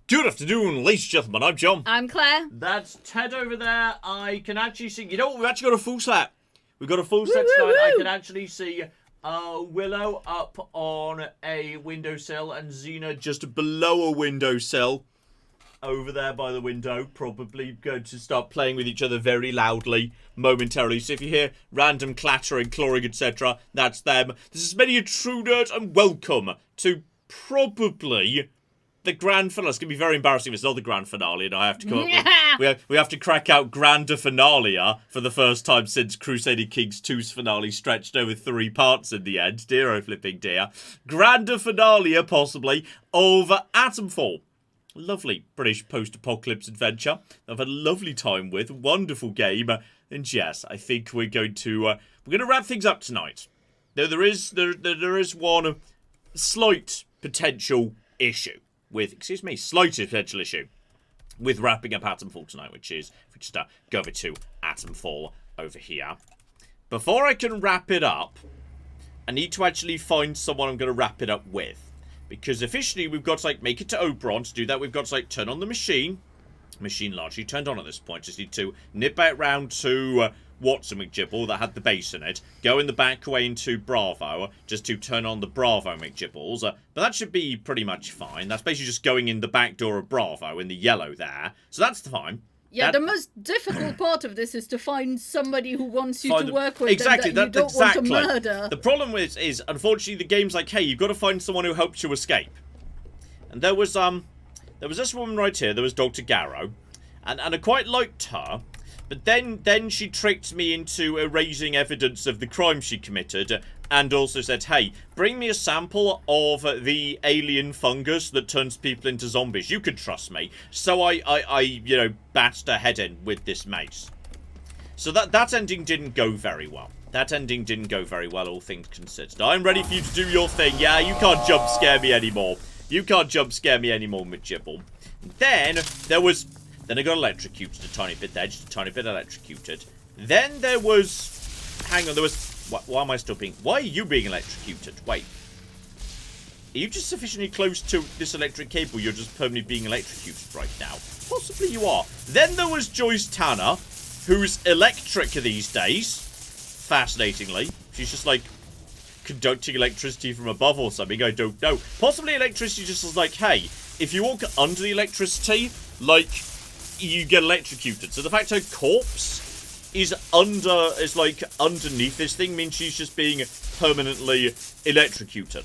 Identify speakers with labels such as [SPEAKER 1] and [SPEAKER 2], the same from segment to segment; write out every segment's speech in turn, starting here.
[SPEAKER 1] Good afternoon, ladies and gentlemen. I'm John.
[SPEAKER 2] I'm Claire.
[SPEAKER 1] That's Ted over there. I can actually see... You know what? We've actually got a full set. We've got a full set tonight. I can actually see Willow up on a windowsill and Xena just below a windowsill. Over there by the window. Probably going to start playing with each other very loudly momentarily. So if you hear random clattering, clawing, etc., that's them. This is many a true nerd and welcome to probably... the grand finale. It's going to be very embarrassing if it's not the grand finale and I have to come up with... We have to crack out grander finalia for the first time since Crusader Kings 2's finale stretched over 3 parts in the end. Dear oh flipping dear. Grander finalia, possibly, of Atomfall. Lovely British post-apocalypse adventure. I've had a lovely time with. Wonderful game. And yes, I think we're going to wrap things up tonight. Though there is one slight potential issue. Slight potential issue with wrapping up Atomfall tonight, which is, if we just go over to Atomfall over here. Before I can wrap it up, I need to actually find someone I'm going to wrap it up with. Because officially we've got to, like, make it to Oberon. To do that, we've got to, like, turn on the machine. Machine largely turned on at this point. Just need to nip out round to... Watson McGibble that had the base in it, go in the back way into Bravo, just to turn on the Bravo McGibbles, but that should be pretty much fine. That's basically just going in the back door of Bravo, in the yellow there, so that's fine.
[SPEAKER 2] Yeah, the most difficult part of this is to find somebody who wants you to work with them that you don't want to murder. The problem is, unfortunately, the game's like, hey, you've got to find someone who helps you escape. And there was this woman right here, there was Dr. Garrow, and I quite liked her. But then she tricked me into erasing evidence of the crime she committed and also said, hey, bring me a sample of the alien fungus that turns people into zombies. You could trust me. So I you know, bashed her head in with this mace. So that ending didn't go very well. That ending didn't go very well, all things considered. I'm ready for you to do your thing. Yeah, you can't jump scare me anymore. You can't jump scare me anymore, McGibble. Then there was... Then I got electrocuted a tiny bit there, just a tiny bit electrocuted. Then there was... Hang on, there was... Why am I still being... Why are you being electrocuted? Wait. Are you just sufficiently close to this electric cable you're just permanently being electrocuted right now? Possibly you are. Then there was Joyce Tanner, who's electric these days. Fascinatingly. She's just like... conducting electricity from above or something, I don't know. Possibly electricity just was like, hey, if you walk under the electricity, like... you get electrocuted. So the fact her corpse is like underneath this thing means she's just being permanently electrocuted.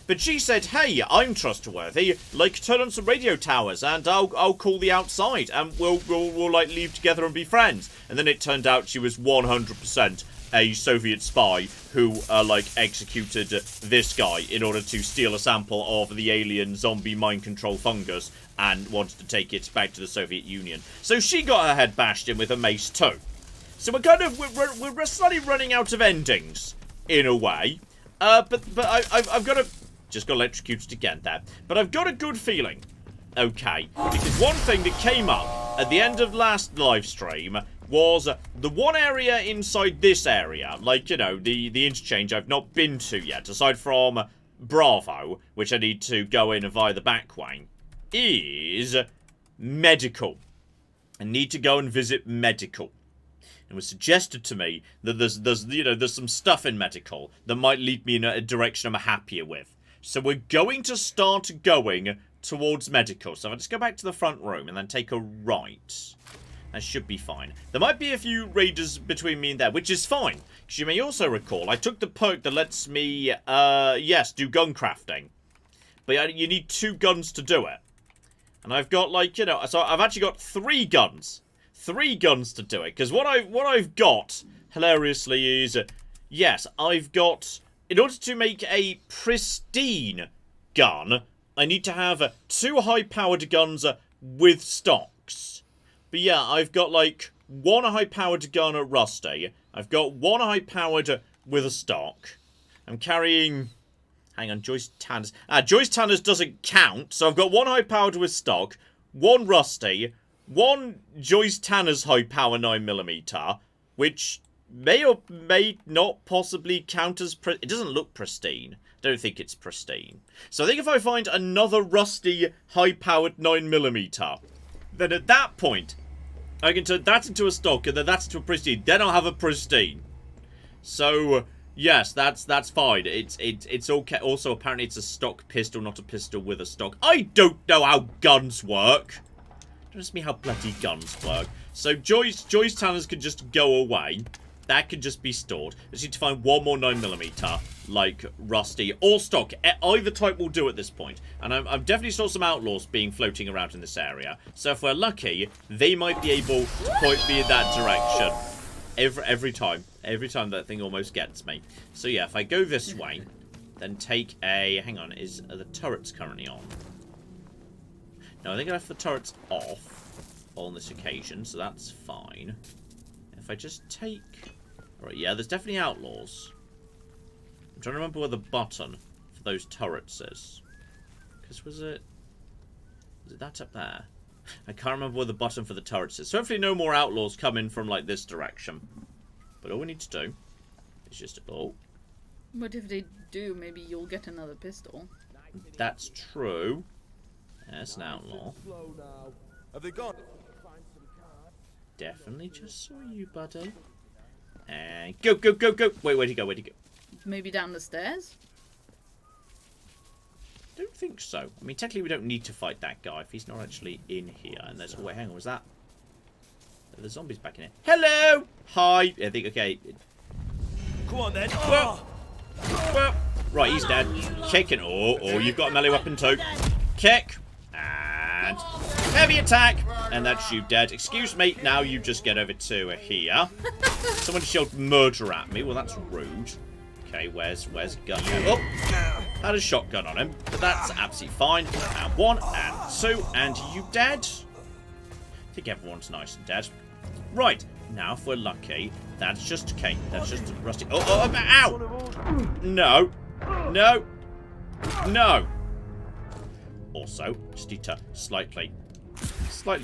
[SPEAKER 2] But she said, hey, I'm trustworthy, like turn on some radio towers and I'll call the outside and we'll like leave together and be friends. And then it turned out she was 100% a Soviet spy who, like, executed this guy in order to steal a sample of the alien zombie mind control fungus and wanted to take it back to the Soviet Union. So she got her head bashed in with a mace too. So we're kind of, we're slightly running out of endings, in a way. But I've got a... Just got electrocuted again there. But I've got a good feeling. Okay. Because one thing that came up at the end of last live stream was the one area inside this area, like, you know, the interchange I've not been to yet, aside from Bravo, which I need to go in via the back way, is medical. I need to go and visit medical. It was suggested to me that there's some stuff in medical that might lead me in a direction I'm happier with. So we're going to start going towards medical. So if I just go back to the front room and then take a right... That should be fine. There might be a few raiders between me and there, which is fine. Because you may also recall, I took the perk that lets me, yes, do gun crafting. But you need 2 guns to do it. And I've got, like, you know, so I've actually got 3 guns. 3 guns to do it. Because what I've got, hilariously, is, yes, I've got, in order to make a pristine gun, I need to have 2 high-powered guns with stocks. But yeah, I've got, like, 1 high-powered gun at Rusty. I've got 1 high-powered with a stock. I'm carrying... Hang on, Joyce Tanner's... Joyce Tanner's doesn't count. So I've got 1 high-powered with stock, 1 Rusty, 1 Joyce Tanner's high-power 9mm, which
[SPEAKER 1] may or may not possibly count as... It doesn't look pristine. Don't think it's pristine. So I think if I find another rusty, high-powered 9mm, then at that point, I can turn that into a stock, and then that's into a pristine. Then I'll have a pristine. So, yes, that's fine. It's okay. Also, apparently it's a stock pistol, not a pistol with a stock. I don't know how guns work. Don't ask me how bloody guns work. So, Joy's Tanners can just go away. That can just be stored. I just need to find one more 9mm, like rusty or stock. Either type will do at this point. And I've definitely saw some outlaws being floating around in this area. So if we're lucky, they might be able to point me in that direction. Every time. Every time that thing almost gets me. So yeah, if I go this way, then take a... Hang on, are the turrets currently on? No, I think I left the turrets off on this occasion, so that's fine. If I just take... Right, yeah, there's definitely outlaws. I'm trying to remember where the button for those turrets is. Because was it that up there? I can't remember where the button for the turrets is. So hopefully no more outlaws come in from, like, this direction. But all we need to do is just... Oh.
[SPEAKER 2] But if they do, maybe you'll get another pistol.
[SPEAKER 1] That's true. That's an outlaw.
[SPEAKER 3] Have they gone?
[SPEAKER 1] Definitely just saw you, buddy. And go, go, go, go. Wait, where'd he go? Where'd he go?
[SPEAKER 2] Maybe down the stairs?
[SPEAKER 1] Don't think so. I mean, technically we don't need to fight that guy if he's not actually in here. And there's... Oh, wait, hang on. Was that... The zombies back in here. Hello! Hi! I think, okay.
[SPEAKER 3] Go on, then.
[SPEAKER 1] Well, right, he's dead. Kicking. Oh, you've got a melee weapon too. Kick. And... Heavy attack! And that's you dead. Excuse me, now you just get over to here. Someone shelled murder at me. Well, that's rude. Okay, where's gun? Oh! Had a shotgun on him. But that's absolutely fine. And 1, and 2, and you dead? I think everyone's nice and dead. Right, now if we're lucky, that's just... Okay, that's just rusty... Oh, ow! No. No. No. Also, just need to slightly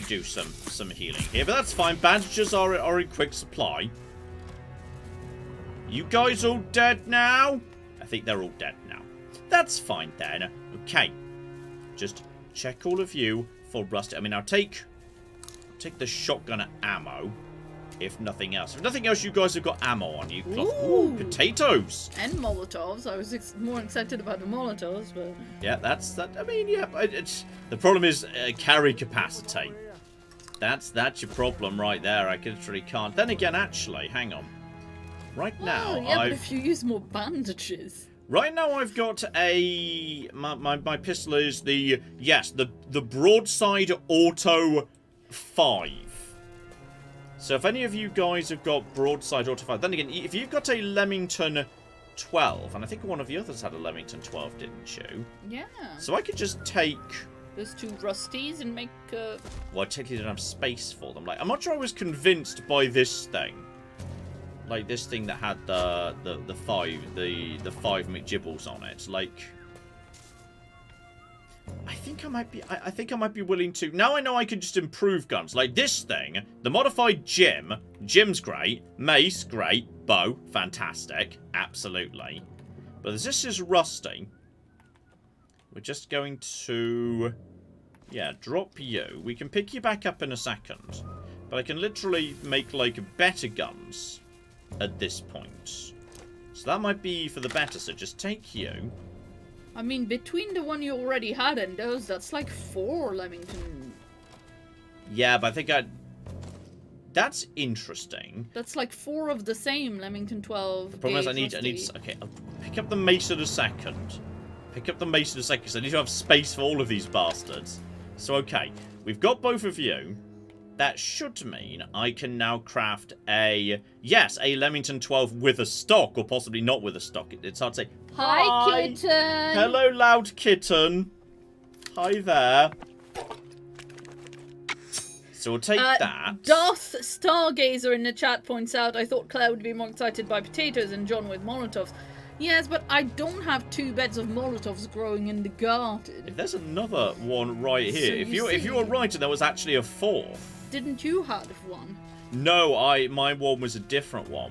[SPEAKER 1] do some healing here, but that's fine. Bandages are in quick supply. You guys all dead now? I think they're all dead now. That's fine then. Okay, just check all of you for rusty. I mean, I'll take the shotgun ammo, if nothing else. If nothing else, you guys have got ammo on you. Ooh, potatoes!
[SPEAKER 2] And Molotovs. I was more excited about the Molotovs, but...
[SPEAKER 1] Yeah, that's... I mean, yeah, the problem is carry capacity. That's your problem right there. I literally can't... Then again, actually, hang on. Right now,
[SPEAKER 2] yeah, but if you use more bandages...
[SPEAKER 1] Right now, I've got a... My pistol is the... Yes, the broadside auto 5. So if any of you guys have got broadside auto 5, then again, if you've got a Leamington 12, and I think one of the others had a Leamington 12, didn't you?
[SPEAKER 2] Yeah.
[SPEAKER 1] So I could just take...
[SPEAKER 2] Those 2 rusties and make...
[SPEAKER 1] Well, I technically didn't have space for them. Like, I'm not sure I was convinced by this thing. Like, this thing that had the 5 McGibbles on it. Like... I think I might be willing to... Now I know I can just improve guns. Like this thing, the modified Jim. Jim's great. Mace, great. Bow, fantastic. Absolutely. But this is rusty. We're just going to... Yeah, drop you. We can pick you back up in a second. But I can literally make, like, better guns at this point. So that might be for the better. So just take you...
[SPEAKER 2] I mean, between the one you already had and those, that's like 4 Leamington.
[SPEAKER 1] Yeah, but I think that's interesting.
[SPEAKER 2] That's like 4 of the same Leamington 12.
[SPEAKER 1] The problem is I need... Okay, I'll pick up the mace in a second. Pick up the mace in a second, because I need to have space for all of these bastards. So, okay, we've got both of you. That should mean I can now craft a... Yes, a Leamington 12 with a stock, or possibly not with a stock. It's hard to say.
[SPEAKER 2] Hi, kitten!
[SPEAKER 1] Hello, loud kitten. Hi there. So we'll take that.
[SPEAKER 2] Darth Stargazer in the chat points out, I thought Claire would be more excited by potatoes and John with Molotovs. Yes, but I don't have 2 beds of Molotovs growing in the garden.
[SPEAKER 1] If there's another one right here, so if you were right and there was actually a 4th.
[SPEAKER 2] Didn't you have one?
[SPEAKER 1] No, my one was a different one.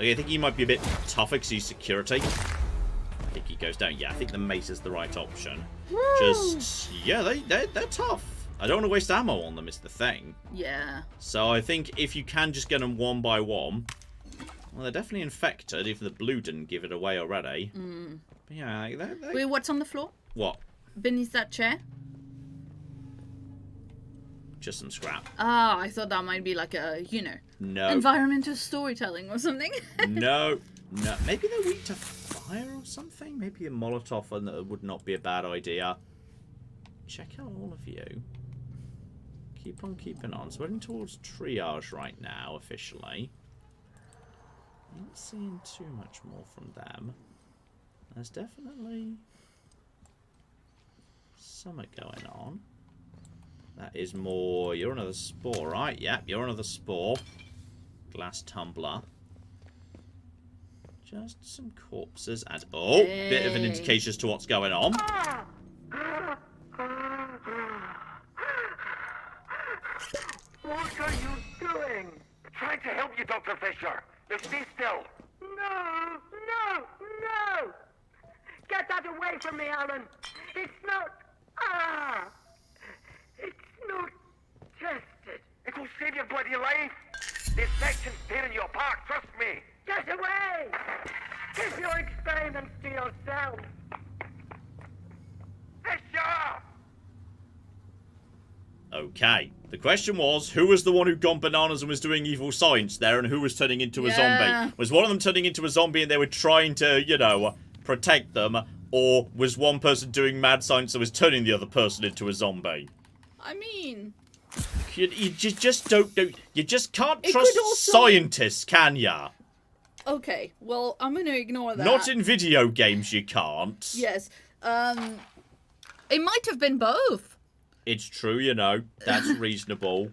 [SPEAKER 1] Okay, I think he might be a bit tougher because he's security. I think he goes down. Yeah, I think the mace is the right option.
[SPEAKER 2] Woo!
[SPEAKER 1] Just, yeah, they're tough. I don't want to waste ammo on them, is the thing.
[SPEAKER 2] Yeah.
[SPEAKER 1] So I think if you can just get them one by one... Well, they're definitely infected, even the blue didn't give it away already. But yeah, they're...
[SPEAKER 2] Wait, what's on the floor?
[SPEAKER 1] What?
[SPEAKER 2] Beneath that chair?
[SPEAKER 1] Just some scrap.
[SPEAKER 2] Ah, I thought that might be like a, you know...
[SPEAKER 1] No.
[SPEAKER 2] Environmental storytelling or something.
[SPEAKER 1] No. Maybe they're weak to fire or something? Maybe a Molotov would not be a bad idea. Check out all of you. Keep on keeping on. So we're heading towards triage right now, officially. Not seeing too much more from them. There's definitely something going on. That is more... You're another spore, right? Yep, you're another spore. Glass tumbler. Just some corpses and... Oh!
[SPEAKER 2] Hey.
[SPEAKER 1] Bit of an indication as to what's going on.
[SPEAKER 4] What are you doing? Trying to help you, Dr. Fisher. Just be still. No! Get that away from me, Alan. It's not... It's not tested. It'll save your bloody life. This section's tearing you apart, trust me. Get away! Keep your experiments to yourself. Fisher!
[SPEAKER 1] Okay. The question was, who was the one who'd gone bananas and was doing evil science there, and who was turning into a zombie? Was one of them turning into a zombie and they were trying to, you know, protect them, or was one person doing mad science and was turning the other person into a zombie?
[SPEAKER 2] I mean...
[SPEAKER 1] You just don't know. You just can't trust scientists, can ya?
[SPEAKER 2] Okay, well, I'm going to ignore that.
[SPEAKER 1] Not in video games, you can't.
[SPEAKER 2] Yes. It might have been both.
[SPEAKER 1] It's true, you know. That's reasonable.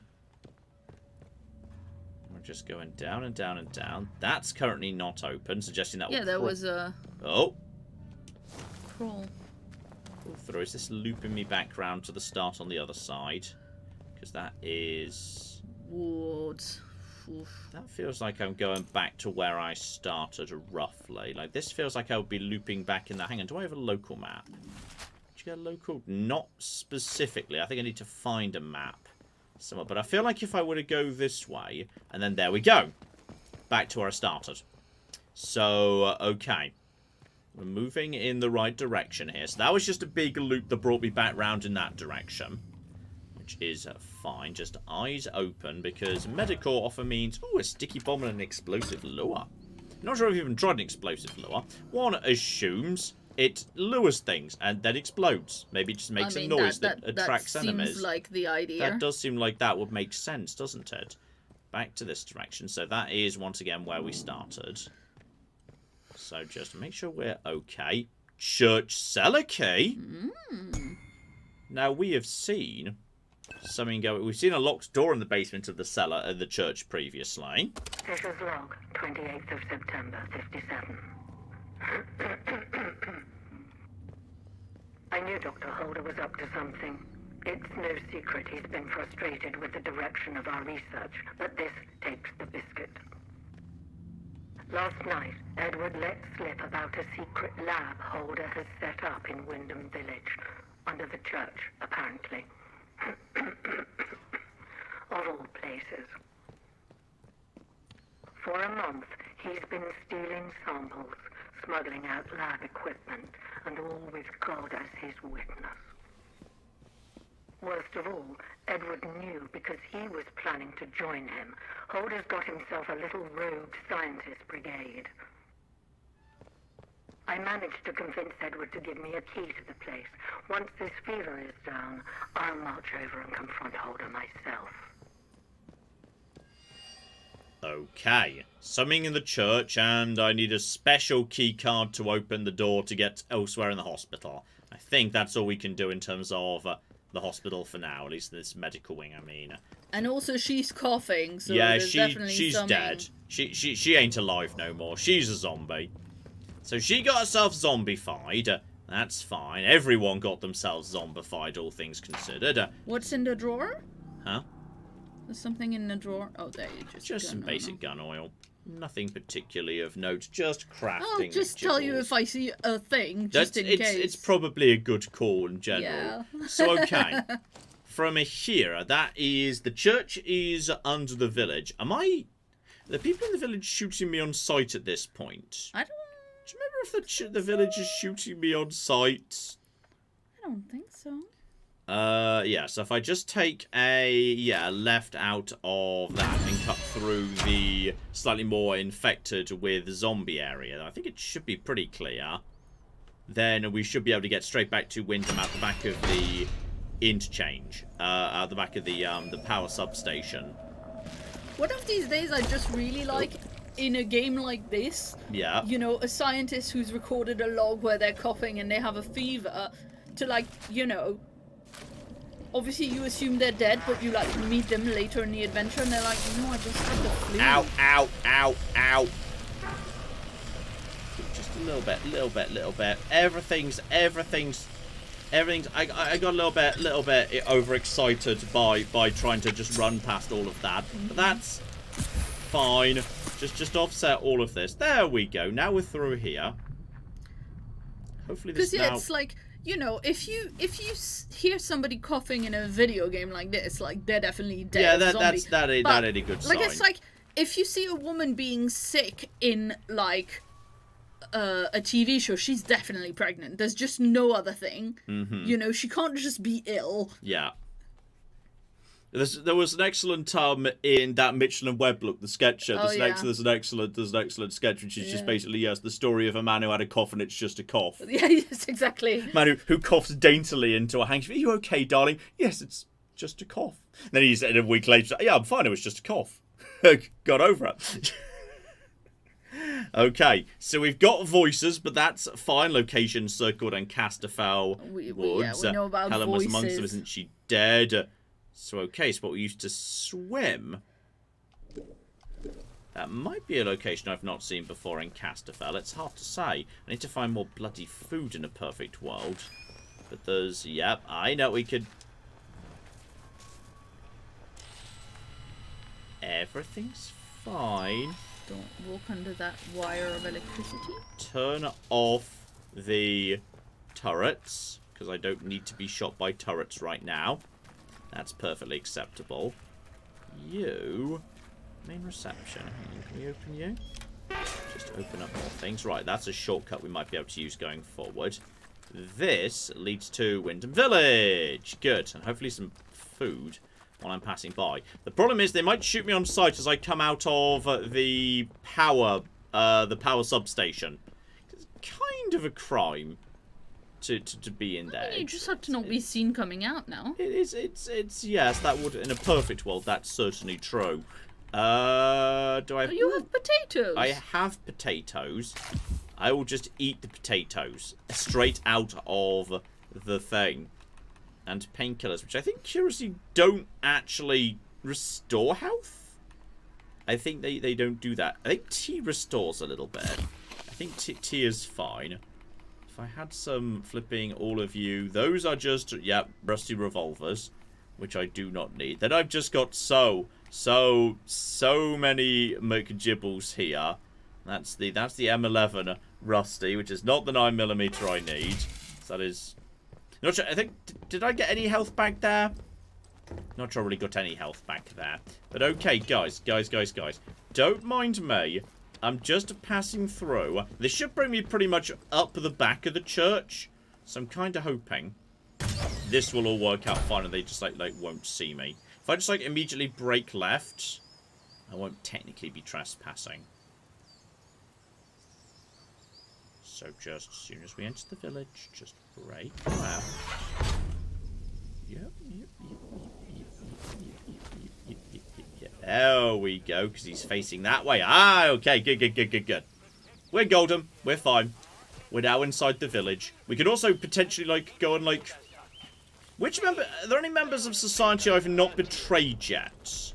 [SPEAKER 1] We're just going down and down and down. That's currently not open, suggesting that...
[SPEAKER 2] Yeah, there was a...
[SPEAKER 1] Oh.
[SPEAKER 2] Crawl.
[SPEAKER 1] Pull through. Is this looping me back round to the start on the other side? Because that is...
[SPEAKER 2] Wards. Oof.
[SPEAKER 1] That feels like I'm going back to where I started, roughly. Like, this feels like I would be looping back in that... Hang on, do I have a local map? Did you get a local? Not specifically. I think I need to find a map somewhere. But I feel like if I were to go this way, and then there we go. Back to where I started. So, okay. We're moving in the right direction here. So that was just a big loop that brought me back round in that direction. Which is fine. Just eyes open, because medical often means, oh, a sticky bomb and an explosive lure. Not sure if you've even tried an explosive lure. One assumes it lures things and then explodes. Maybe it just makes a noise that attracts enemies.
[SPEAKER 2] That seems like the idea.
[SPEAKER 1] That does seem like that would make sense, doesn't it? Back to this direction. So that is, once again, where we started. So just make sure we're okay. Church cellar key. Now, we have seen something go... We've seen a locked door in the basement of the cellar at the church previously.
[SPEAKER 4] Fisher's log, 28th of September, 57. I knew Dr. Holder was up to something. It's no secret he's been frustrated with the direction of our research, but this takes the biscuit. Last night, Edward let slip about a secret lab Holder has set up in Wyndham Village, under the church, apparently. Of all places. For a month, he's been stealing samples, smuggling out lab equipment, and all with God as his witness. Worst of all, Edward knew because he was planning to join him. Holder's got himself a little rogue scientist brigade. I managed to convince Edward to give me a key to the place. Once this fever is down, I'll march over and confront Holder myself.
[SPEAKER 1] Okay. Something in the church, and I need a special key card to open the door to get elsewhere in the hospital. I think that's all we can do in terms of the hospital for now, at least this medical wing, I mean.
[SPEAKER 2] And also she's coughing, so
[SPEAKER 1] yeah,
[SPEAKER 2] there's definitely
[SPEAKER 1] she's
[SPEAKER 2] something...
[SPEAKER 1] dead. She ain't alive no more. She's a zombie. So she got herself zombified. That's fine. Everyone got themselves zombified, all things considered.
[SPEAKER 2] What's in the drawer?
[SPEAKER 1] Huh?
[SPEAKER 2] There's something in the drawer. Oh, there you
[SPEAKER 1] Just some basic gun oil. Nothing particularly of note, just crafting.
[SPEAKER 2] I'll just tell you if I see a thing, just in case.
[SPEAKER 1] It's probably a good call in general.
[SPEAKER 2] Yeah.
[SPEAKER 1] So, okay. From here, that is... The church is under the village. The people in the village shooting me on sight at this point?
[SPEAKER 2] I don't...
[SPEAKER 1] Do you remember if the village is shooting me on sight?
[SPEAKER 2] I don't think so.
[SPEAKER 1] Yeah, so if I just take a left out of that and cut through the slightly more infected with zombie area, I think it should be pretty clear. Then we should be able to get straight back to Wyndham at the back of the interchange, at the back of the power substation.
[SPEAKER 2] One of these days I just really like, in a game like this,
[SPEAKER 1] yeah,
[SPEAKER 2] you know, a scientist who's recorded a log where they're coughing and they have a fever, to like, you know, obviously you assume they're dead, but you like meet them later in the adventure and they're like, no, I just had the flu.
[SPEAKER 1] Ow, ow, ow, ow. Just a little bit. Everything's I got a little bit overexcited by trying to just run past all of that. But that's fine. Just offset all of this. There we go. Now we're through here. Hopefully this now...
[SPEAKER 2] it's like, you know, if you hear somebody coughing in a video game like this, like they're definitely dead.
[SPEAKER 1] Yeah, that ain't a good sign.
[SPEAKER 2] Like it's like if you see a woman being sick in like a TV show, she's definitely pregnant. There's just no other thing.
[SPEAKER 1] Mm-hmm.
[SPEAKER 2] You know, she can't just be ill.
[SPEAKER 1] Yeah. There was an excellent in that Mitchell and Webb look, the sketch. There's an excellent sketch, which is just basically the story of a man who had a cough and it's just a cough.
[SPEAKER 2] Yeah, yes, exactly.
[SPEAKER 1] Man who coughs daintily into a handkerchief. Are you okay, darling? Yes, it's just a cough. And then he's a week later. Yeah, I'm fine. It was just a cough. Got over it. Okay, so we've got voices, but that's fine. Location circled and Casterfell Woods.
[SPEAKER 2] We know about
[SPEAKER 1] Helen
[SPEAKER 2] voices.
[SPEAKER 1] was amongst them, isn't she dead? So, okay, so what we used to swim. That might be a location I've not seen before in Casterfell. It's hard to say. I need to find more bloody food in a perfect world. But there's... Yep, I know we could... Everything's fine.
[SPEAKER 2] Don't walk under that wire of electricity.
[SPEAKER 1] Turn off the turrets, because I don't need to be shot by turrets right now. That's perfectly acceptable. You... Main reception. Can we open you? Just open up more things. Right, that's a shortcut we might be able to use going forward. This leads to Wyndham Village. Good. And hopefully some food while I'm passing by. The problem is they might shoot me on sight as I come out of the power substation. It's kind of a crime to be in there.
[SPEAKER 2] You just have to not be seen coming out now.
[SPEAKER 1] It's yes, that would, in a perfect world, that's certainly true. Do I have...
[SPEAKER 2] You have potatoes.
[SPEAKER 1] I have potatoes. I will just eat the potatoes straight out of the thing. And painkillers, which I think curiously don't actually restore health. I think they don't do that. I think tea restores a little bit. I think tea is fine. If I had some flipping all of you, those are just, rusty revolvers, which I do not need. Then I've just got so many McGibbles here. That's the M11 rusty, which is not the 9mm I need. So that is... Not sure, I think, did I get any health back there? Not sure I really got any health back there. But okay, guys. Don't mind me. I'm just passing through. This should bring me pretty much up the back of the church. So I'm kind of hoping this will all work out fine and they just, like won't see me. If I just, immediately brake left, I won't technically be trespassing. So just as soon as we enter the village, just brake left. Yep. There we go, because he's facing that way. Ah, okay, good. We're golden. We're fine. We're now inside the village. We could also potentially, go and, are there any members of society I've not betrayed yet?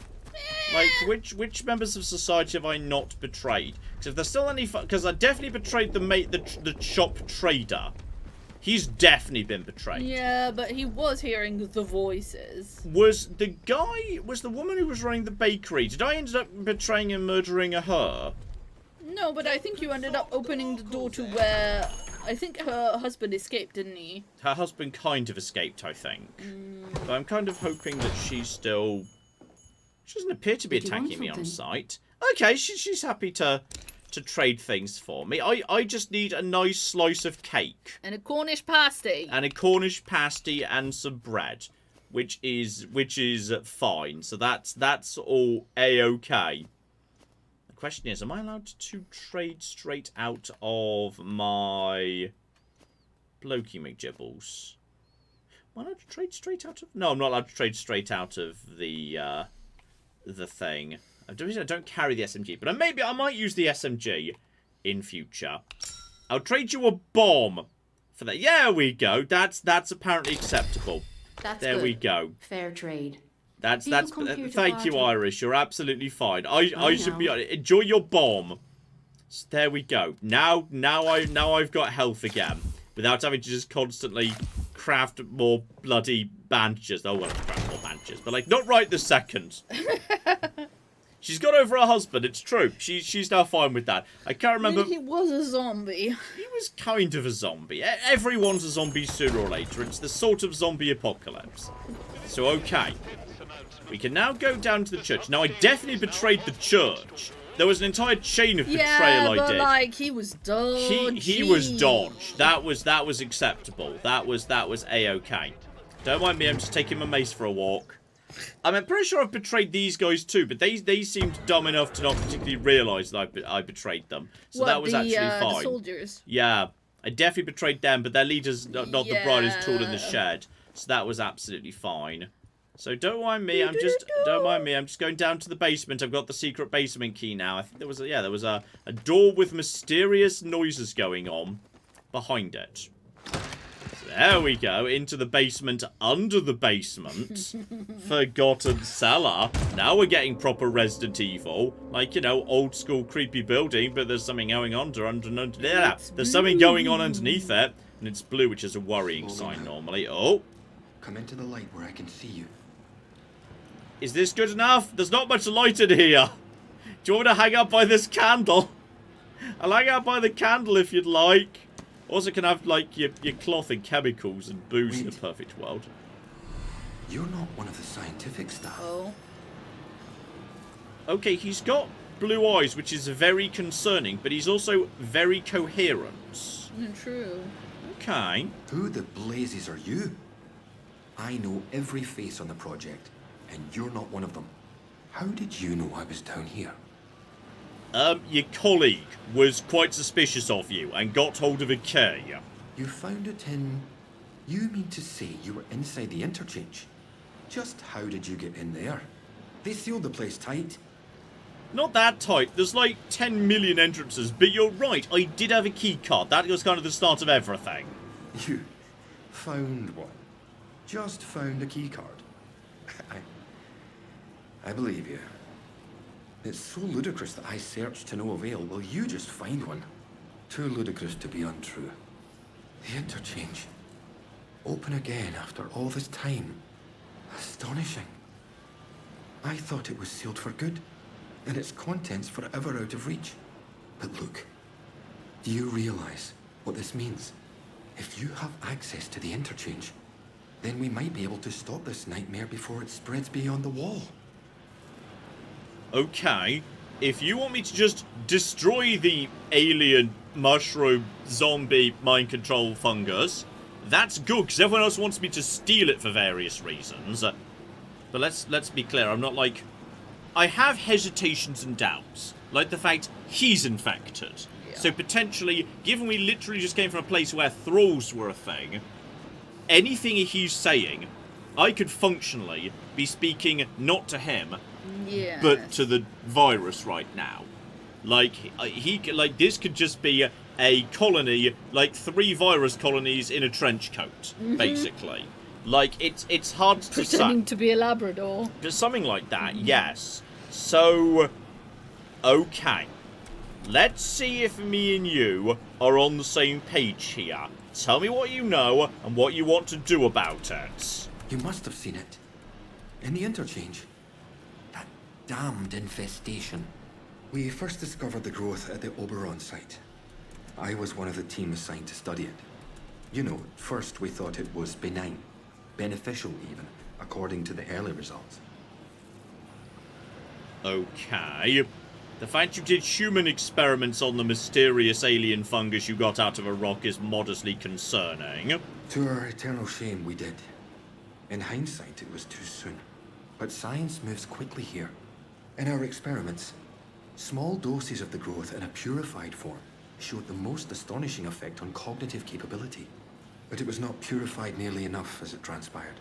[SPEAKER 1] Which members of society have I not betrayed? Because if there's still any... Because I definitely betrayed the shop trader. He's definitely been betrayed.
[SPEAKER 2] Yeah, but he was hearing the voices.
[SPEAKER 1] Was the woman who was running the bakery, did I end up betraying and murdering her?
[SPEAKER 2] No, but I think you ended up opening the door to where... I think her husband escaped, didn't he?
[SPEAKER 1] Her husband kind of escaped, I think. But I'm kind of hoping that she's still... She doesn't appear to be attacking me on sight. Okay, she's happy to trade things for me. I just need a nice slice of cake.
[SPEAKER 2] And a Cornish pasty.
[SPEAKER 1] And a Cornish pasty and some bread. Which is fine. So that's all A-okay. The question is, am I allowed to trade straight out of my Blokey McGibbles? Am I allowed to trade straight out of... No, I'm not allowed to trade straight out of the thing. I don't carry the SMG, but maybe I might use the SMG in future. I'll trade you a bomb for that. Yeah, we go. That's apparently acceptable. There we go.
[SPEAKER 5] Fair trade.
[SPEAKER 1] That's thank you, Irish. You're absolutely fine. I should be enjoy your bomb. So there we go. Now I've got health again without having to just constantly craft more bloody bandages. Oh well, craft more bandages, but like not right this second. She's got over her husband. It's true. She's now fine with that. I can't remember.
[SPEAKER 2] I mean, he was a zombie.
[SPEAKER 1] He was kind of a zombie. Everyone's a zombie sooner or later. It's the sort of zombie apocalypse. So okay. We can now go down to the church. Now, I definitely betrayed the church. There was an entire chain of betrayal I did.
[SPEAKER 2] Yeah, but like, he was dodgy.
[SPEAKER 1] He was dodged. That was acceptable. That was A-okay. Don't mind me, I'm just taking my mace for a walk. I'm pretty sure I've betrayed these guys too, but they seemed dumb enough to not particularly realise that I betrayed them. So that was actually fine.
[SPEAKER 2] The soldiers?
[SPEAKER 1] Yeah, I definitely betrayed them, but their leader's not the bride is tool in the shed. So that was absolutely fine. So don't mind me. Don't mind me. I'm just going down to the basement. I've got the secret basement key now. I think there was a door with mysterious noises going on behind it. So there we go, into the basement under the basement. Forgotten cellar. Now we're getting proper Resident Evil, like, you know, old school creepy building, but there's something going on under there. There's something going on underneath it, and it's blue, which is a worrying sign normally. Oh.
[SPEAKER 6] Come into the light where I can see you.
[SPEAKER 1] Is this good enough? There's not much light in here. Do you want me to hang out by this candle? I'll hang out by the candle if you'd like. Also can have, like, your cloth and chemicals and booze in a perfect world.
[SPEAKER 6] You're not one of the scientific staff.
[SPEAKER 2] Oh.
[SPEAKER 1] Okay, he's got blue eyes, which is very concerning, but he's also very coherent.
[SPEAKER 2] True.
[SPEAKER 1] Okay.
[SPEAKER 6] Who the blazes are you? I know every face on the project, and you're not one of them. How did you know I was down here?
[SPEAKER 1] Your colleague was quite suspicious of you and got hold of a key.
[SPEAKER 6] You found it in... You mean to say you were inside the interchange? Just how did you get in there? They sealed the place tight.
[SPEAKER 1] Not that tight. There's like 10 million entrances, but you're right. I did have a key card. That was kind of the start of everything.
[SPEAKER 6] You found one. Just found a key card. I believe you. It's so ludicrous that I searched to no avail. Will you just find one? Too ludicrous to be untrue. The interchange. Open again after all this time. Astonishing. I thought it was sealed for good, and its contents forever out of reach. But look, do you realize what this means? If you have access to the interchange, then we might be able to stop this nightmare before it spreads beyond the wall.
[SPEAKER 1] Okay, if you want me to just destroy the alien, mushroom, zombie, mind control fungus, that's good, because everyone else wants me to steal it for various reasons. But let's be clear, I'm not like... I have hesitations and doubts, like the fact he's infected. Yeah. So potentially, given we literally just came from a place where thralls were a thing, anything he's saying, I could functionally be speaking not to him, but to the virus right now. Like, this could just be a colony, like 3 virus colonies in a trench coat, basically. Like, it's hard to say.
[SPEAKER 2] Pretending to be a Labrador.
[SPEAKER 1] Just something like that, yes. So, okay.
[SPEAKER 2] let's see if me and you are on the same page here. Tell me what you know and what you want to do about it.
[SPEAKER 6] You must have seen it. In the interchange. That damned infestation. We first discovered the growth at the Oberon site. I was one of the team assigned to study it. You know, at first we thought it was benign. Beneficial even, according to the early results.
[SPEAKER 2] Okay. The fact you did human experiments on the mysterious alien fungus you got out of a rock is modestly concerning.
[SPEAKER 6] To our eternal shame, we did. In hindsight, it was too soon. But science moves quickly here. In our experiments, small doses of the growth in a purified form showed the most astonishing effect on cognitive capability. But it was not purified nearly enough, as it transpired.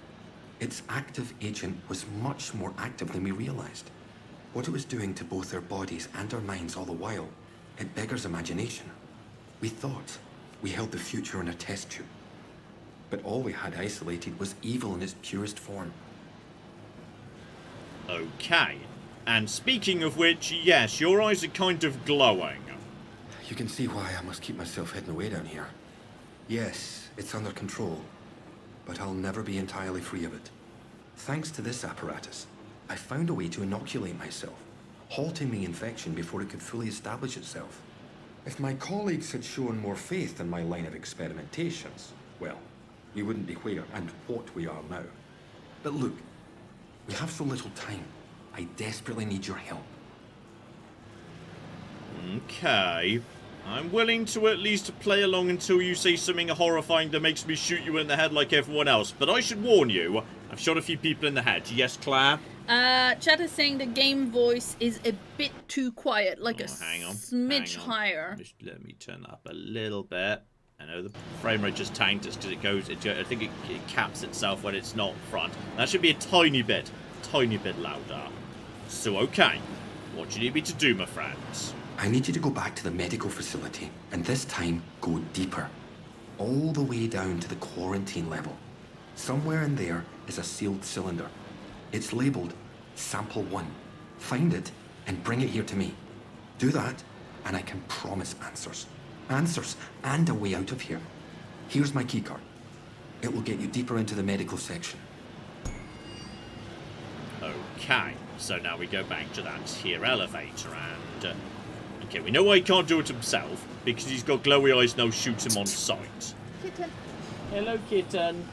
[SPEAKER 6] Its active agent was much more active than we realized. What it was doing to both our bodies and our minds all the while, it beggars imagination. We thought we held the future in a test tube. But all we had isolated was evil in its purest form.
[SPEAKER 2] Okay. And speaking of which, yes, your eyes are kind of glowing.
[SPEAKER 6] You can see why I must keep myself hidden away down here. Yes, it's under control, but I'll never be entirely free of it. Thanks to this apparatus, I found a way to inoculate myself, halting the infection before it could fully establish itself. If my colleagues had shown more faith in my line of experimentations, well, we wouldn't be where and what we are now. But look, we have so little time. I desperately need your help.
[SPEAKER 2] Okay. I'm willing to at least play along until you say something horrifying that makes me shoot you in the head like everyone else. But I should warn you, I've shot a few people in the head. Yes, Claire?
[SPEAKER 5] Chat is saying the game voice is a bit too quiet, like smidge higher.
[SPEAKER 2] Just let me turn that up a little bit. I know the frame rate just tanked us because it goes, I think it caps itself when it's not front. That should be a tiny bit louder. So, okay. What do you need me to do, my friends?
[SPEAKER 6] I need you to go back to the medical facility, and this time go deeper. All the way down to the quarantine level. Somewhere in there is a sealed cylinder. It's labeled Sample 1. Find it and bring it here to me. Do that, and I can promise answers. Answers and a way out of here. Here's my keycard. It will get you deeper into the medical section.
[SPEAKER 2] Okay, so now we go back to that here elevator and... okay, we know why he can't do it himself, because he's got glowy eyes, no shoot him on sight.
[SPEAKER 5] Kitten.
[SPEAKER 2] Hello, kitten.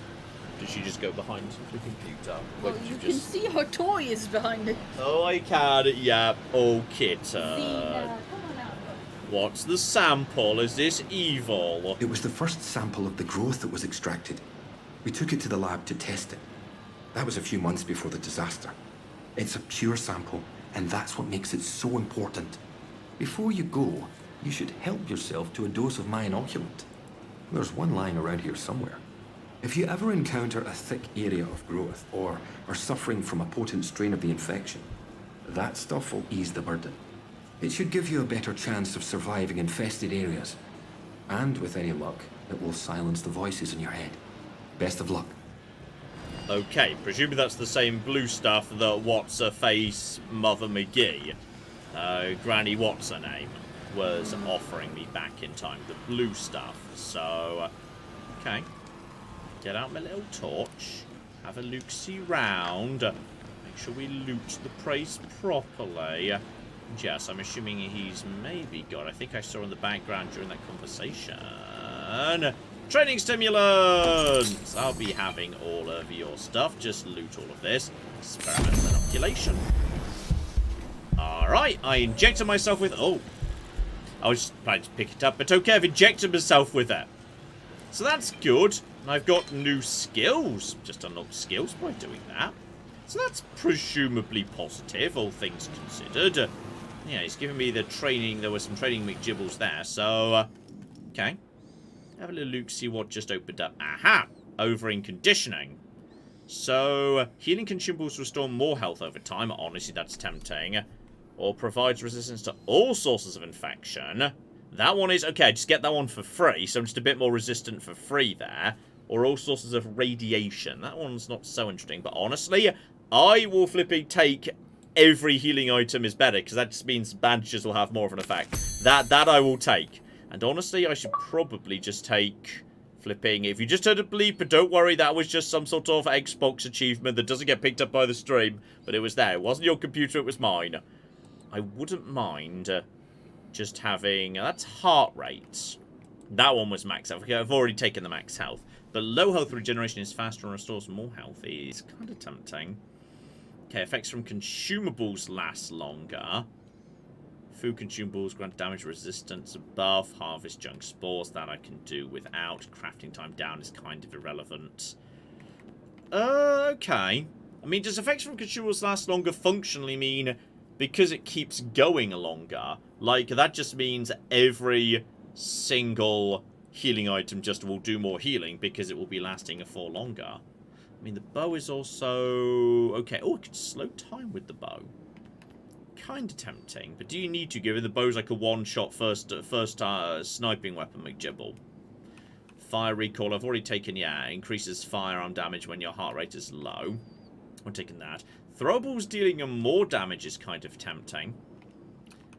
[SPEAKER 2] Did she just go behind the computer?
[SPEAKER 5] Well, you can see her toy is behind it.
[SPEAKER 2] Oh, I can, yeah. Oh, kitten.
[SPEAKER 5] Come on out.
[SPEAKER 2] What's the sample? Is this evil?
[SPEAKER 6] It was the first sample of the growth that was extracted. We took it to the lab to test it. That was a few months before the disaster. It's a pure sample, and that's what makes it so important. Before you go, you should help yourself to a dose of my inoculant. There's one lying around here somewhere. If you ever encounter a thick area of growth, or are suffering from a potent strain of the infection, that stuff will ease the burden. It should give you a better chance of surviving infested areas. And with any luck, it will silence the voices in your head. Best of luck.
[SPEAKER 2] Okay, presumably that's the same blue stuff that What's-Her-Face Mother McGee, Granny What's-Her-Name, was offering me back in time. The blue stuff. So, okay. Get out my little torch. Have a look-see round. Make sure we loot the place properly. Yes, I'm assuming he's maybe got... I think I saw in the background during that conversation... training stimulants! I'll be having all of your stuff. Just loot all of this. Experimental inoculation. Alright, I injected myself with... oh. I was just planning to pick it up, but okay, I've injected myself with it. So that's good. I've got new skills. Just unlocked skills by doing that. So that's presumably positive, all things considered. Yeah, he's giving me the training. There were some training McGibbles there, so... okay. Have a little look, see what just opened up. Aha! Over in conditioning. So, healing consumables restore more health over time. Honestly, that's tempting. Or provides resistance to all sources of infection. That one is... okay, just get that one for free. So I'm just a bit more resistant for free there. Or all sources of radiation. That one's not so interesting. But honestly, I will flipping take
[SPEAKER 1] every healing item is better, because that just means bandages will have more of an effect. That I will take. And honestly, I should probably just take flipping. If you just heard a bleep, but don't worry, that was just some sort of Xbox achievement that doesn't get picked up by the stream, but it was there. It wasn't your computer, it was mine. I wouldn't mind just having... that's heart rate. That one was max health. Okay, I've already taken the max health. But low health regeneration is faster and restores more health. It's kind of tempting. Okay, effects from consumables last longer. Food consumables grant damage resistance above. Harvest junk spores. That I can do without. Crafting time down is kind of irrelevant. Okay. I mean, does effects from consumables last longer functionally mean because it keeps going longer? Like, that just means every single healing item just will do more healing because it will be lasting for longer. I mean, the bow is also... okay. Oh, I can slow time with the bow. Kind of tempting, but do you need to, given the bow's like a one-shot first sniping weapon, McGibble? Fire recall, I've already taken, yeah, increases firearm damage when your heart rate is low. I'm taking that. Throwables dealing more damage is kind of tempting.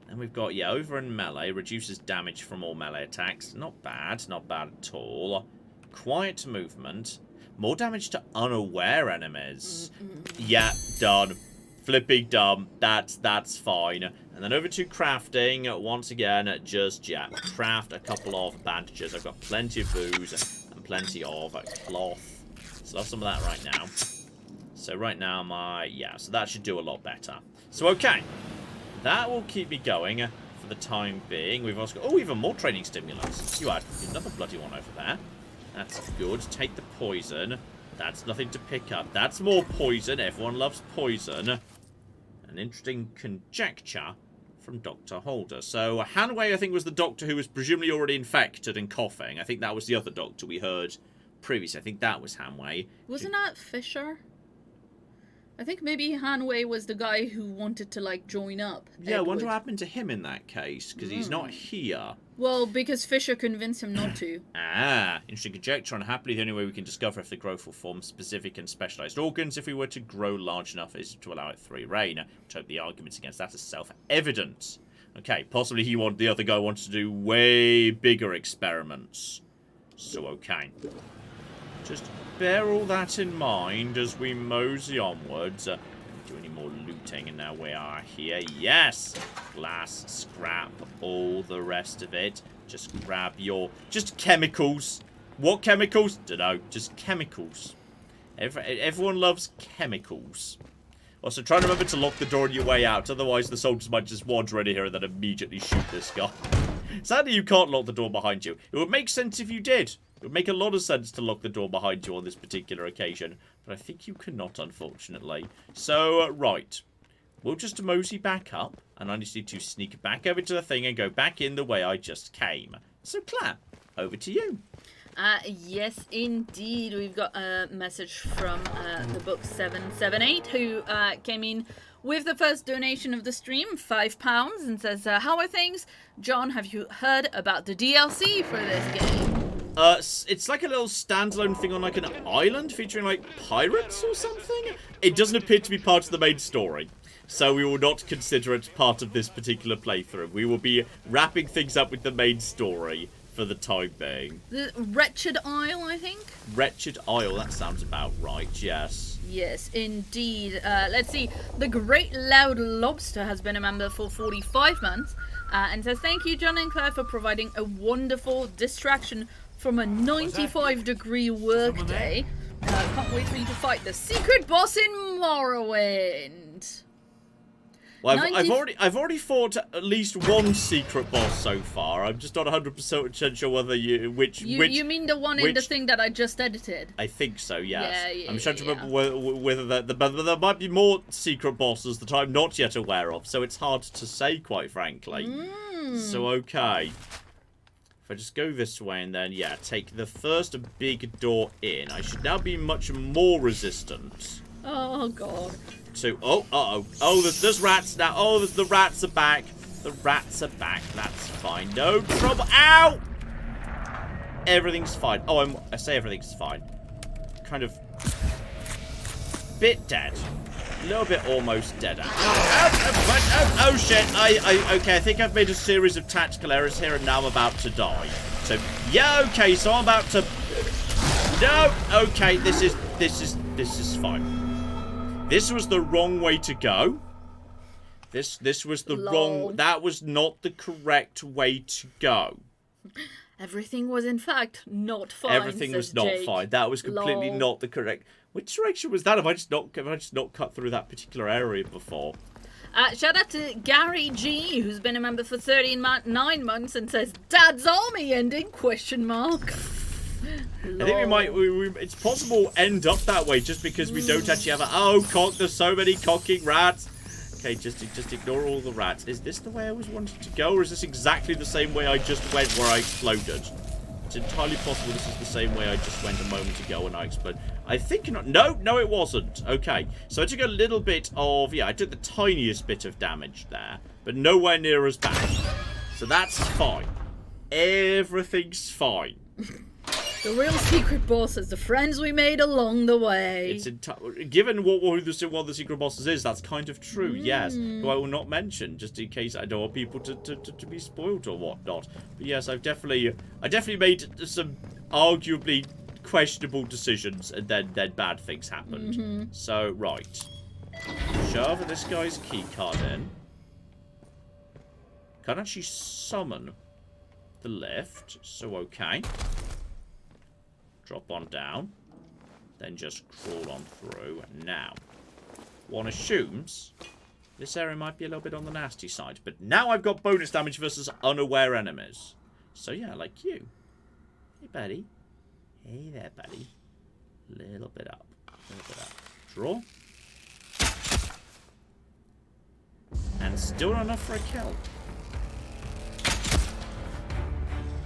[SPEAKER 1] And we've got, yeah, over in melee, reduces damage from all melee attacks. Not bad at all. Quiet movement, more damage to unaware enemies. Yeah, done. Flipping dumb. That's fine. And then over to crafting. Once again, just, yeah, craft a couple of bandages. I've got plenty of booze and plenty of cloth. So I'll have some of that right now. So right now, yeah, so that should do a lot better. So, okay. That will keep me going for the time being. We've also got, oh, even more training stimulants. You had another bloody one over there. That's good. Take the poison. That's nothing to pick up. That's more poison. Everyone loves poison. An interesting conjecture from Dr. Holder. So, Hanway, I think, was the doctor who was presumably already infected and coughing. I think that was the other doctor we heard previously. I think that was Hanway.
[SPEAKER 5] Wasn't that Fisher? I think maybe Hanway was the guy who wanted to, like, join up.
[SPEAKER 1] Yeah, I wonder what happened to him in that case, because he's not here.
[SPEAKER 5] Well, because Fisher convinced him not to.
[SPEAKER 1] Interesting conjecture. Unhappily, the only way we can discover if the growth will form specific and specialized organs if we were to grow large enough is to allow it free reign. Which I hope the arguments against that are self-evident. Okay, possibly the other guy wanted to do way bigger experiments. So, okay. Just bear all that in mind as we mosey onwards. Do any more looting, and now we are here. Yes! Glass, scrap, all the rest of it. Just grab your... just chemicals. What chemicals? Dunno. Just chemicals. Everyone loves chemicals. Also, try to remember to lock the door on your way out, otherwise the soldiers might just wander in here and then immediately shoot this guy. Sadly, you can't lock the door behind you. It would make sense if you did. It would make a lot of sense to lock the door behind you on this particular occasion, but I think you cannot, unfortunately. So, right. We'll just mosey back up, and I just need to sneak back over to the thing and go back in the way I just came. So, Claire, over to you.
[SPEAKER 5] Yes, indeed. We've got a message from the book 778, who came in with the first donation of the stream, £5, and says, how are things? John, have you heard about the DLC for this game?
[SPEAKER 1] It's like a little standalone thing on like an island featuring like pirates or something. It doesn't appear to be part of the main story, so we will not consider it part of this particular playthrough. We will be wrapping things up with the main story for the time being.
[SPEAKER 5] The Wretched Isle, I think?
[SPEAKER 1] Wretched Isle, that sounds about right, yes.
[SPEAKER 5] Yes, indeed. Let's see. The Great Loud Lobster has been a member for 45 months and says, thank you, John and Claire, for providing a wonderful distraction from a 95-degree workday. Can't wait for you to fight the secret boss in Morrowind.
[SPEAKER 1] Well, I've already fought at least one secret boss so far. I'm just not 100% sure whether you mean
[SPEAKER 5] the one in the thing that I just edited?
[SPEAKER 1] I think so. Yes.
[SPEAKER 5] Yeah,
[SPEAKER 1] I'm trying to remember whether there might be more secret bosses that I'm not yet aware of. So it's hard to say, quite frankly. So okay. If I just go this way and then, yeah, take the first big door in, I should now be much more resistant.
[SPEAKER 5] Oh, God.
[SPEAKER 1] Oh, there's rats now. Oh, the rats are back. The rats are back. That's fine. No trouble. Ow! Everything's fine. Oh, I say everything's fine. Kind of... bit dead.
[SPEAKER 2] little bit almost dead. Oh shit! Okay. I think I've made a series of tactical errors here, and now I'm about to die. So yeah, okay. So I'm about to. No. Okay. This is fine. This was the wrong way to go. This was the wrong. That was not the correct way to go.
[SPEAKER 5] Everything was in fact not fine.
[SPEAKER 2] Everything was not fine. That was completely not the correct. Which direction was that? Have I just not cut through that particular area before?
[SPEAKER 5] Shout out to Gary G, who's been a member for 39 months and says, "Dad's army ending?" Question mark.
[SPEAKER 2] I think we might. It's possible end up that way just because we don't actually have a. Oh, cock! There's so many cocking rats. Okay, just ignore all the rats. Is this the way I was wanting to go, or is this exactly the same way I just went where I exploded? It's entirely possible this is the same way I just went a moment ago when I exploded. I think not. No, it wasn't. Okay, so I took a little bit of... Yeah, I took the tiniest bit of damage there, but nowhere near as bad. So that's fine. Everything's fine.
[SPEAKER 5] The real secret boss is the friends we made along the way.
[SPEAKER 2] It's given what the secret bosses is, that's kind of true, yes. Who I will not mention, just in case I don't want people to be spoiled or whatnot. But yes, I definitely made some arguably questionable decisions, and then bad things happened. So, right. Shove this guy's keycard in. Can't actually summon the lift, so okay. Drop on down, then just crawl on through. Now, one assumes this area might be a little bit on the nasty side, but now I've got bonus damage versus unaware enemies. So yeah, like you. Hey, buddy. Hey there, buddy. Little bit up. Draw. And still not enough for a kill.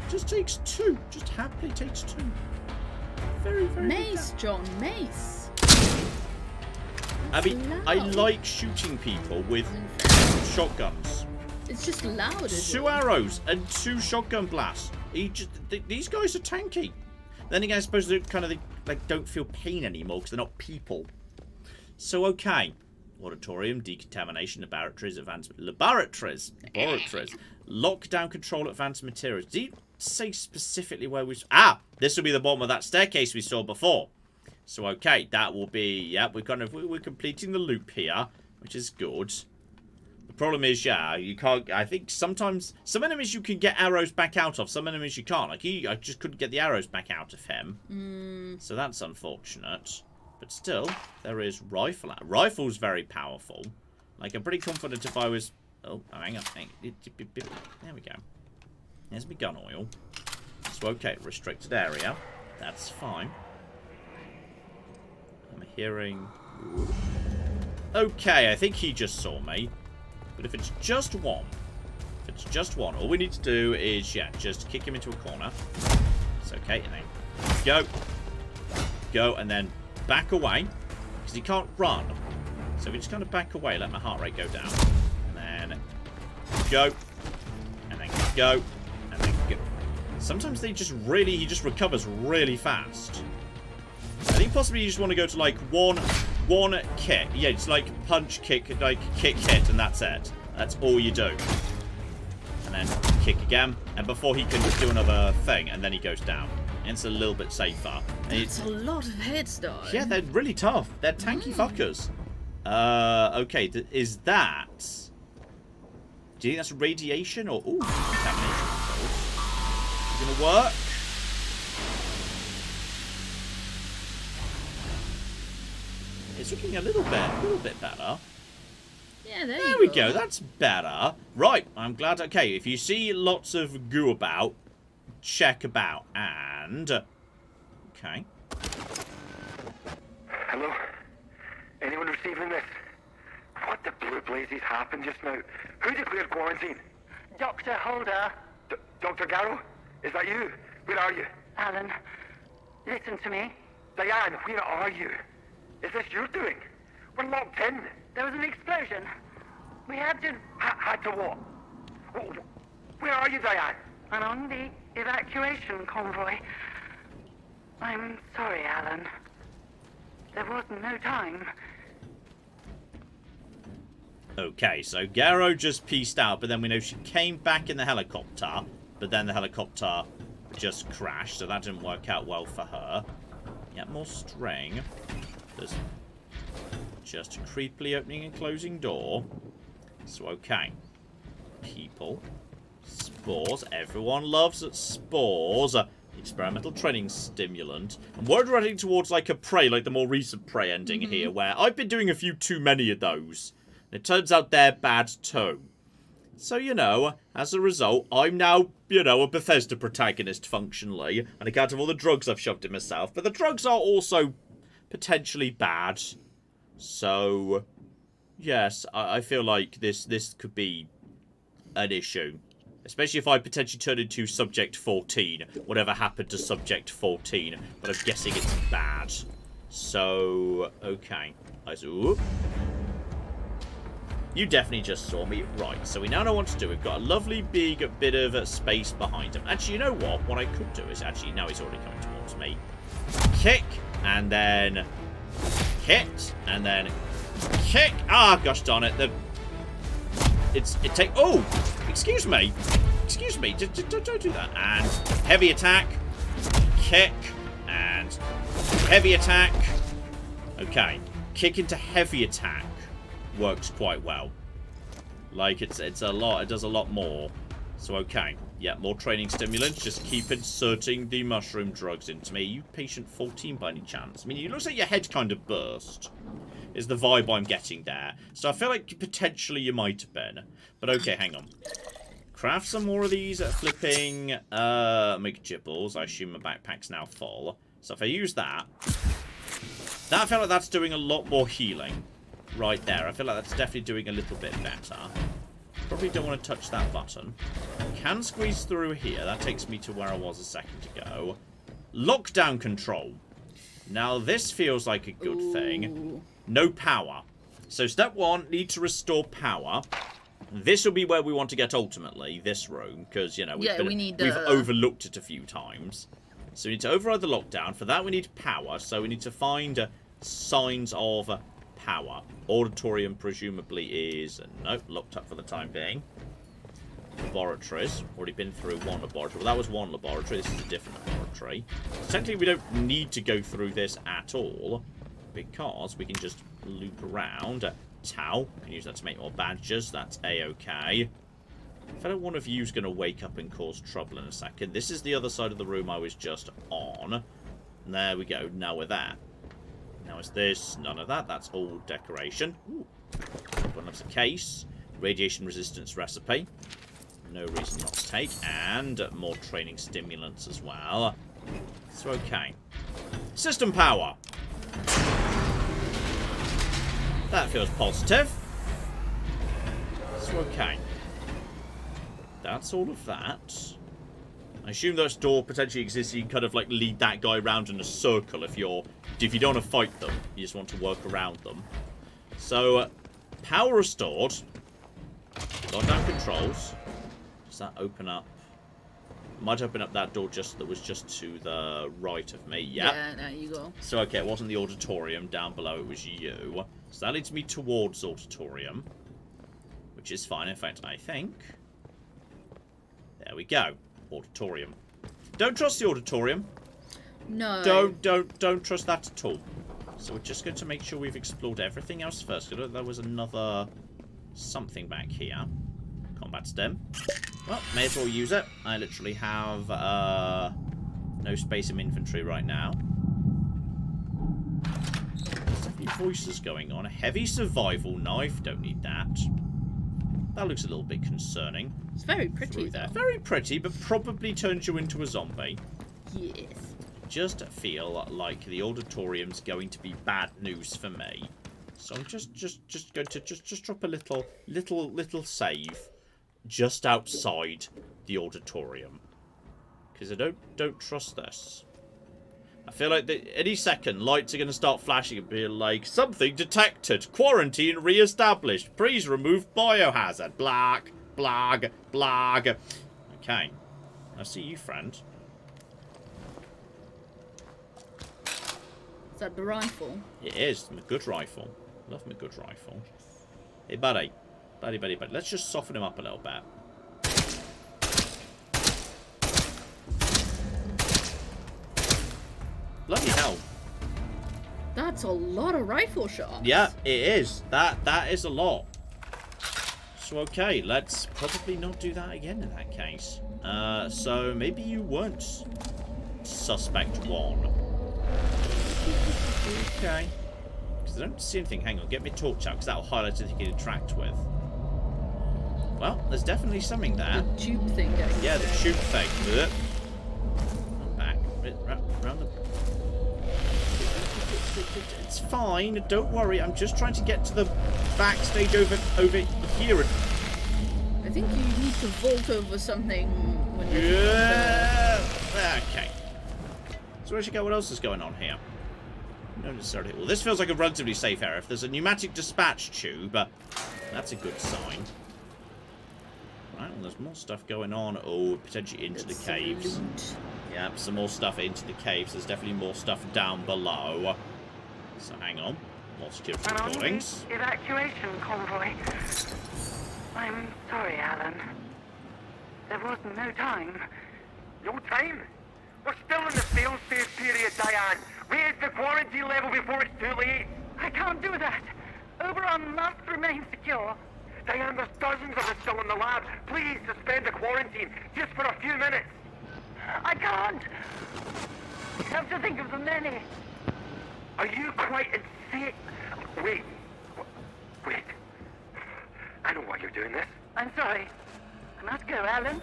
[SPEAKER 2] Just takes 2. Just happily takes 2. Very, very
[SPEAKER 5] Mace, good. John, mace.
[SPEAKER 2] I mean, loud. I like shooting people with shotguns.
[SPEAKER 5] It's just loud.
[SPEAKER 2] 2 arrows and 2 shotgun blasts. These guys are tanky. Then again, I suppose they kind of don't feel pain anymore because they're not people. So okay, auditorium, decontamination, laboratories, lockdown, control, advanced materials. Do you say specifically where we... this will be the bottom of that staircase we saw before. So okay, that will be... Yeah, we're completing the loop here, which is good. The problem is, yeah, you can't... I think sometimes... Some enemies you can get arrows back out of, some enemies you can't. Like, I just couldn't get the arrows back out of him. So that's unfortunate. But still, there is rifle. Rifle's very powerful. Like, I'm pretty confident if I was... Oh, hang on. There we go. There's my gun oil. So, okay, restricted area. That's fine. I'm hearing... Okay, I think he just saw me. But if it's just one... all we need to do is, yeah, just kick him into a corner. It's okay, and then go. Go, and then back away. Because he can't run. So we just kind of back away, let my heart rate go down. And then go. And then go. And then go. Sometimes he just recovers really fast. I think possibly you just want to go to like one kick. Yeah, it's like punch, kick, like kick, hit, and that's it. That's all you do. And then kick again. And before he can do another thing, and then he goes down. And it's a little bit safer. And
[SPEAKER 5] it's a lot of hits, though.
[SPEAKER 2] Yeah, they're really tough. They're tanky fuckers. Okay, is that... Do you think that's radiation or... Ooh, contamination controls. Is it gonna work? It's looking a little bit better.
[SPEAKER 5] Yeah,
[SPEAKER 2] there we go. That's better. Right, I'm glad. Okay, if you see lots of goo about, check about. And... Okay.
[SPEAKER 4] Hello? Anyone receiving this? What the blue blazes happened just now? Who declared quarantine?
[SPEAKER 7] Dr. Holder.
[SPEAKER 4] Dr. Garrow? Is that you? Where are you?
[SPEAKER 7] Alan, listen to me.
[SPEAKER 4] Diane, where are you? Is this your doing? We're locked in.
[SPEAKER 7] There was an explosion. We had to...
[SPEAKER 4] Had to what? Where are you, Diane?
[SPEAKER 7] I'm on the evacuation convoy. I'm sorry, Alan. There was no time.
[SPEAKER 2] Okay, so Garo just pieced out, but then we know she came back in the helicopter, but then the helicopter just crashed, so that didn't work out well for her. Yeah, more string. There's just a creepily opening and closing door. So, okay. People. Spores. Everyone loves spores. Experimental training stimulant. And we're heading towards like a prey, like the more recent prey ending here, where I've been doing a few too many of those. And it turns out they're bad too. So, you know, as a result, I'm now, you know, a Bethesda protagonist functionally, on account of all the drugs I've shoved in myself. But the drugs are also potentially bad. So, yes, I feel like this could be an issue. Especially if I potentially turn into Subject 14. Whatever happened to Subject 14. But I'm guessing it's bad. So, okay. Ooh. You definitely just saw me. Right, so we now know what to do. We've got a lovely big bit of space behind him. Actually, you know what? What I could do is actually, now he's already coming towards me. Kick, and then hit, and then kick. Ah, gosh darn it. Oh, excuse me. Excuse me. Don't do that. And heavy attack, kick, and heavy attack. Okay, kick into heavy attack. Works quite well. Like, it's a lot. It does a lot more. So, okay. Yeah, more training stimulants. Just keep inserting the mushroom drugs into me. You patient 14 by any chance? I mean, it looks like your head kind of burst. Is the vibe I'm getting there. So, I feel like potentially you might have been. But, okay, hang on. Craft some more of these flipping McGibbles. I assume my backpack's now full. So, if I use that... I feel like that's doing a lot more healing. Right there. I feel like that's definitely doing a little bit better. Probably don't want to touch that button. Can squeeze through here. That takes me to where I was a second ago. Lockdown control. Now, this feels like a good thing. No power. So, step one, need to restore power. This will be where we want to get ultimately, this room. Because, you know, we've overlooked it a few times. So, we need to override the lockdown. For that, we need power. So, we need to find signs of... power. Auditorium presumably is... nope, locked up for the time being. Laboratories. Already been through one laboratory. Well, that was one laboratory. This is a different laboratory. Technically, we don't need to go through this at all. Because we can just loop around. Tau. Can use that to make more badges. That's A-okay. If I don't one of you's going to wake up and cause trouble in a second. This is the other side of the room I was just on. And there we go. Now we're there. Now is this, none of that, that's all decoration. Ooh. One loves a case. Radiation resistance recipe. No reason not to take. And more training stimulants as well. So, okay. System power. That feels positive. So, okay. That's all of that. I assume this door potentially exists. You can kind of like lead that guy around in a circle if you don't want to fight them. You just want to work around them. So, power restored. Lockdown controls. Does that open up? Might open up that door that was just to the right of me. Yep.
[SPEAKER 5] Yeah, there you go.
[SPEAKER 2] So, okay, it wasn't the auditorium down below. It was you. So that leads me towards auditorium. Which is fine. In fact, I think... there we go. Auditorium. Don't trust the auditorium.
[SPEAKER 5] No.
[SPEAKER 2] Don't trust that at all. So we're just going to make sure we've explored everything else first. There was another something back here. Combat stem. Well, may as well use it. I literally have no space in inventory right now. There's definitely voices going on. A heavy survival knife. Don't need that. That looks a little bit concerning.
[SPEAKER 5] It's very pretty.
[SPEAKER 2] There. Very pretty, but probably turns you into a zombie.
[SPEAKER 5] Yes.
[SPEAKER 2] Just feel like the auditorium's going to be bad news for me. So I'm just going to just drop a little save just outside the auditorium. Because I don't trust this. I feel like any second, lights are going to start flashing and be like, something detected. Quarantine re-established. Please remove biohazard. Blag, blag, blag. Okay. I see you, friend.
[SPEAKER 5] Is that the rifle?
[SPEAKER 2] It is. My good rifle. Love my good rifle. Hey, buddy. Buddy, buddy, buddy. Let's just soften him up a little bit. Bloody hell.
[SPEAKER 5] That's a lot of rifle shots.
[SPEAKER 2] Yeah, it is. That is a lot. So, okay, let's probably not do that again in that case. So, maybe you weren't suspect 1. Okay. Because I don't see anything. Hang on, get me a torch out, because that'll highlight anything you can interact with. Well, there's definitely something there.
[SPEAKER 5] The tube thing, guys.
[SPEAKER 2] Yeah, the tube thing. I'm back. Round the... It's fine, don't worry. I'm just trying to get to the backstage over here.
[SPEAKER 5] I think you need to vault over something when you
[SPEAKER 2] Okay. So where's she go? What else is going on here? Not necessarily. Well, this feels like a relatively safe area. If there's a pneumatic dispatch tube, that's a good sign. Right, well, there's more stuff going on. Oh, potentially into the caves. Yeah, some more stuff into the caves. There's definitely more stuff down below. So hang on. More security recordings.
[SPEAKER 7] Evacuation convoy. I'm sorry, Alan. There was no time.
[SPEAKER 4] No time? We're still in the fail-safe period, Diane. Raise the quarantine level before it's too late.
[SPEAKER 7] I can't do that. Oberon must remain secure.
[SPEAKER 4] Diane, there's dozens of us still in the lab. Please suspend the quarantine, just for a few minutes.
[SPEAKER 7] I can't. You have to think of the many.
[SPEAKER 4] Are you quite insane? Wait. Wait. I know why you're doing this.
[SPEAKER 7] I'm sorry. I must go, Alan.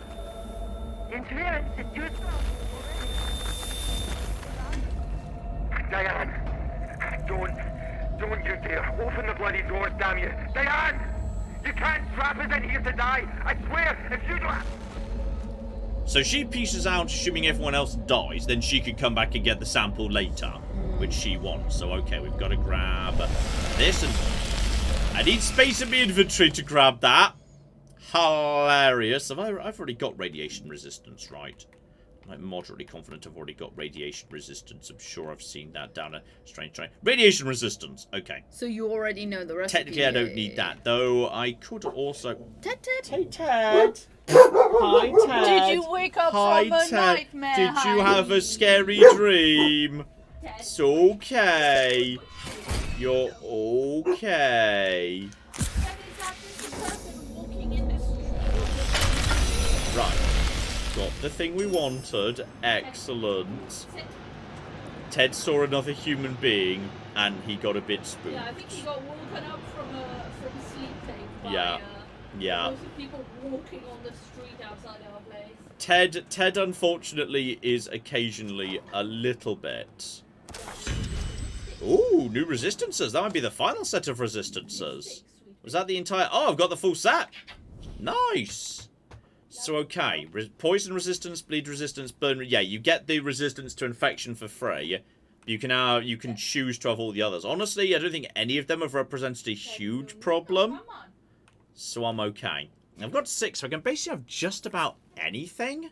[SPEAKER 7] The interference is too strong.
[SPEAKER 4] Diane, don't you dare. Open the bloody doors, damn you. Diane! You can't trap us in here to die. I swear, if you don't...
[SPEAKER 2] So she pieces out, assuming everyone else dies, then she could come back and get the sample later, which she wants. So, okay, we've got to grab this, and I need space in my inventory to grab that. Hilarious. I've already got radiation resistance, right? I'm moderately confident I've already got radiation resistance. I'm sure I've seen that down a strange train. Radiation resistance. Okay.
[SPEAKER 5] So you already know the recipe.
[SPEAKER 2] Technically, I don't need that, though. I could also...
[SPEAKER 5] Ted.
[SPEAKER 2] Hey, Ted. Hi, Ted.
[SPEAKER 5] Did you wake up from a nightmare?
[SPEAKER 2] Did you have a scary dream? It's okay. You're okay. Right. Got the thing we wanted. Excellent. Ted saw another human being, and he got a bit spooked.
[SPEAKER 5] Yeah, I think he got woken up from sleep tape by
[SPEAKER 2] yeah.
[SPEAKER 5] loads of people walking on the street outside our place.
[SPEAKER 2] Ted unfortunately is occasionally a little bit... Ooh, new resistances. That might be the final set of resistances. Was that the entire... Oh, I've got the full set. Nice. So, okay. Poison resistance, bleed resistance, burn... Yeah, you get the resistance to infection for free. You can choose to have all the others. Honestly, I don't think any of them have represented a huge problem. So I'm okay. I've got 6, so I can basically have just about anything.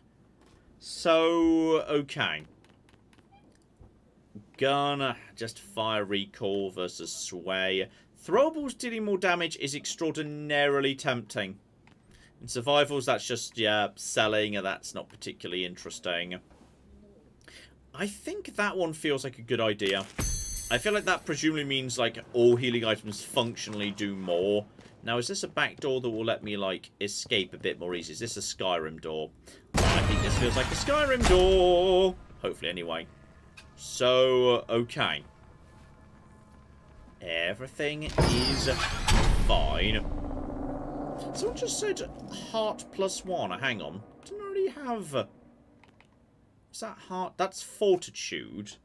[SPEAKER 2] So, okay. Gun, just fire recall versus sway. Throwables dealing more damage is extraordinarily tempting. In survivals, that's just, yeah, selling, and that's not particularly interesting. I think that one feels like a good idea. I feel like that presumably means, like, all healing items functionally do more. Now, is this a back door that will let me, like, escape a bit more easy? Is this a Skyrim door? I think this feels like a Skyrim door. Hopefully, anyway. So, okay. Everything is fine. Someone just said heart +1. Hang on. Didn't I already have... Is that heart? That's fortitude.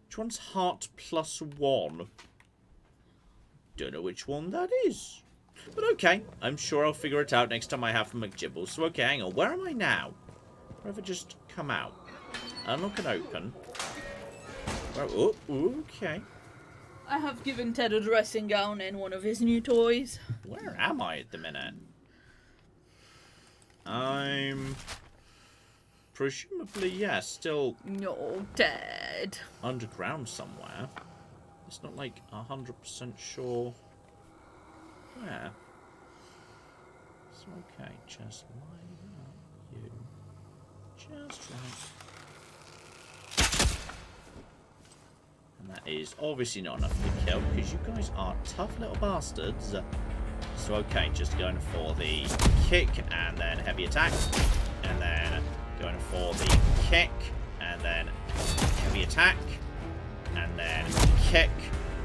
[SPEAKER 2] Which one's heart +1? Don't know which one that is. But okay. I'm sure I'll figure it out next time I have McGibbles. So okay, hang on. Where am I now? Where have I just come out? Unlock and open. Oh, okay.
[SPEAKER 5] I have given Ted a dressing gown and one of his new toys.
[SPEAKER 2] Where am I at the minute? I'm... Presumably, yeah, still...
[SPEAKER 5] No, Ted.
[SPEAKER 2] Underground somewhere. It's not, like, 100% sure. Where?
[SPEAKER 1] So, okay, just line up you. Just right. And that is obviously not enough to kill, because you guys are tough little bastards. So, okay, just going for the kick, and then heavy attack. And then going for the kick, and then heavy attack. And then kick,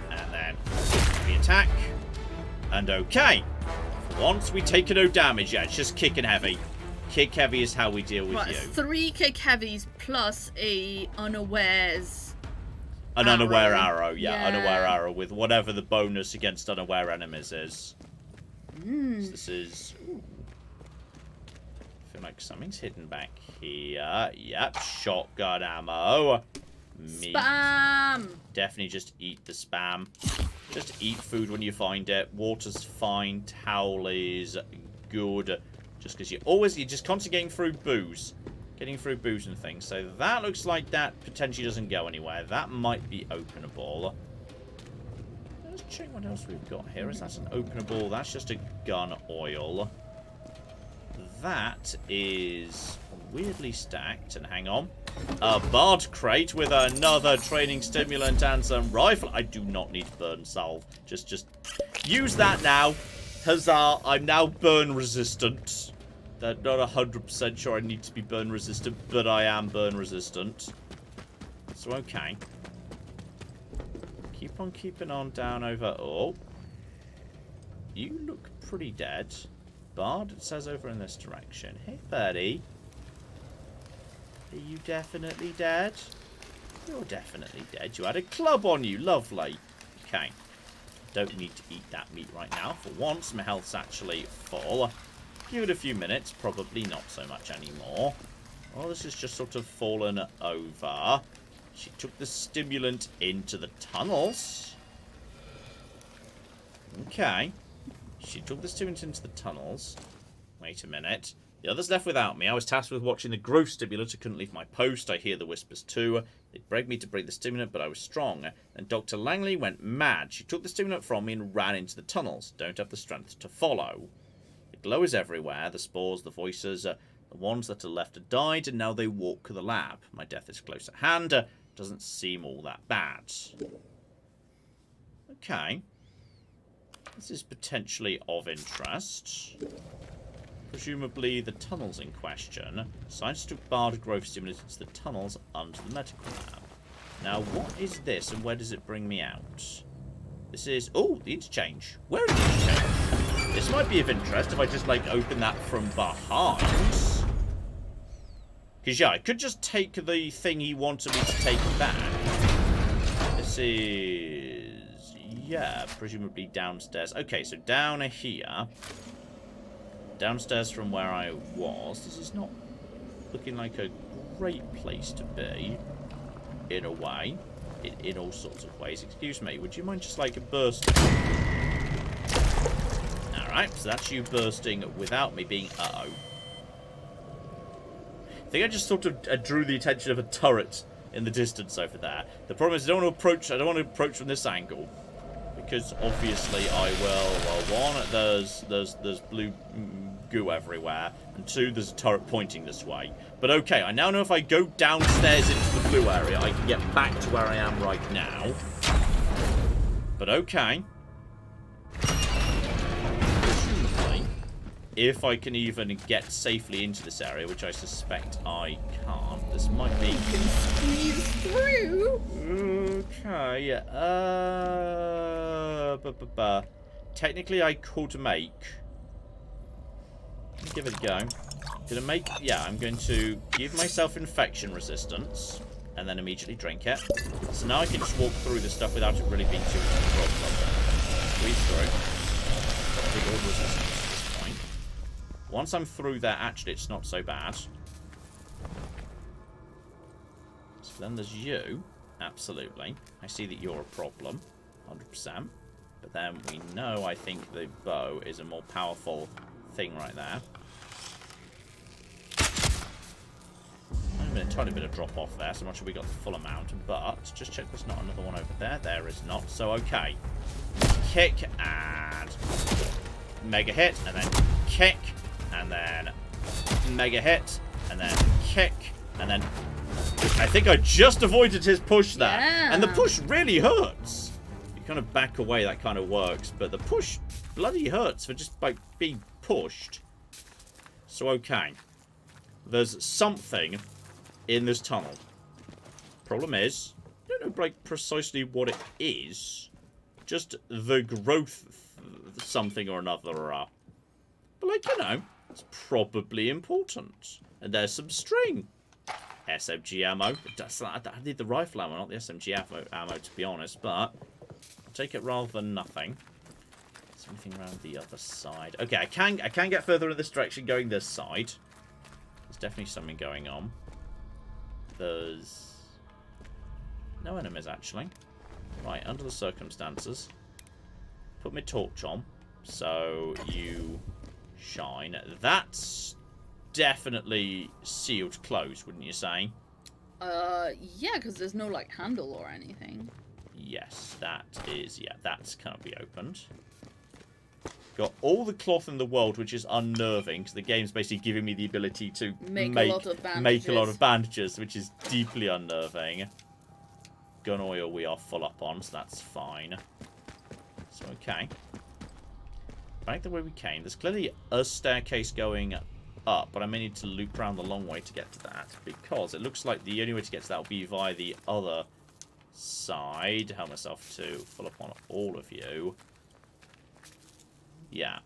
[SPEAKER 1] and then heavy attack. And okay. For once, we take no damage. Yeah, it's just kick and heavy. Kick heavy is how we deal with you.
[SPEAKER 5] 3 kick heavies plus a unawares.
[SPEAKER 1] An unaware arrow, yeah, unaware arrow with whatever the bonus against unaware enemies is. So this is... Ooh. I feel like something's hidden back here. Yep, shotgun ammo. Meat.
[SPEAKER 5] Spam!
[SPEAKER 1] Definitely just eat the spam. Just eat food when you find it. Water's fine. Towel is good. Just because you're just constantly getting through booze. Getting through booze and things. So that looks like that potentially doesn't go anywhere. That might be openable. Let's check what else we've got here. Is that an openable? That's just a gun oil. That is weirdly stacked. And hang on. A bard crate with another training stimulant and some rifle. I do not need burn salve. Just use that now. Huzzah, I'm now burn resistant. Not 100% sure I need to be burn resistant, but I am burn resistant. So, okay. Keep on keeping on down over... Oh. You look pretty dead. Bard, it says over in this direction. Hey, buddy. Are you definitely dead? You're definitely dead. You had a club on you. Lovely. Okay. Don't need to eat that meat right now. For once, my health's actually full. Give it a few minutes. Probably not so much anymore. Oh, this has just sort of fallen over. She took the stimulant into the tunnels. Okay. She took the stimulant into the tunnels. Wait a minute. The others left without me. I was tasked with watching the growth stimulant. I couldn't leave my post. I hear the whispers too. They begged me to break the stimulant, but I was strong. And Dr. Langley went mad. She took the stimulant from me and ran into the tunnels. Don't have the strength to follow. The glow is everywhere. The spores, the voices, the ones that are left have died, and now they walk the lab. My death is close at hand. Doesn't seem all that bad. Okay. This is potentially of interest. Presumably the tunnels in question. Scientists took bard growth stimulant into the tunnels under the medical lab. Now, what is this and where does it bring me out? This is... Oh, the interchange. Where is the interchange? This might be of interest if I just, like, open that from behind. Because, yeah, I could just take the thing he wanted me to take back. This is... Yeah, presumably downstairs. Okay, so down here... Downstairs from where I was. This is not looking like a great place to be. In a way. In all sorts of ways. Excuse me, would you mind just like bursting? Alright, so that's you bursting without me being... Uh-oh. I think I just sort of drew the attention of a turret in the distance over there. The problem is I don't want to approach from this angle. Because obviously I will... Well, one, there's blue goo everywhere. And two, there's a turret pointing this way. But okay, I now know if I go downstairs into the blue area, I can get back to where I am right now. But okay. Presumably, if I can even get safely into this area, which I suspect I can't, this might be...
[SPEAKER 5] Squeeze through!
[SPEAKER 1] Okay, technically I could make... Let me give it a go. Gonna make... Yeah, I'm going to give myself infection resistance, and then immediately drink it. So now I can just walk through the stuff without it really being too much of a problem. Squeeze through. Big old resistance at this point. Once I'm through there, actually, it's not so bad. So then there's you. Absolutely. I see that you're a problem. 100%. But then we know, I think, the bow is a more powerful thing right there. A tiny bit of drop off there, so I'm not sure we got the full amount, but just check there's not another one over there. There is not, so okay. Kick and mega hit, and then kick,
[SPEAKER 2] and then mega hit, and then kick, and then I think I just avoided his push there.
[SPEAKER 5] Yeah.
[SPEAKER 2] And the push really hurts. You kind of back away, that kind of works, but the push bloody hurts for just like being pushed. So okay, there's something in this tunnel. Problem is, I don't know like precisely what it is. Just the growth something or another. But like, you know, it's probably important. And there's some string. SMG ammo. I need the rifle ammo, not the SMG ammo, to be honest. But I'll take it rather than nothing. Is there anything around the other side? Okay, I can get further in this direction going this side. There's definitely something going on. There's no enemies, actually. Right, under the circumstances. Put my torch on. So you shine. That's definitely sealed closed, wouldn't you say?
[SPEAKER 5] Yeah, because there's no, like, handle or anything.
[SPEAKER 2] Yes, that is, yeah, that's can't be opened. Got all the cloth in the world, which is unnerving, because the game's basically giving me the ability to make a lot of bandages, which is deeply unnerving. Gun oil we are full up on, so that's fine. So, okay. Back the way we came. There's clearly a staircase going up, but I may need to loop around the long way to get to that, because it looks like the only way to get to that will be via the other side. Help myself to full up on all of you. Yeah.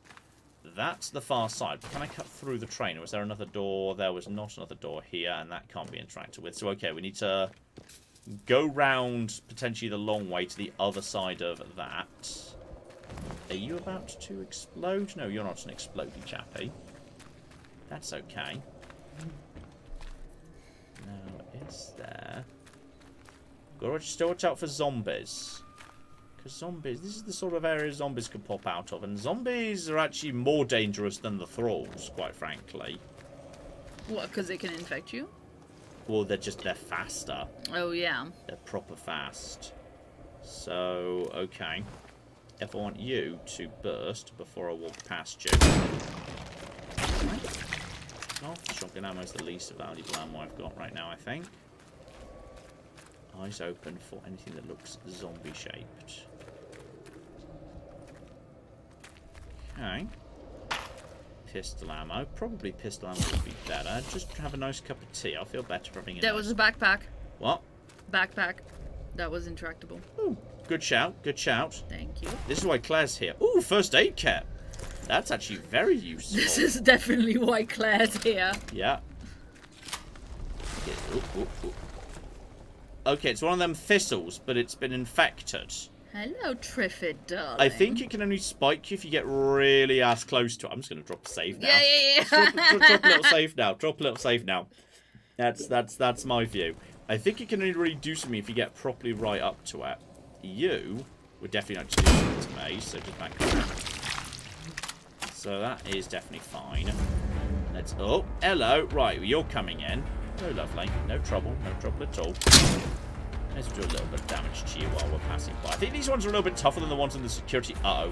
[SPEAKER 2] That's the far side. But can I cut through the train? Was there another door? There was not another door here, and that can't be interacted with. So, okay, we need to go round potentially the long way to the other side of that. Are you about to explode? No, you're not an explodey chappy. That's okay. Now, is there... Got to still watch out for zombies. Because zombies... This is the sort of area zombies can pop out of. And zombies are actually more dangerous than the thralls, quite frankly.
[SPEAKER 5] What, because they can infect you?
[SPEAKER 2] Well, they're faster.
[SPEAKER 5] Oh, yeah.
[SPEAKER 2] They're proper fast. So, okay. If I want you to burst before I walk past you. Oh, shotgun ammo is the least valuable ammo I've got right now, I think. Eyes open for anything that looks zombie-shaped. Okay. Pistol ammo. Probably pistol ammo would be better. Just have a nice cup of tea. I'll feel better for having a
[SPEAKER 5] That was a backpack.
[SPEAKER 2] What?
[SPEAKER 5] Backpack. That was intractable.
[SPEAKER 2] Ooh, good shout. Good shout.
[SPEAKER 5] Thank you.
[SPEAKER 2] This is why Claire's here. Ooh, first aid kit. That's actually very useful.
[SPEAKER 5] This is definitely why Claire's here.
[SPEAKER 2] Yeah. Ooh, ooh, ooh. Okay, it's one of them thistles, but it's been infected.
[SPEAKER 5] Hello, Triffid, darling.
[SPEAKER 2] I think it can only spike you if you get really ass close to it. I'm just going to drop a save now.
[SPEAKER 5] Yeah.
[SPEAKER 2] Drop a little save now. Drop a little save now. That's my view. I think it can only really do something if you get properly right up to it. You would definitely not do something to me, so just back up. So that is definitely fine. Let's... Oh, hello. Right, you're coming in. Oh, lovely. No trouble. No trouble at all. Let's do a little bit of damage to you while we're passing by. I think these ones are a little bit tougher than the ones in the security. Uh-oh.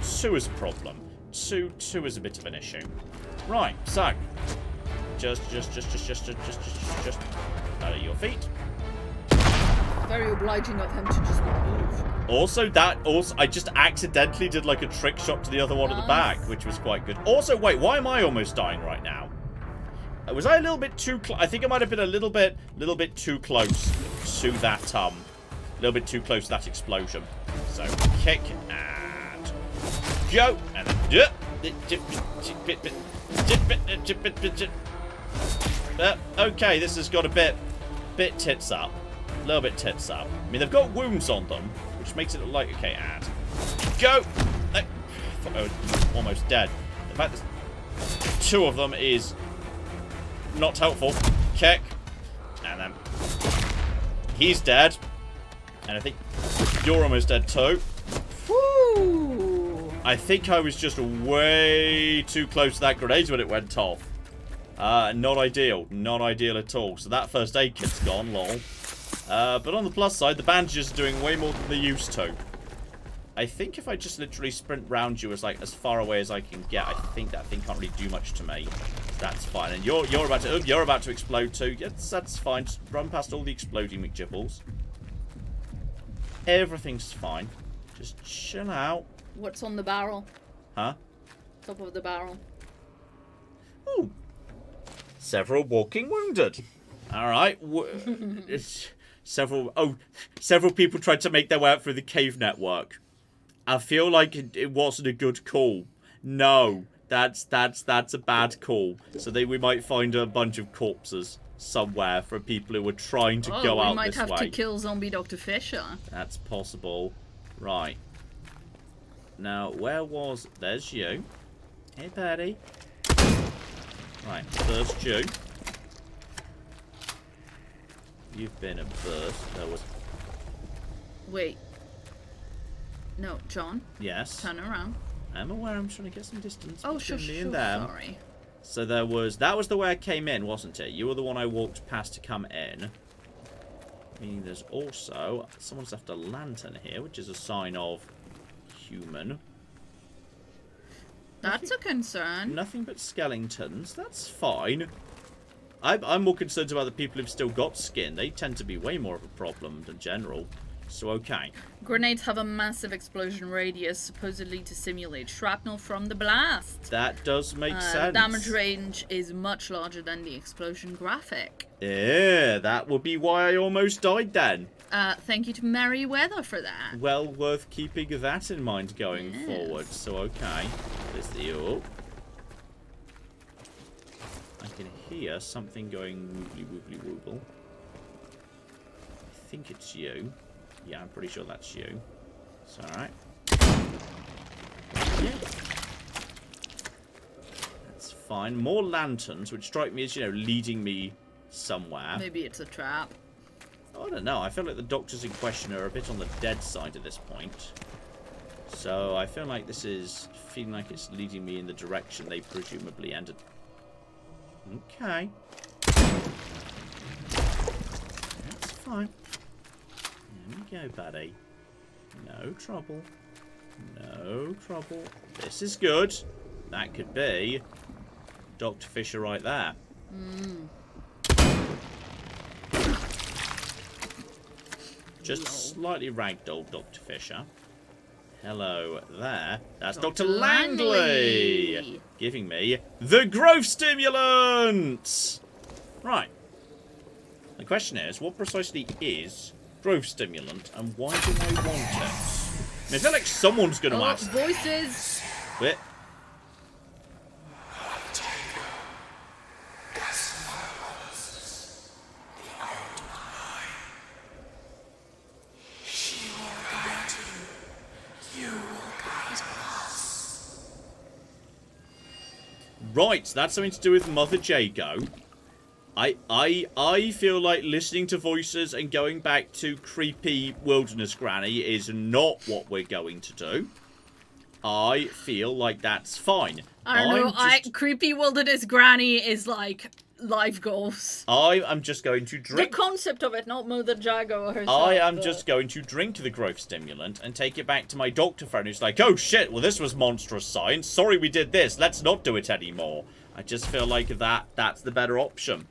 [SPEAKER 2] 2 is a problem. 2 is a bit of an issue. Right, so. Just out of your feet.
[SPEAKER 5] Very obliging of him to just move.
[SPEAKER 2] Also, I just accidentally did like a trick shot to the other one at the back, which was quite good. Also, wait, why am I almost dying right now? Was I a little bit too close? I think I might have been a little bit too close to that, little bit too close to that explosion. So, kick and go, and then okay, this has got a bit tits up. A little bit tits up. I mean, they've got wounds on them, which makes it look like, okay, and go! I thought I was almost dead. The fact that 2 of them is not helpful. Kick. And then he's dead. And I think you're almost dead too.
[SPEAKER 5] Woo!
[SPEAKER 2] I think I was just way too close to that grenade when it went off. Not ideal. Not ideal at all. So that first aid kit's gone, lol. But on the plus side, the bandages are doing way more than they used to. I think if I just literally sprint round you as far away as I can get, I think that thing can't really do much to me. That's fine. And you're about to explode too. Yes, that's fine. Just run past all the exploding McJibbles. Everything's fine. Just chill out.
[SPEAKER 5] What's on the barrel?
[SPEAKER 2] Huh?
[SPEAKER 5] Top of the barrel.
[SPEAKER 2] Ooh. Several walking wounded. All right. Several people tried to make their way out through the cave network. I feel like it wasn't a good call. No, that's a bad call. So we might find a bunch of corpses somewhere for people who were trying to go out this way.
[SPEAKER 5] We might have to kill zombie Dr. Fisher.
[SPEAKER 2] That's possible. Right. Now, there's you. Hey, buddy. Right, first you. You've been a burst. There was...
[SPEAKER 5] Wait. No, John.
[SPEAKER 2] Yes.
[SPEAKER 5] Turn around.
[SPEAKER 2] I'm aware. I'm trying to get some distance
[SPEAKER 5] between
[SPEAKER 2] me and them.
[SPEAKER 5] Sorry.
[SPEAKER 2] So that was the way I came in, wasn't it? You were the one I walked past to come in. Meaning there's also... Someone's left a lantern here, which is a sign of human.
[SPEAKER 5] That's a concern.
[SPEAKER 2] Nothing but skeletons. That's fine. I'm more concerned about the people who've still got skin. They tend to be way more of a problem than general. So, okay.
[SPEAKER 5] Grenades have a massive explosion radius, supposedly to simulate shrapnel from the blast.
[SPEAKER 2] That does make sense.
[SPEAKER 5] The damage range is much larger than the explosion graphic.
[SPEAKER 2] Yeah, that would be why I almost died then.
[SPEAKER 5] Thank you to Merryweather for that.
[SPEAKER 2] Well worth keeping that in mind going forward. So, okay. There's the... I can hear something going woobly woobly wooble. I think it's you. Yeah, I'm pretty sure that's you. It's alright. Yeah. That's fine. More lanterns, which strike me as, leading me somewhere.
[SPEAKER 5] Maybe it's a trap.
[SPEAKER 2] I don't know. I feel like the doctors in question are a bit on the dead side at this point. So I feel like this is feeling like it's leading me in the direction they presumably ended. Okay. That's fine. There we go, buddy. No trouble. No trouble. This is good. That could be Dr. Fisher right there. Just slightly ragdolled Dr. Fisher. Hello there. That's Dr. Langley giving me the growth stimulant. Right. The question is, what precisely is growth stimulant, and why do I want it? I feel like someone's going to ask.
[SPEAKER 5] Voices.
[SPEAKER 2] Wait. Right, that's something to do with Mother Jago. I feel like listening to voices and going back to creepy wilderness granny is not what we're going to do. I feel like that's fine.
[SPEAKER 5] I don't know, creepy wilderness granny is like life goals.
[SPEAKER 2] I'm just going to drink...
[SPEAKER 5] The concept of it, not Mother Jago herself.
[SPEAKER 2] I am just going to drink the growth stimulant and take it back to my doctor friend who's like, oh shit, well this was monstrous science. Sorry we did this. Let's not do it anymore. I just feel like that's the better option.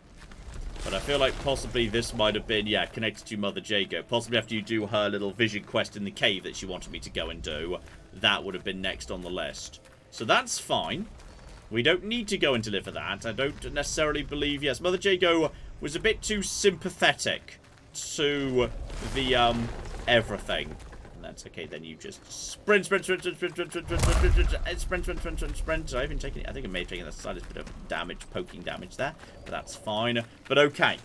[SPEAKER 2] But I feel like possibly this might have been, yeah, connected to Mother Jago. Possibly after you do her little vision quest in the cave that she wanted me to go and do. That would have been next on the list. So that's fine. We don't need to go and deliver that. I don't necessarily believe... Yes, Mother Jago was a bit too sympathetic to the, everything. And that's okay, then you just sprint. I haven't taken... I think I may have taken the slightest bit of damage, poking damage there. But that's fine. But okay.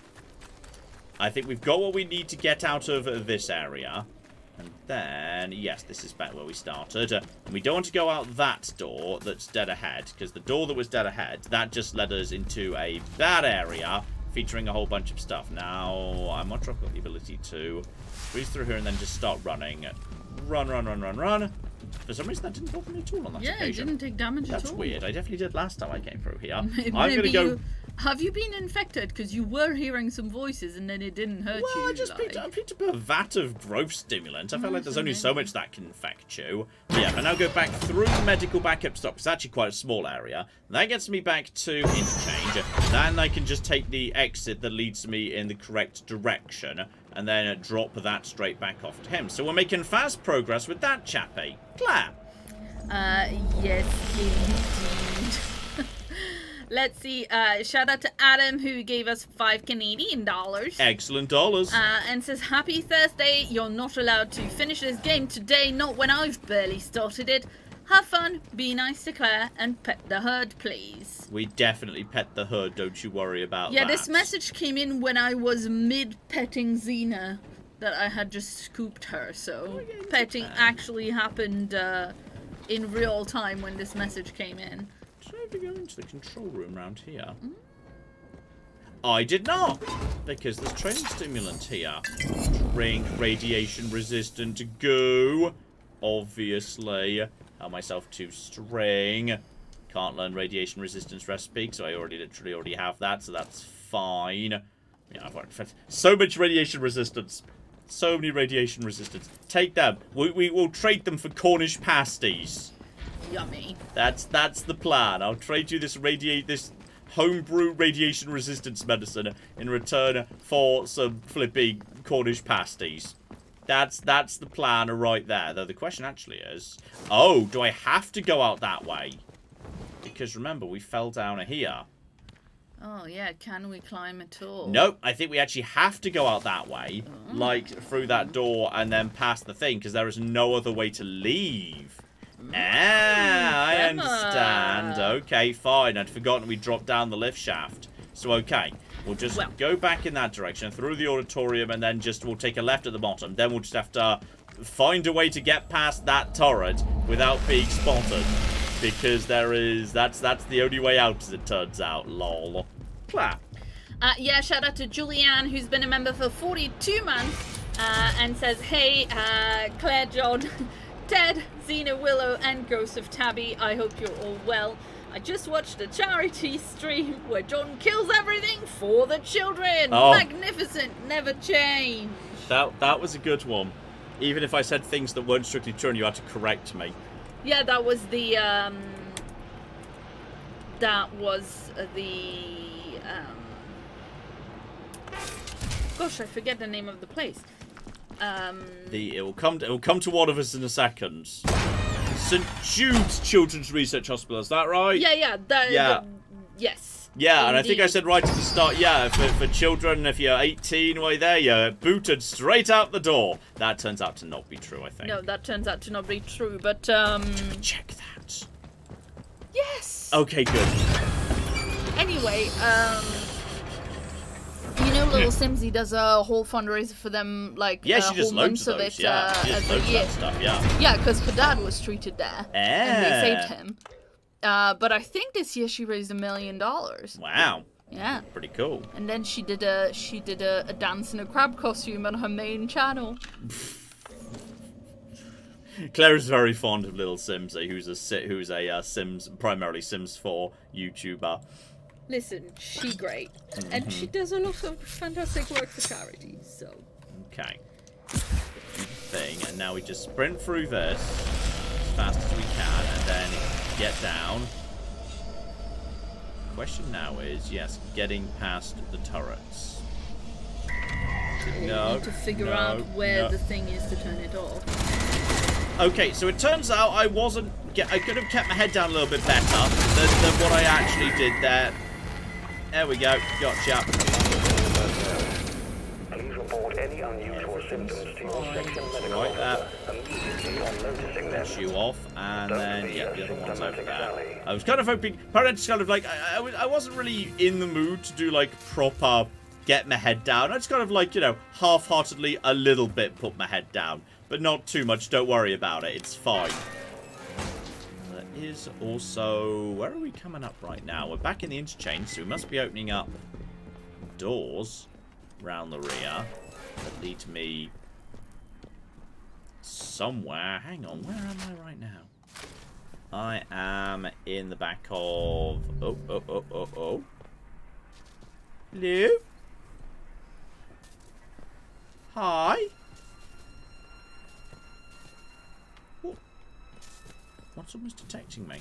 [SPEAKER 2] I think we've got what we need to get out of this area. And then, yes, this is back where we started. And we don't want to go out that door that's dead ahead. Because the door that was dead ahead, that just led us into a bad area featuring a whole bunch of stuff. Now, I'm not sure I've got the ability to squeeze through here and then just start running. Run. For some reason, that didn't bother me at all on that occasion.
[SPEAKER 5] Yeah, it didn't take damage at all.
[SPEAKER 2] That's weird. I definitely did last time I came through here. I'm going to go
[SPEAKER 5] Have you been infected? Because you were hearing some voices and then it didn't hurt you.
[SPEAKER 2] Well, I just picked up a vat of growth stimulant. I felt like there's only so much that can infect you. But yeah, I now go back through medical backup stop. It's actually quite a small area. That gets me back to interchange. Then I can just take the exit that leads me in the correct direction. And then drop that straight back off to him. So we're making fast progress with that chappie. Claire.
[SPEAKER 5] Yes, indeed. Let's see, shout out to Adam, who gave us $5 Canadian.
[SPEAKER 2] Excellent dollars.
[SPEAKER 5] And says, happy Thursday, you're not allowed to finish this game today, not when I've barely started it. Have fun, be nice to Claire, and pet the herd, please.
[SPEAKER 2] We definitely pet the herd, don't you worry about that.
[SPEAKER 5] Yeah, this message came in when I was mid-petting Xena, that I had just scooped her, so petting actually happened in real time when this message came in.
[SPEAKER 2] Tried to go into the control room around here. I did not, because there's training stimulant here. Drink radiation resistant goo. Obviously. Help myself to string. Can't learn radiation resistance recipe, so I literally already have that, so that's fine. Yeah, I've got so much radiation resistance. So many radiation resistance. Take them. We will trade them for Cornish pasties.
[SPEAKER 5] Yummy.
[SPEAKER 2] That's the plan. I'll trade you this homebrew radiation resistance medicine in return for some flippy Cornish pasties. That's the plan right there. Though the question actually is, oh, do I have to go out that way? Because remember, we fell down here.
[SPEAKER 5] Oh yeah, can we climb at all?
[SPEAKER 2] Nope, I think we actually have to go out that way, like through that door and then past the thing, because there is no other way to leave. I understand. Okay, fine. I'd forgotten we dropped down the lift shaft. So, okay. We'll just go back in that direction, through the auditorium, and then we'll take a left at the bottom. Then we'll just have to find a way to get past that turret without being spotted. Because that's the only way out, as it turns out. Lol. Clap.
[SPEAKER 5] Yeah, shout out to Julianne, who's been a member for 42 months, and says, hey, Claire, John, Ted, Xena, Willow, and Ghost of Tabby, I hope you're all well. I just watched a charity stream where John kills everything for the children. Oh. Magnificent, never change.
[SPEAKER 2] That was a good one. Even if I said things that weren't strictly true and you had to correct me.
[SPEAKER 5] Yeah, that was the gosh, I forget the name of the place.
[SPEAKER 2] It will come to one of us in a second. St. Jude's Children's Research Hospital, is that right?
[SPEAKER 5] Yeah. Yes.
[SPEAKER 2] Yeah,
[SPEAKER 5] indeed.
[SPEAKER 2] And I think I said right at the start, yeah, for children, if you're 18, you're booted straight out the door. That turns out to not be true, I think.
[SPEAKER 5] No, that turns out to not be true, but
[SPEAKER 2] check that.
[SPEAKER 5] Yes.
[SPEAKER 2] Okay, good.
[SPEAKER 5] Anyway, you know, Little Simsy does a whole fundraiser for them, like
[SPEAKER 2] she
[SPEAKER 5] whole
[SPEAKER 2] just
[SPEAKER 5] months
[SPEAKER 2] loads
[SPEAKER 5] of it
[SPEAKER 2] every year. Stuff,
[SPEAKER 5] yeah, because her dad was treated there, and they saved him. But I think this year she raised $1 million.
[SPEAKER 2] Wow.
[SPEAKER 5] Yeah.
[SPEAKER 2] Pretty cool.
[SPEAKER 5] And then she did a dance in a crab costume on her main channel.
[SPEAKER 2] Claire is very fond of Little Simsy, who's a primarily Sims 4 YouTuber.
[SPEAKER 5] Listen, she great, and she does a lot of fantastic work for charities. So.
[SPEAKER 2] Okay. Thing, and now we just sprint through this as fast as we can, and then get down. Question now is, yes, getting past the turrets. No.
[SPEAKER 5] Need to figure out where the thing is to turn it off.
[SPEAKER 2] Okay, so it turns out I could have kept my head down a little bit better than what I actually did there. There we go. Gotcha.
[SPEAKER 4] Please report any unusual symptoms to your section medical
[SPEAKER 2] Right there.
[SPEAKER 4] immediately on noticing them.
[SPEAKER 2] You off, and then the other one's over there. I was kind of hoping, apparently just kind of like I wasn't really in the mood to do like proper get my head down. I just kind of like, you know, half-heartedly a little bit put my head down, but not too much. Don't worry about it. It's fine. There is also, where are we coming up right now? We're back in the interchange, so we must be opening up doors around the rear that lead to me somewhere. Hang on, where am I right now? I am in the back of...
[SPEAKER 1] Hello? Hi? What's almost detecting me?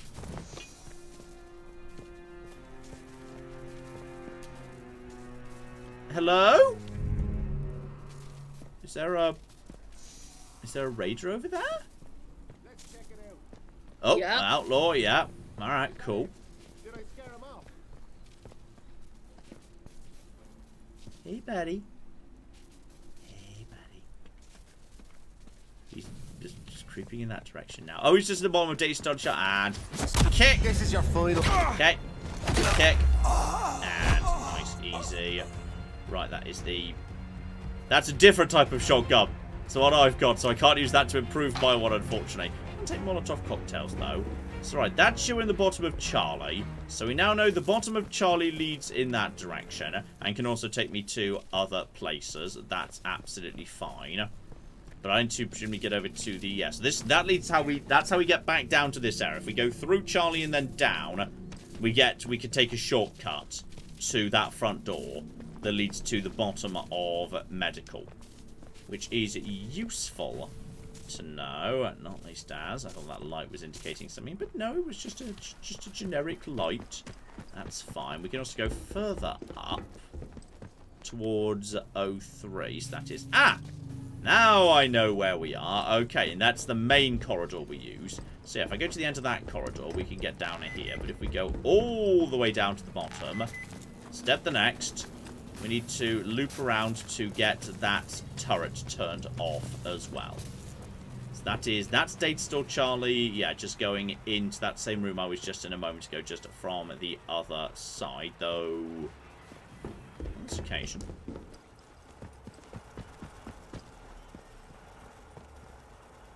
[SPEAKER 1] Hello? Is there a raider over there?
[SPEAKER 3] Let's check it out.
[SPEAKER 1] Oh,
[SPEAKER 5] Yeah.
[SPEAKER 1] outlaw, yeah. Alright, cool.
[SPEAKER 3] Did I scare him off?
[SPEAKER 1] Hey, buddy. Hey, buddy. He's just creeping in that direction now. Oh, he's just at the bottom of Dave's dodge shot and kick.
[SPEAKER 3] This is your final.
[SPEAKER 1] Okay. Kick. And nice, easy. Right, that's a different type of shotgun. So what I've got, so I can't use that to improve my one, unfortunately. I'll take Molotov cocktails, though. So right, that's you in the bottom of Charlie. So we now know the bottom of Charlie leads in that direction and can also take me to other places. That's absolutely fine. But I need to presumably get over to the that's how we get back down to this area. If we go through Charlie and then down, we can take a shortcut to that front door that leads to the bottom of medical, which is useful to know. Not least as I thought that light was indicating something, but no, it was just a generic light. That's fine. We can also go further up towards 03. So that is now I know where we are. Okay, and that's the main corridor we use. So yeah, if I go to the end of that corridor, we can get down here. But if we go all the way down to the bottom, step the next, we need to loop around to get that turret turned off as well. So that's Data Store Charlie. Yeah, just going into that same room I was just in a moment ago, just from the other side, though. On this occasion.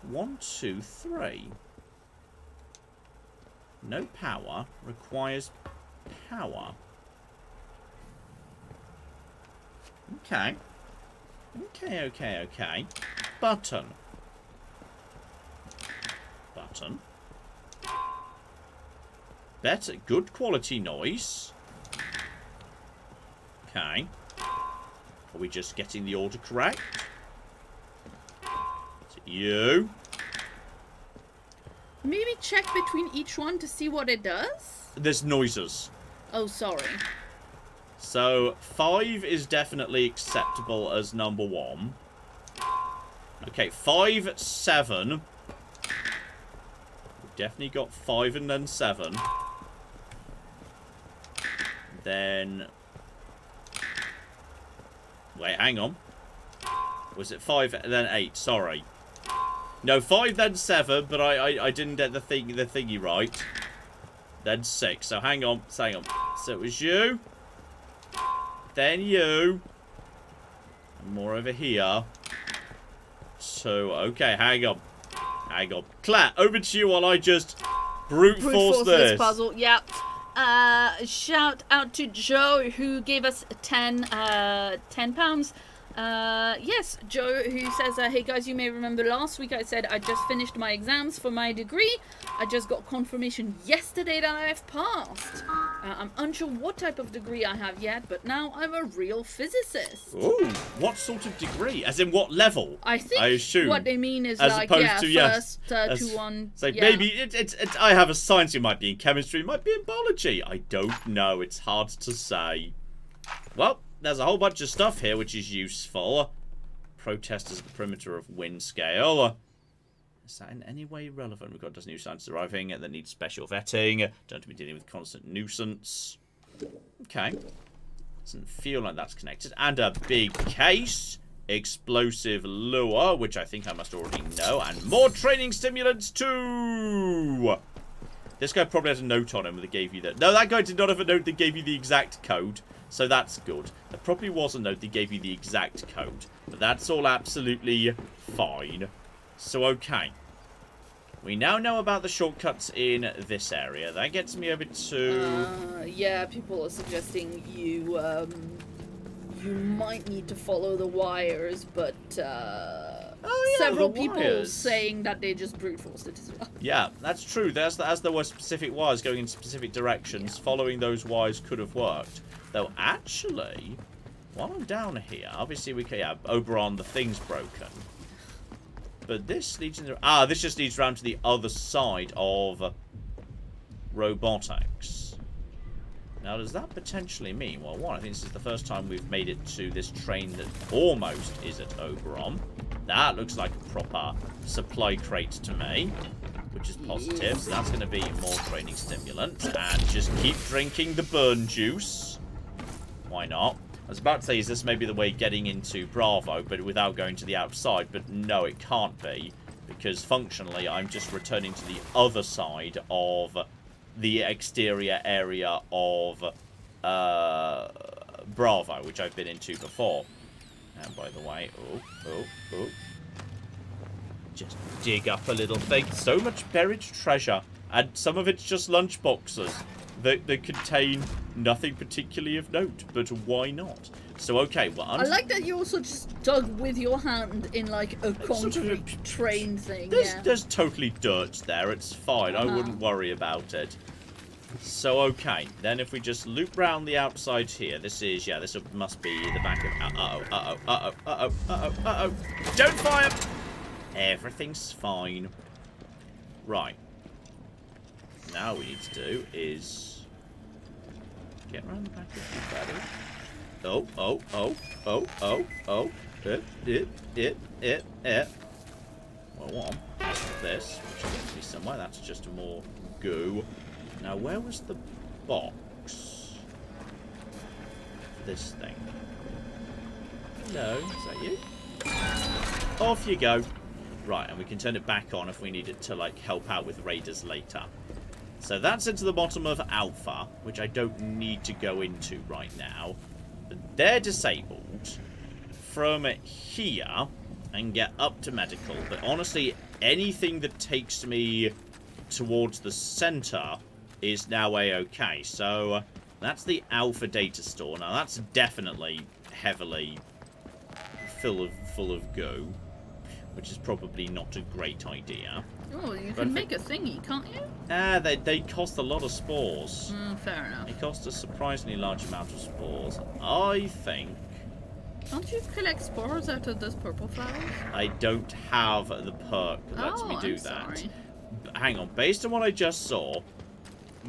[SPEAKER 1] One, two, three. No power requires power. Okay. Okay. Button. Better. Good quality noise. Okay. Are we just getting the order correct? Is it you?
[SPEAKER 5] Maybe check between each one to see what it does?
[SPEAKER 1] There's noises.
[SPEAKER 5] Oh, sorry.
[SPEAKER 1] So, 5 is definitely acceptable as number 1. Okay, 5, 7. We've definitely got 5 and then 7. Then... Wait, hang on. Was it 5 and then 8? Sorry. No, 5 then 7, but I didn't get the thingy right. Then 6. So hang on. So it was you. Then you. And more over here. So, okay, hang on. Claire, over to you while I just brute force this
[SPEAKER 5] puzzle. Yeah. Shout out to Joe who gave us £10. Yes, Joe, who says, hey guys, you may remember last week I said I just finished my exams for my degree. I just got confirmation yesterday that I've passed. I'm unsure what type of degree I have yet, but now I'm a real physicist.
[SPEAKER 1] Ooh, what sort of degree? As in what level?
[SPEAKER 5] I
[SPEAKER 1] assume.
[SPEAKER 5] What they mean is
[SPEAKER 1] as
[SPEAKER 5] like,
[SPEAKER 1] opposed to,
[SPEAKER 5] first to one.
[SPEAKER 1] So maybe it's I have a science, it might be in chemistry, it might be in biology. I don't know, it's hard to say. Well, there's a whole bunch of stuff here which is useful. Protesters at the perimeter of Windscale. Is that in any way relevant? We've got new science arriving that needs special vetting. Don't be dealing with constant nuisance. Okay. Doesn't feel like that's connected. And a big case. Explosive lure, which I think I must already know. And more training stimulants too. This guy probably has a note on him that gave you that. No, that guy did not have a note that gave you the exact code. So that's good. There probably was a note that gave you the exact code. But that's all absolutely fine. So, okay. We now know about the shortcuts in this area. That gets me over to...
[SPEAKER 5] yeah, people are suggesting you might need to follow the wires, but several people saying that they just brute forced it as well.
[SPEAKER 1] Yeah, that's true. As there were specific wires going in specific directions, following those wires could have worked.
[SPEAKER 2] Though, actually, while I'm down here, obviously we can... Yeah, Oberon, the thing's broken. But this leads... this just leads around to the other side of robotics. Now, does that potentially mean... Well, one, I think this is the first time we've made it to this train that almost is at Oberon. That looks like a proper supply crate to me, which is positive. So that's going to be more training stimulant. And just keep drinking the burn juice. Why not? I was about to say, is this maybe the way getting into Bravo, but without going to the outside? But no, it can't be. Because functionally, I'm just returning to the other side of the exterior area of Bravo, which I've been into before. And by the way, just dig up a little thing. So much buried treasure, and some of it's just lunch boxes that contain nothing particularly of note, but why not? So, okay, well,
[SPEAKER 5] I like that you also just dug with your hand in, like, a concrete train thing.
[SPEAKER 2] There's totally dirt there. It's fine. I wouldn't worry about it. So, okay. Then if we just loop round the outside here, this is, yeah, this must be the back of... Don't fire! Everything's fine. Right. Now we need to do is get around the back of the battery. Well, this, which gets me somewhere. That's just more goo. Now, where was the box for this thing? Hello, is that you? Off you go. Right, and we can turn it back on if we need it to, like, help out with raiders later. So that's into the bottom of Alpha, which I don't need to go into right now. But they're disabled. From here, and get up to medical. But honestly, anything that takes me towards the center is now a-okay. So that's the Alpha data store. Now that's definitely heavily full of goo, which is probably not a great idea.
[SPEAKER 5] Oh, you can make a thingy, can't you?
[SPEAKER 2] They cost a lot of spores.
[SPEAKER 5] Fair enough.
[SPEAKER 2] They cost a surprisingly large amount of spores. I think...
[SPEAKER 5] Can't you collect spores out of those purple flowers?
[SPEAKER 2] I don't have the perk that lets me do that.
[SPEAKER 5] Sorry.
[SPEAKER 2] Hang on, based on what I just saw,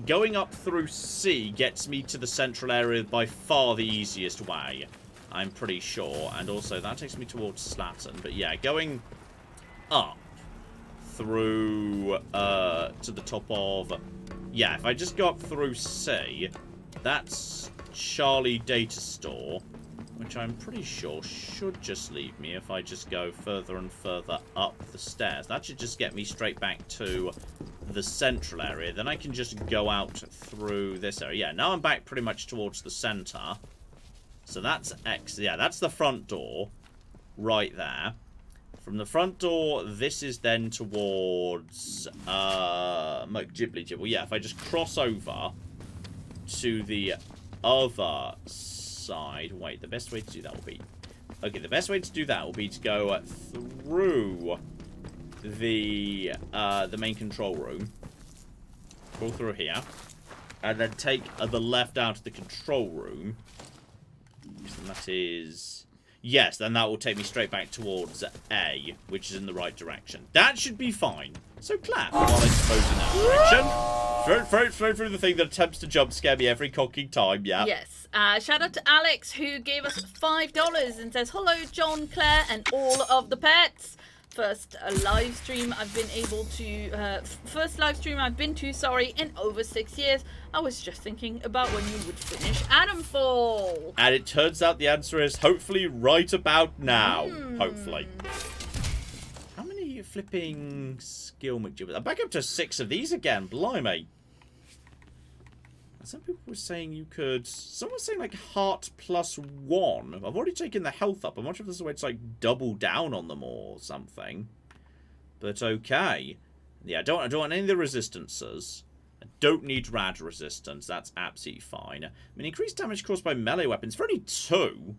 [SPEAKER 2] going up through C gets me to the central area by far the easiest way. I'm pretty sure. And also, that takes me towards Slatten. But yeah, going up through to the top of... Yeah, if I just go up through C, that's Charlie Data Store, which I'm pretty sure should just leave me if I just go further and further up the stairs. That should just get me straight back to the central area. Then I can just go out through this area. Yeah, now I'm back pretty much towards the center. So that's X. Yeah, that's the front door right there. From the front door, this is then towards McGibbly Gibble. Yeah, if I just cross over to the other side. Wait, the best way to do that will be... Okay, the best way to do that will be to go through the main control room. Go through here. And then take the left out of the control room. And that is... Yes, then that will take me straight back towards A, which is in the right direction. That should be fine. So clap while I suppose in that direction. Throw through the thing that attempts to jump scare me every cocking time, yeah.
[SPEAKER 5] Yes. Shout out to Alex, who gave us $5 and says, hello, John, Claire, and all of the pets. First live stream I've been to, sorry, in over 6 years. I was just thinking about when you would finish Atomfall.
[SPEAKER 2] And it turns out the answer is hopefully right about now. Hopefully. How many flipping skill McGibbets? I'm back up to 6 of these again. Blimey. Some people were saying you could... Someone was saying, like, heart +1. I've already taken the health up. I'm not sure if there's a way to, like, double down on them or something. But okay. Yeah, I don't want any of the resistances. I don't need rad resistance. That's absolutely fine. I mean, increased damage caused by melee weapons for only 2.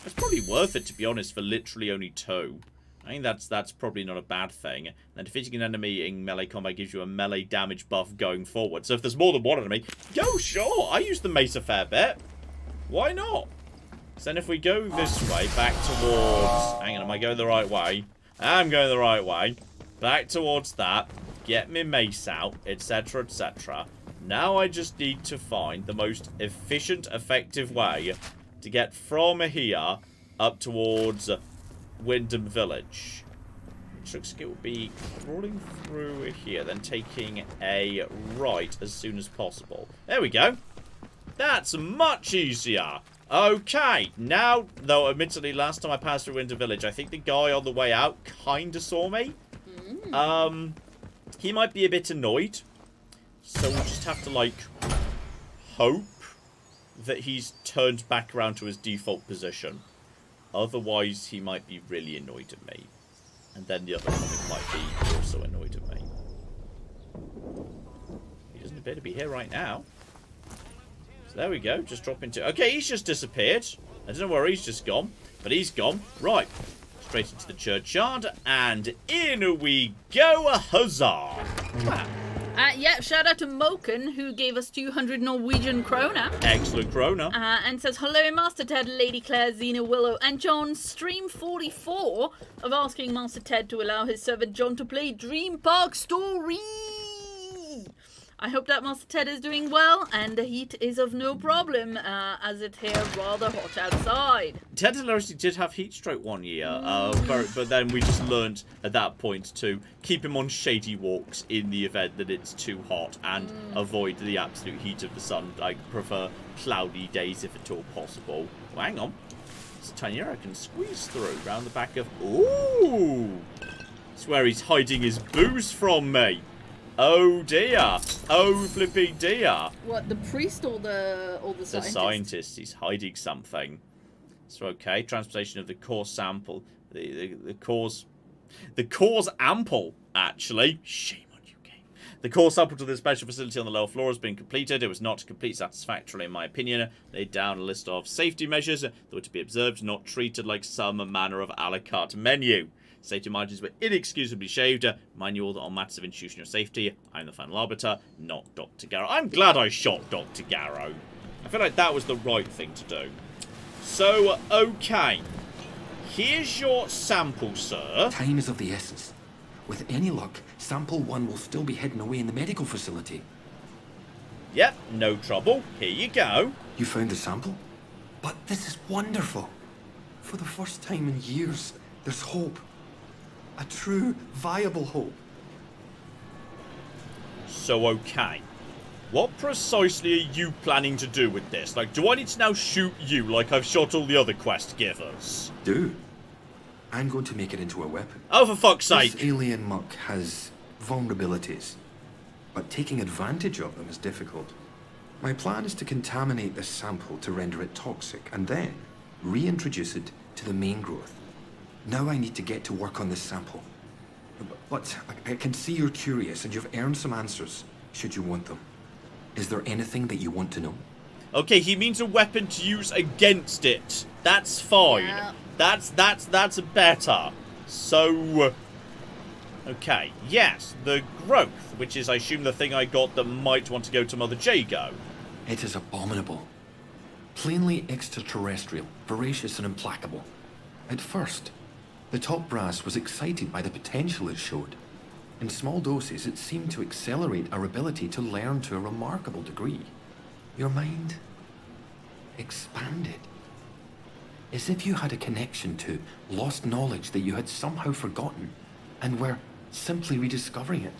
[SPEAKER 2] That's probably worth it, to be honest, for literally only 2. I think that's probably not a bad thing. And defeating an enemy in melee combat gives you a melee damage buff going forward. So if there's more than one enemy, go, sure. I use the mace a fair bit. Why not? So then if we go this way, back towards... Hang on, am I going the right way? I'm going the right way. Back towards that. Get my mace out, etc, etc. Now I just need to find the most efficient, effective way to get from here up towards Wyndham Village. Which looks like it will be crawling through here, then taking a right as soon as possible. There we go. That's much easier. Okay, now, though, admittedly, last time I passed through Wyndham Village, I think the guy on the way out kind of saw me. He might be a bit annoyed. So we'll just have to, like, hope that he's turned back around to his default position. Otherwise, he might be really annoyed at me. And then the other comic might be also annoyed at me. He doesn't appear to be here right now. So there we go, just drop into... Okay, he's just disappeared. I don't know where he's just gone, but he's gone. Right, straight into the churchyard, and in we go, huzzah! Wow.
[SPEAKER 5] Yeah, shout out to Moken, who gave us 200 Norwegian krona.
[SPEAKER 2] Excellent krona.
[SPEAKER 5] And says, hello, Master Ted, Lady Claire, Xena, Willow, and John. Stream 44 of asking Master Ted to allow his servant John to play Dream Park Story. I hope that Master Ted is doing well, and the heat is of no problem, as it's here rather hot outside.
[SPEAKER 2] Ted hilariously did have heat stroke one year, but then we just learned at that point to keep him on shady walks in the event that it's too hot, and avoid the absolute heat of the sun. I prefer cloudy days if at all possible. Well, hang on. It's a tiny area I can squeeze through round the back of... Ooh! That's where he's hiding his booze from me. Oh dear. Oh flipping dear.
[SPEAKER 5] What, the priest or the scientist?
[SPEAKER 2] The scientist. He's hiding something. So okay, transportation of the core sample. The cause ample, actually. Shame on you, game. The core sample to the special facility on the lower floor has been completed. It was not complete satisfactorily, in my opinion. Laid down a list of safety measures that were to be observed, not treated like some manner of a la carte menu. Safety margins were inexcusably shaved. Mind you all that on matters of institutional safety, I'm the final arbiter, not Dr. Garrow. I'm glad I shot Dr. Garrow. I feel like that was the right thing to do. So, okay. Here's your sample, sir.
[SPEAKER 6] Time is of the essence. With any luck, sample 1 will still be hidden away in the medical facility.
[SPEAKER 2] Yep, no trouble. Here you go.
[SPEAKER 6] You found the sample? But this is wonderful. For the first time in years, there's hope. A true, viable hope.
[SPEAKER 2] So, okay. What precisely are you planning to do with this? Like, do I need to now shoot you like I've shot all the other quest givers?
[SPEAKER 6] Do. I'm going to make it into a weapon.
[SPEAKER 2] Oh, for fuck's sake!
[SPEAKER 6] This alien muck has vulnerabilities, but taking advantage of them is difficult. My plan is to contaminate this sample to render it toxic, and then reintroduce it to the main growth. Now I need to get to work on this sample. But I can see you're curious and you've earned some answers, should you want them. Is there anything that you want to know?
[SPEAKER 2] Okay, he means a weapon to use against it. That's fine. Yeah. That's better. So, okay, yes, the growth, which is, I assume, the thing I got that might want to go to Mother Jago.
[SPEAKER 6] It is abominable. Plainly extraterrestrial, voracious and implacable. At first, the top brass was excited by the potential it showed. In small doses, it seemed to accelerate our ability to learn to a remarkable degree. Your mind expanded. As if you had a connection to lost knowledge that you had somehow forgotten and were simply rediscovering it.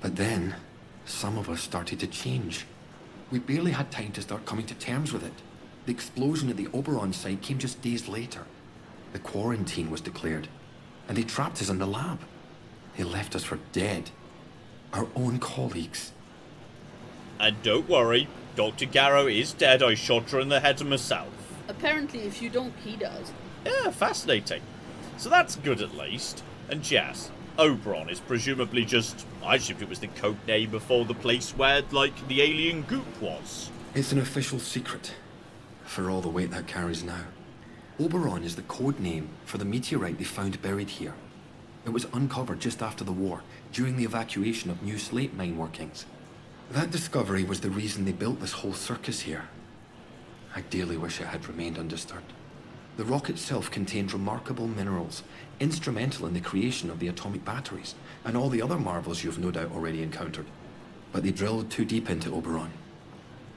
[SPEAKER 6] But then, some of us started to change. We barely had time to start coming to terms with it. The explosion at the Oberon site came just days later. The quarantine was declared, and they trapped us in the lab. They left us for dead. Our own colleagues.
[SPEAKER 2] And don't worry, Dr. Garrow is dead. I shot her in the head myself.
[SPEAKER 5] Apparently, if you don't, he does.
[SPEAKER 2] Yeah, fascinating. So that's good at least. And yes, Oberon is presumably just... I assumed it was the code name before the place where, like, the alien goop was.
[SPEAKER 6] It's an official secret, for all the weight that carries now. Oberon is the code name for the meteorite they found buried here. It was uncovered just after the war, during the evacuation of new slate mine workings. That discovery was the reason they built this whole circus here. I dearly wish it had remained undisturbed. The rock itself contained remarkable minerals, instrumental in the creation of the atomic batteries, and all the other marvels you've no doubt already encountered. But they drilled too deep into Oberon,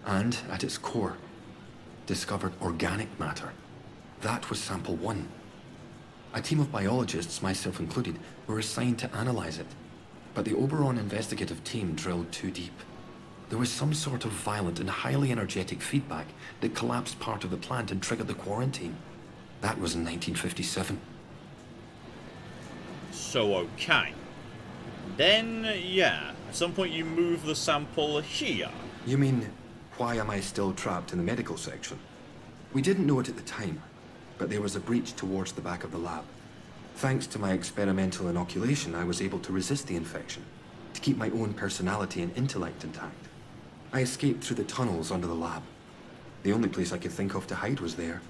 [SPEAKER 6] and, at its core, discovered organic matter. That was sample 1. A team of biologists, myself included, were assigned to analyze it. But the Oberon investigative team drilled too deep. There was some sort of violent and highly energetic feedback that collapsed part of the plant and triggered the quarantine. That was in 1957.
[SPEAKER 2] So, okay. Then, yeah, at some point you move the sample here.
[SPEAKER 6] You mean, why am I still trapped in the medical section? We didn't know it at the time, but there was a breach towards the back of the lab. Thanks to my experimental inoculation, I was able to resist the infection, to keep my own personality and intellect intact. I escaped through the tunnels under the lab. The only place I could think of to hide was there.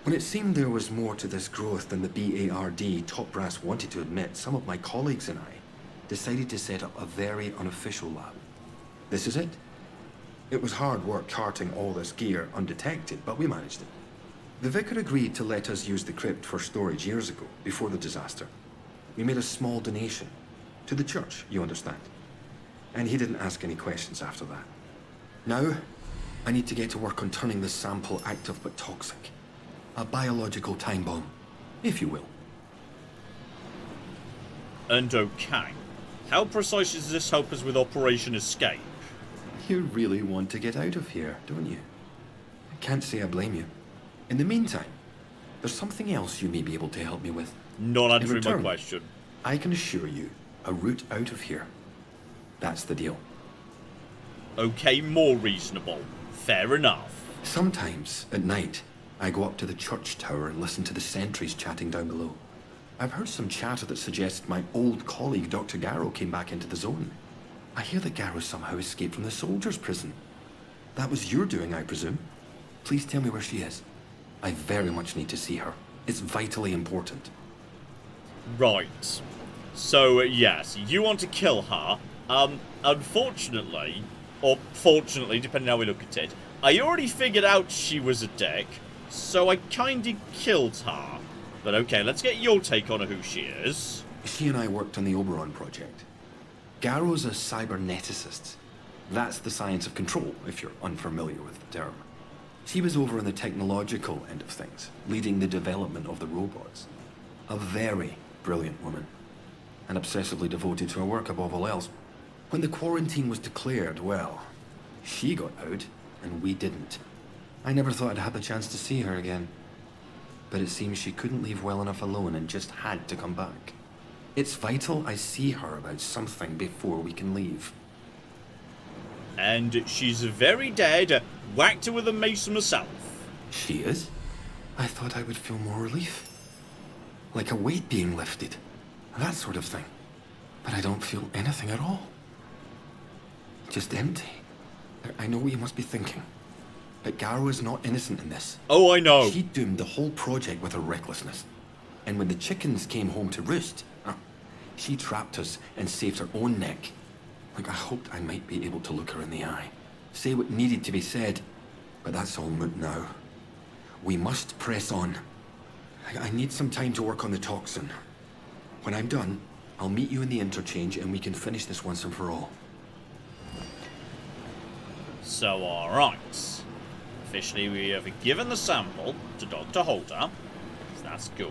[SPEAKER 6] When it seemed there was more to this growth than the BARD top brass wanted to admit, some of my colleagues and I decided to set up a very unofficial lab. This is it. It was hard work carting all this gear undetected, but we managed it. The vicar agreed to let us use the crypt for storage years ago, before the disaster. We made a small donation. To the church, you understand. And he didn't ask any questions after that. Now, I need to get to work on turning this sample active but toxic. A biological time bomb, if you will.
[SPEAKER 2] And okay. How precise does this help us with Operation Escape?
[SPEAKER 6] You really want to get out of here, don't you? I can't say I blame you. In the meantime, there's something else you may be able to help me with.
[SPEAKER 2] Not answering
[SPEAKER 6] In return,
[SPEAKER 2] my question.
[SPEAKER 6] I can assure you a route out of here. That's the deal.
[SPEAKER 2] Okay, more reasonable. Fair enough.
[SPEAKER 6] Sometimes, at night, I go up to the church tower and listen to the sentries chatting down below. I've heard some chatter that suggests my old colleague Dr. Garrow came back into the zone. I hear that Garrow somehow escaped from the soldiers' prison. That was your doing, I presume. Please tell me where she is. I very much need to see her. It's vitally important.
[SPEAKER 2] Right. So, yes, you want to kill her. Unfortunately, or fortunately, depending on how we look at it, I already figured out she was a dick, so I kinda killed her. But okay, let's get your take on who she is.
[SPEAKER 6] She and I worked on the Oberon project. Garrow's a cyberneticist. That's the science of control, if you're unfamiliar with the term. She was over on the technological end of things, leading the development of the robots. A very brilliant woman, and obsessively devoted to her work above all else. When the quarantine was declared, well, she got out, and we didn't. I never thought I'd have the chance to see her again. But it seems she couldn't leave well enough alone and just had to come back. It's vital I see her about something before we can leave.
[SPEAKER 2] And she's very dead. Whacked her with a mace myself.
[SPEAKER 6] She is? I thought I would feel more relief. Like a weight being lifted. That sort of thing. But I don't feel anything at all. Just empty. I know what you must be thinking. But Garrow is not innocent in this.
[SPEAKER 2] Oh, I know.
[SPEAKER 6] She doomed the whole project with her recklessness. And when the chickens came home to roost, she trapped us and saved her own neck. Like, I hoped I might be able to look her in the eye. Say what needed to be said. But that's all moot now. We must press on. I need some time to work on the toxin. When I'm done, I'll meet you in the interchange and we can finish this once and for all.
[SPEAKER 2] So, alright. Officially, we have given the sample to Dr. Holder. So that's good.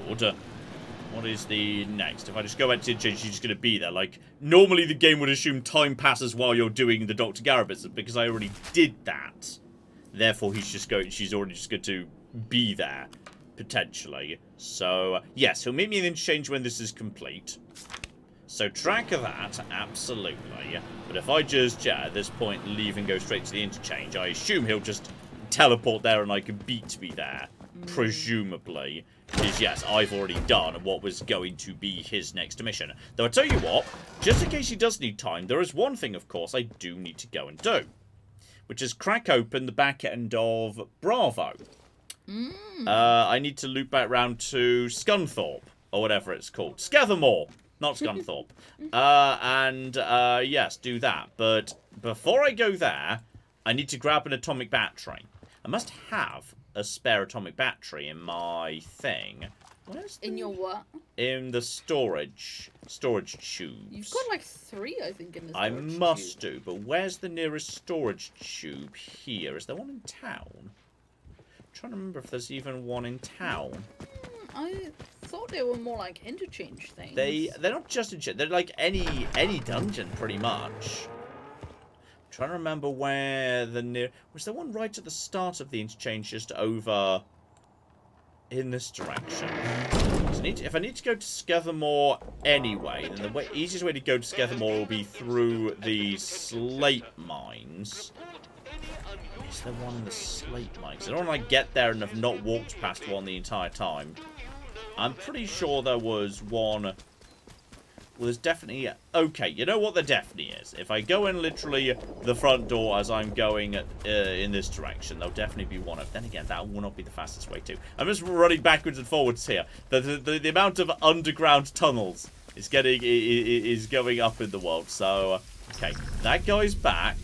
[SPEAKER 2] What is the next? If I just go back to the interchange, she's just going to be there. Like, normally the game would assume time passes while you're doing the Dr. Garrow bits, because I already did that. Therefore, she's already just going to be there, potentially. So, yes, he'll meet me in the interchange when this is complete. So, track of that, absolutely. But if I just, at this point, leave and go straight to the interchange, I assume he'll just teleport there and, like, beat me there. Presumably. Because, yes, I've already done what was going to be his next mission. Though, I tell you what, just in case he does need time, there is one thing, of course, I do need to go and do. Which is crack open the back end of Bravo. I need to loop back round to Scunthorpe, or whatever it's called. Scathamore, not Scunthorpe. Yes, do that. But before I go there, I need to grab an atomic battery. I must have
[SPEAKER 1] a spare atomic battery in my thing.
[SPEAKER 5] In your what?
[SPEAKER 1] In the storage tubes.
[SPEAKER 5] You've got like 3, I think, in the
[SPEAKER 1] I
[SPEAKER 5] storage
[SPEAKER 1] must
[SPEAKER 5] tube.
[SPEAKER 1] do, but where's the nearest storage tube here? Is there one in town? I'm trying to remember if there's even one in town.
[SPEAKER 5] I thought they were more like interchange things.
[SPEAKER 1] They're not just interchange. They're like any dungeon, pretty much. I'm trying to remember where the was there one right at the start of the interchange, just over in this direction. So if I need to go to Skethermore anyway, then the easiest way to go to Skethermore will be through the slate mines. Is there one in the slate mines? I don't want to get there and have not walked past one the entire time. I'm pretty sure there was one. Well, there's definitely. Okay, you know what there definitely is. If I go in literally the front door as I'm going in this direction, there'll definitely be one. Then again, that will not be the fastest way to. I'm just running backwards and forwards here. The amount of underground tunnels is going up in the world. So, okay, that guy's back.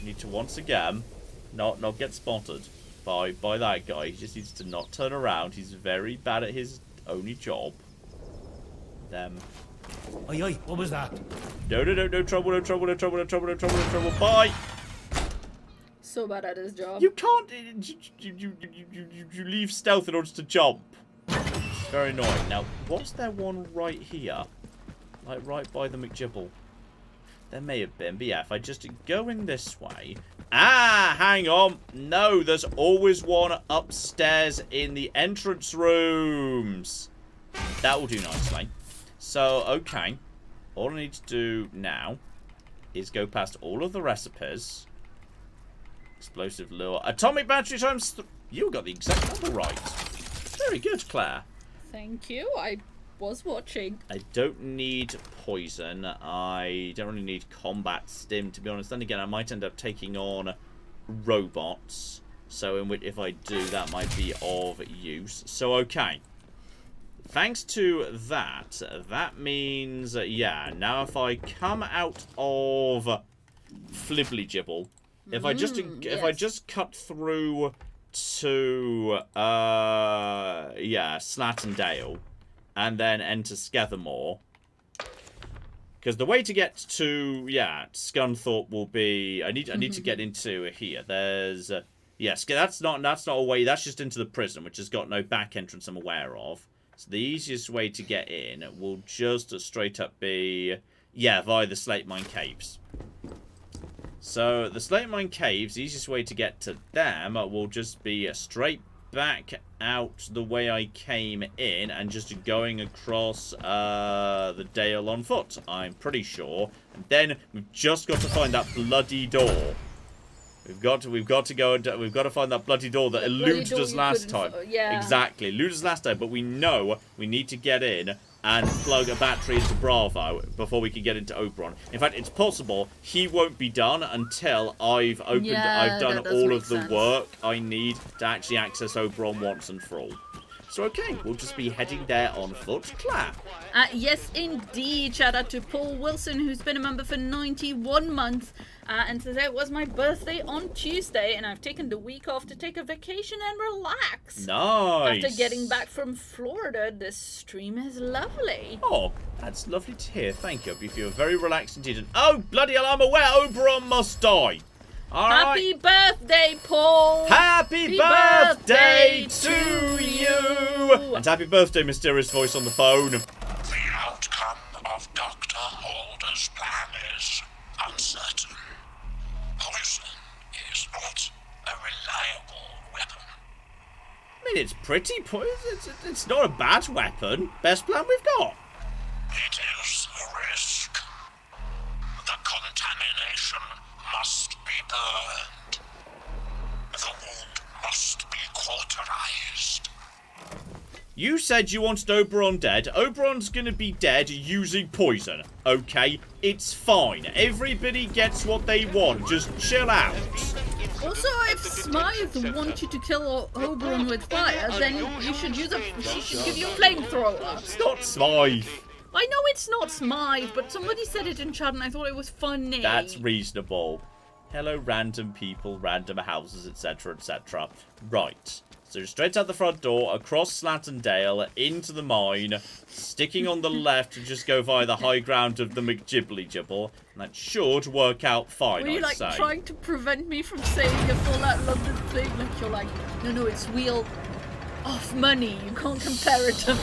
[SPEAKER 1] Need to once again not get spotted by that guy. He just needs to not turn around. He's very bad at his only job. Them.
[SPEAKER 8] Oi, what was that?
[SPEAKER 1] No trouble, bye!
[SPEAKER 5] So bad at his job.
[SPEAKER 1] You can't, you leave stealth in order to jump. It's very annoying. Now, was there one right here? Like, right by the McGibble? There may have been, but yeah, if I just go in this way... Ah, hang on. No, there's always one upstairs in the entrance rooms. That will do nicely. So, okay. All I need to do now is go past all of the recipes. Explosive lure. Atomic battery times... You got the exact number right. Very good, Claire.
[SPEAKER 5] Thank you. I was watching.
[SPEAKER 1] I don't need poison. I don't really need combat stim, to be honest. Then again, I might end up taking on robots. So, if I do, that might be of use. So, okay. Thanks to that, that means, yeah, now if I come out of Flibbly-Gibble, if I just cut through to, yeah, Slattendale, and then enter Skethermore, because the way to get to, yeah, Scunthorpe will be, I need to get into here. There's, yes, that's not a way, that's just into the prison, which has got no back entrance I'm aware of. So the easiest way to get in will just straight up be, yeah, via the Slate Mine Caves. So the Slate Mine Caves, the easiest way to get to them will just be straight back out the way I came in and just going across the Dale on foot, I'm pretty sure. And then we've just got to find that bloody door. We've got to find that bloody door that eluded us last time.
[SPEAKER 5] Yeah.
[SPEAKER 1] Exactly, eluded us last time, but we know we need to get in and plug a battery into Bravo before we can get into Oberon. In fact, it's possible he won't be done until I've done all of the work I need to actually access Oberon once and for all. So, okay, we'll just be heading there on foot. Claire.
[SPEAKER 5] Yes, indeed. Shout out to Paul Wilson, who's been a member for 91 months. And says it was my birthday on Tuesday, and I've taken the week off to take a vacation and relax.
[SPEAKER 1] Nice.
[SPEAKER 5] After getting back from Florida, this stream is lovely.
[SPEAKER 1] Oh, that's lovely to hear. Thank you. You feel very relaxed indeed. And oh, bloody hell, I'm aware Oberon must die. All
[SPEAKER 5] Happy
[SPEAKER 1] right.
[SPEAKER 5] birthday, Paul!
[SPEAKER 1] Happy birthday to you! And happy birthday, mysterious voice on the phone.
[SPEAKER 9] The outcome of Dr. Holder's plan is uncertain. Poison is not a reliable weapon.
[SPEAKER 1] I mean, it's pretty. It's not a bad weapon. Best plan we've got.
[SPEAKER 9] It is a risk. The contamination must be burned. The wound must be cauterized.
[SPEAKER 1] You said you wanted Oberon dead. Oberon's gonna be dead using poison. Okay? It's fine. Everybody gets what they want. Just chill out.
[SPEAKER 5] Also, if Smythe wants you to kill Oberon with fire, then you should use she should give you a flamethrower.
[SPEAKER 1] It's not Smythe.
[SPEAKER 5] I know it's not Smythe, but somebody said it in chat and I thought it was funny.
[SPEAKER 1] That's reasonable.
[SPEAKER 2] Hello, random people, random houses, etc., etc. Right. So straight out the front door, across Slattendale, into the mine, sticking on the left to just go via the high ground of the McGibbly-Gibble. And that should work out fine,
[SPEAKER 5] Were you,
[SPEAKER 2] I'd say.
[SPEAKER 5] trying to prevent me from saying a Fallout London thing? Like, you're like, no, it's wheel off money. You can't compare it to...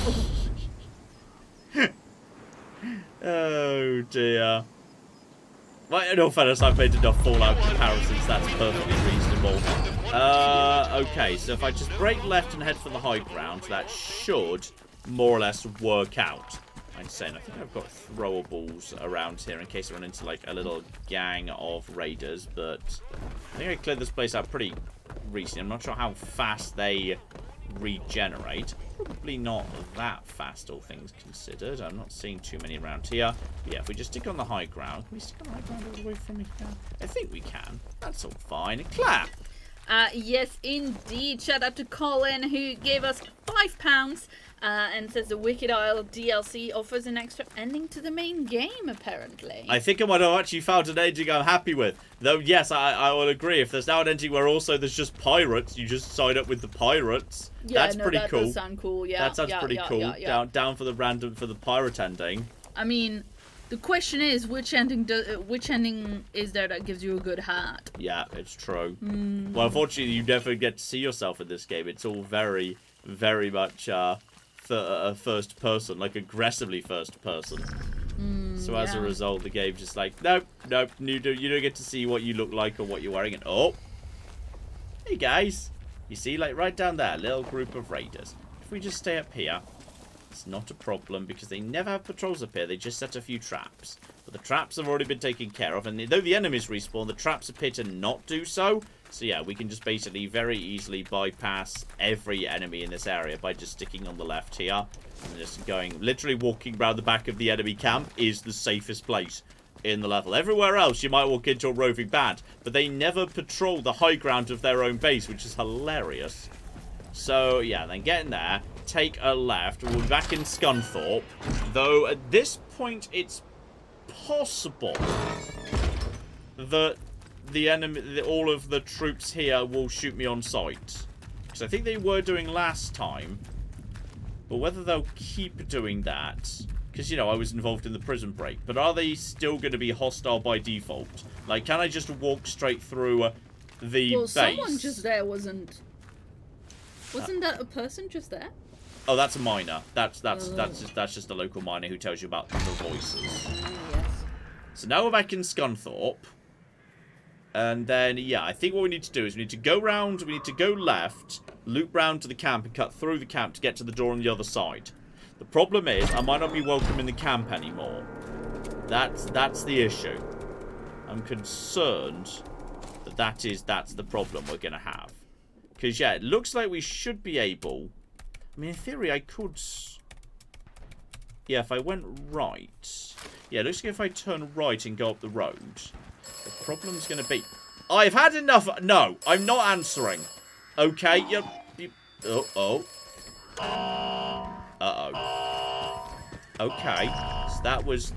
[SPEAKER 2] Oh, dear. Well, in all fairness, I've made enough Fallout comparisons. That's perfectly reasonable. Okay, so if I just brake left and head for the high ground, that should more or less work out. I'm saying, I think I've got throwables around here in case I run into, like, a little gang of raiders, but I think I cleared this place out pretty recently. I'm not sure how fast they regenerate. Probably not that fast, all things considered. I'm not seeing too many around here. But yeah, if we just stick on the high ground. Can we stick on the high ground all the way from here? I think we can. That's all fine. Clap!
[SPEAKER 5] Yes, indeed. Shout out to Colin, who gave us £5 and says the Wicked Isle DLC offers an extra ending to the main game, apparently.
[SPEAKER 2] I think I might have actually found an ending I'm happy with. Though, yes, I will agree. If there's now an ending where also there's just pirates, you just sign up with the pirates.
[SPEAKER 5] Yeah,
[SPEAKER 2] that's pretty cool.
[SPEAKER 5] That does sound cool, yeah.
[SPEAKER 2] That sounds pretty cool.
[SPEAKER 5] Yeah.
[SPEAKER 2] Down for the pirate ending.
[SPEAKER 5] I mean, the question is, which ending is there that gives you a good hat?
[SPEAKER 2] Yeah, it's true. Well, unfortunately, you never get to see yourself in this game. It's all very, very much first person, like aggressively first person. So as a result, the game's just like, nope, you don't get to see what you look like or what you're wearing. And oh, hey guys, you see, like right down there, little group of raiders. If we just stay up here, it's not a problem because they never have patrols up here. They just set a few traps. But the traps have already been taken care of, and though the enemies respawn, the traps appear to not do so. So yeah, we can just basically very easily bypass every enemy in this area by just sticking on the left here. And just going, literally walking around the back of the enemy camp is the safest place in the level. Everywhere else, you might walk into a roving band, but they never patrol the high ground of their own base, which is hilarious. So yeah, then get in there, take a left. We'll be back in Scunthorpe, though at this point it's possible that the enemy, all of the troops here will shoot me on sight, because I think they were doing last time. But whether they'll keep doing that, because, you know, I was involved in the prison break, but are they still going to be hostile by default? Like, can I just walk straight through the base?
[SPEAKER 5] Someone just there wasn't that a person just there?
[SPEAKER 2] Oh, that's a miner. That's just a local miner who tells you about the voices.
[SPEAKER 5] Yes.
[SPEAKER 2] So now we're back in Scunthorpe. And then, yeah, I think what we need to do is we need to go round, we need to go left, loop round to the camp and cut through the camp to get to the door on the other side. The problem is, I might not be welcome in the camp anymore. That's the issue. I'm concerned that that's the problem we're going to have. Because, yeah, it looks like we should be able... I mean, in theory, I could... Yeah, if I went right... Yeah, it looks like if I turn right and go up the road... The problem's going to be... I've had enough... No, I'm not answering. Okay, Uh-oh. Okay, so that was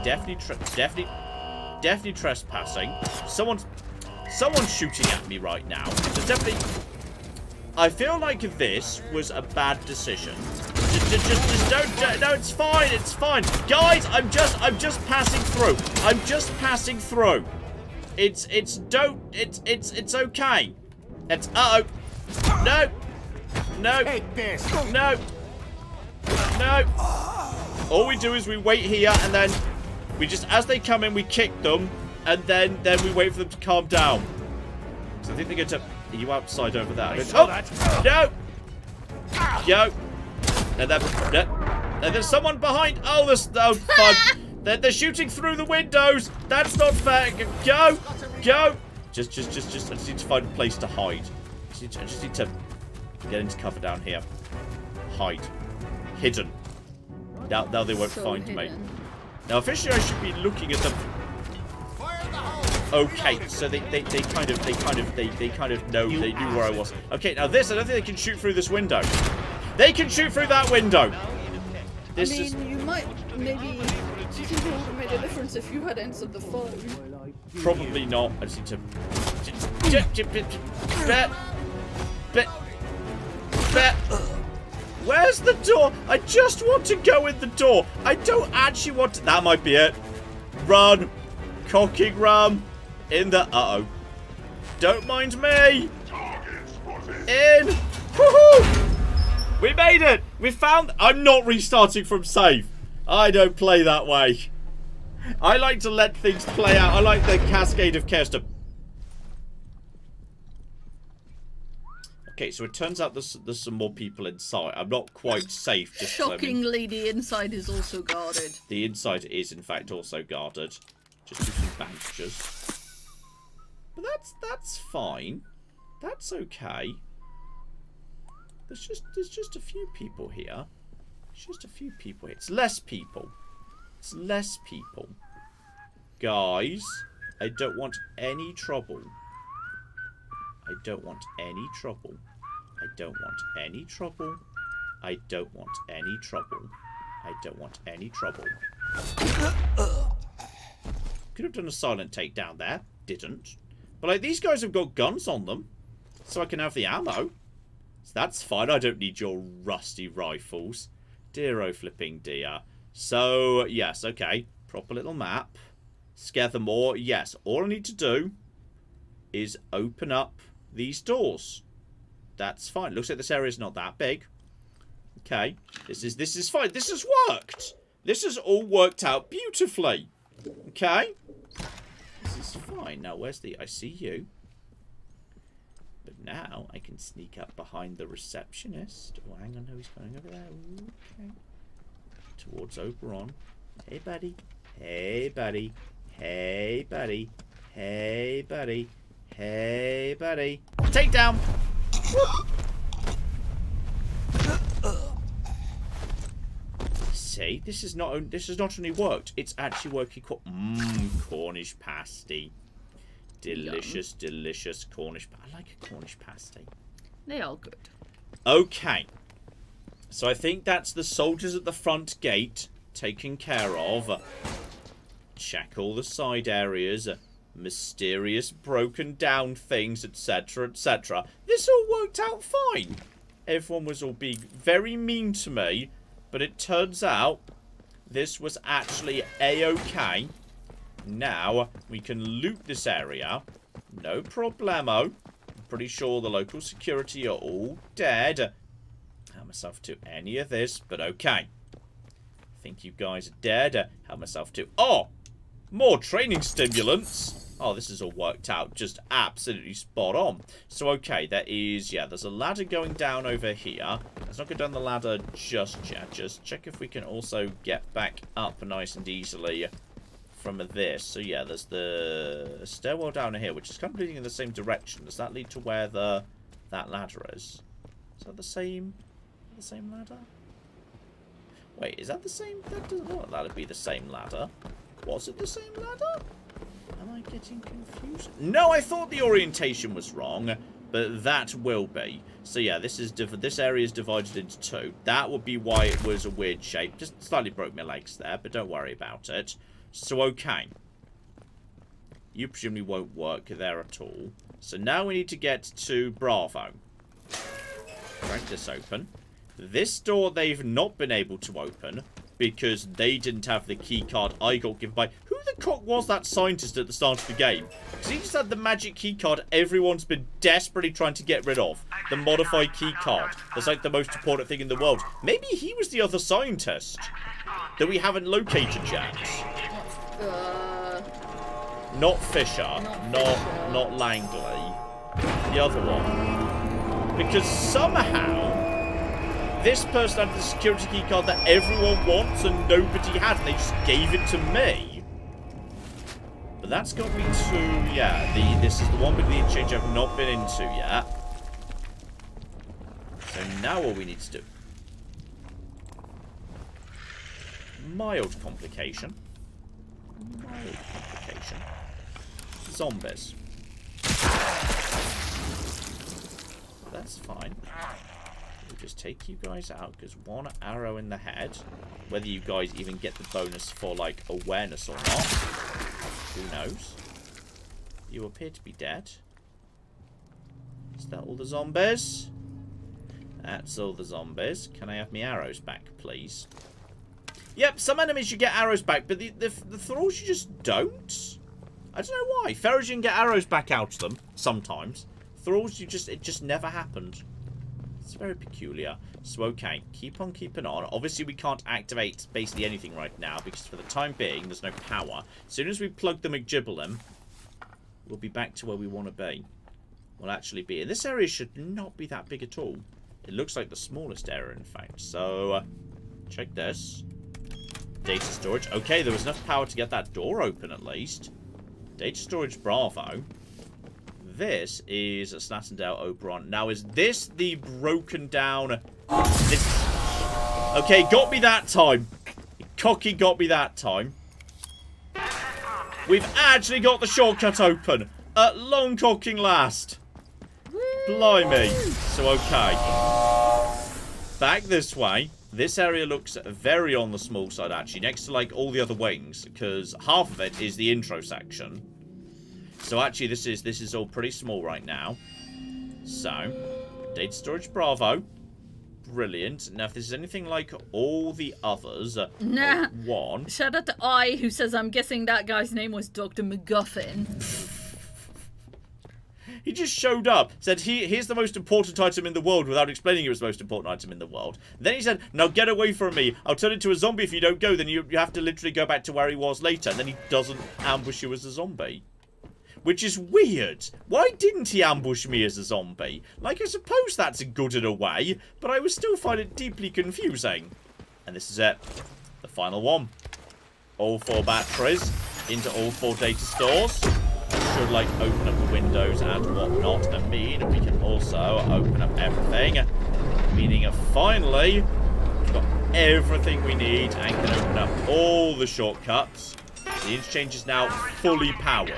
[SPEAKER 2] definitely trespassing. Someone's shooting at me right now. There's definitely... I feel like this was a bad decision. Just don't... No, it's fine, it's fine. Guys, I'm just passing through. I'm just passing through. It's okay. It's... Uh-oh. No. No. No. No. All we do is we wait here, and then we just... As they come in, we kick them, and then we wait for them to calm down. So I think they're going to... Are you outside over there? No! Yo! And there's someone behind. Oh, there's no fun. They're shooting through the windows. That's not fair. Go! Go! Just, I just need to find a place to hide. I just need to get into cover down here. Hide. Hidden. Now they won't find me. Now, officially, I should be looking at them. Okay, so they kind of know, they knew where I was. Okay, now this, I don't think they can shoot through this window. They can shoot through that window.
[SPEAKER 5] You might, maybe, it would have made a difference if you had answered the phone.
[SPEAKER 2] Probably not. I just need to... Where's the door? I just want to go in the door. I don't actually want to... That might be it. Run. Cocking rum. In the... Uh-oh. Don't mind me. In. Woohoo! We made it. We found... I'm not restarting from save. I don't play that way. I like to let things play out. I like the cascade of chaos to... Okay, so it turns out there's some more people inside. I'm not quite safe. Just
[SPEAKER 5] shockingly, the inside is also guarded.
[SPEAKER 2] The inside is, in fact, also guarded. Just do some bandages. But that's fine. That's okay. There's just a few people here. It's just a few people here. It's less people. It's less people. Guys, I don't want any trouble. I don't want any trouble. I don't want any trouble. I don't want any trouble. I don't want any trouble. Could have done a silent takedown there. Didn't. But, like, these guys have got guns on them. So I can have the ammo. So that's fine. I don't need your rusty rifles. Dear oh flipping dear. So, yes, okay. Proper little map. Scare them more. Yes, all I need to do is open up these doors. That's fine. Looks like this area is not that big. Okay. This is fine. This has worked. This has all worked out beautifully. Okay. This is fine. Now, where's the... I see you. But now I can sneak up behind the receptionist. Oh, hang on. No, he's going over there. Okay. Towards Oberon. Hey, buddy. Hey, buddy. Hey, buddy. Hey, buddy. Hey, buddy. Take down. See, this has not only worked, it's actually working. Cornish pasty. Delicious, delicious Cornish. I like a Cornish pasty.
[SPEAKER 5] They are good.
[SPEAKER 2] Okay. So I think that's the soldiers at the front gate taken care of. Check all the side areas. Mysterious broken down things, etc, etc. This all worked out fine. Everyone was all being very mean to me, but it turns out this was actually a-okay. Now we can loot this area. No problemo. I'm pretty sure the local security are all dead. I help myself to any of this, but okay. I think you guys are dead. Help myself to... Oh! More training stimulants. Oh, this is all worked out. Just absolutely spot on. So, okay, there is... Yeah, there's a ladder going down over here. Let's not go down the ladder just yet. Just check if we can also get back up nice and easily from this. So, yeah, there's the stairwell down here, which is kind of leading in the same direction. Does that lead to where that ladder is? Is that the same ladder? Wait, is that the same? That doesn't look like that'd be the same ladder. Was it the same ladder? Am I getting confused? No, I thought the orientation was wrong, but that will be. So yeah, this area is divided into two. That would be why it was a weird shape. Just slightly broke my legs there, but don't worry about it. So okay. You presumably won't work there at all. So now we need to get to Bravo. Crank this open. This door they've not been able to open because they didn't have the key card I got given by... Who the cock was that scientist at the start of the game? Because he just had the magic key card everyone's been desperately trying to get rid of. The modified key card. That's like the most important thing in the world. Maybe he was the other scientist that we haven't located yet. Not Fisher. Not Langley. The other one. Because somehow... this person had the security key card that everyone wants and nobody had. They just gave it to me. But that's got me to... Yeah, this is the one with the exchange I've not been into yet. So now what we need to do. Mild complication. Mild complication. Zombies. That's fine. We'll just take you guys out, because one arrow in the head, whether you guys even get the bonus for, like, awareness or not, who knows? You appear to be dead. Is that all the zombies? That's all the zombies. Can I have my arrows back, please? Yep, some enemies you get arrows back, but the thralls you just don't. I don't know why. Ferrers you can get arrows back out of them sometimes. Thralls it just never happened. It's very peculiar. So okay, keep on keeping on. Obviously we can't activate basically anything right now because for the time being there's no power. As soon as we plug the McGibble in, we'll be back to where we want to be. We'll actually be. And this area should not be that big at all. It looks like the smallest area in fact. So check this. Data storage. Okay, there was enough power to get that door open at least. Data storage Bravo. This is a Snattendale Oberon. Now, is this the broken down... This... Okay, got me that time. Cocky got me that time. We've actually got the shortcut open. At long cocking last. Blimey. So, okay. Back this way. This area looks very on the small side, actually, next to, like, all the other wings, because half of it is the intro section. So, actually, this is all pretty small right now. So, data storage Bravo. Brilliant. Now, if this is anything like all the others,
[SPEAKER 5] nah.
[SPEAKER 2] One.
[SPEAKER 5] Shout out to I, who says, I'm guessing that guy's name was Dr. McGuffin.
[SPEAKER 2] He just showed up, said, here's the most important item in the world without explaining it was the most important item in the world. Then he said, now get away from me. I'll turn into a zombie if you don't go. Then you have to literally go back to where he was later. And then he doesn't ambush you as a zombie. Which is weird. Why didn't he ambush me as a zombie? Like, I suppose that's good in a way, but I would still find it deeply confusing. And this is it. The final one. All 4 batteries into all 4 data stores. Should, like, open up the windows and whatnot. I mean, we can also open up everything. Meaning, finally, we've got everything we need and can open up all the shortcuts. The interchange is now fully powered.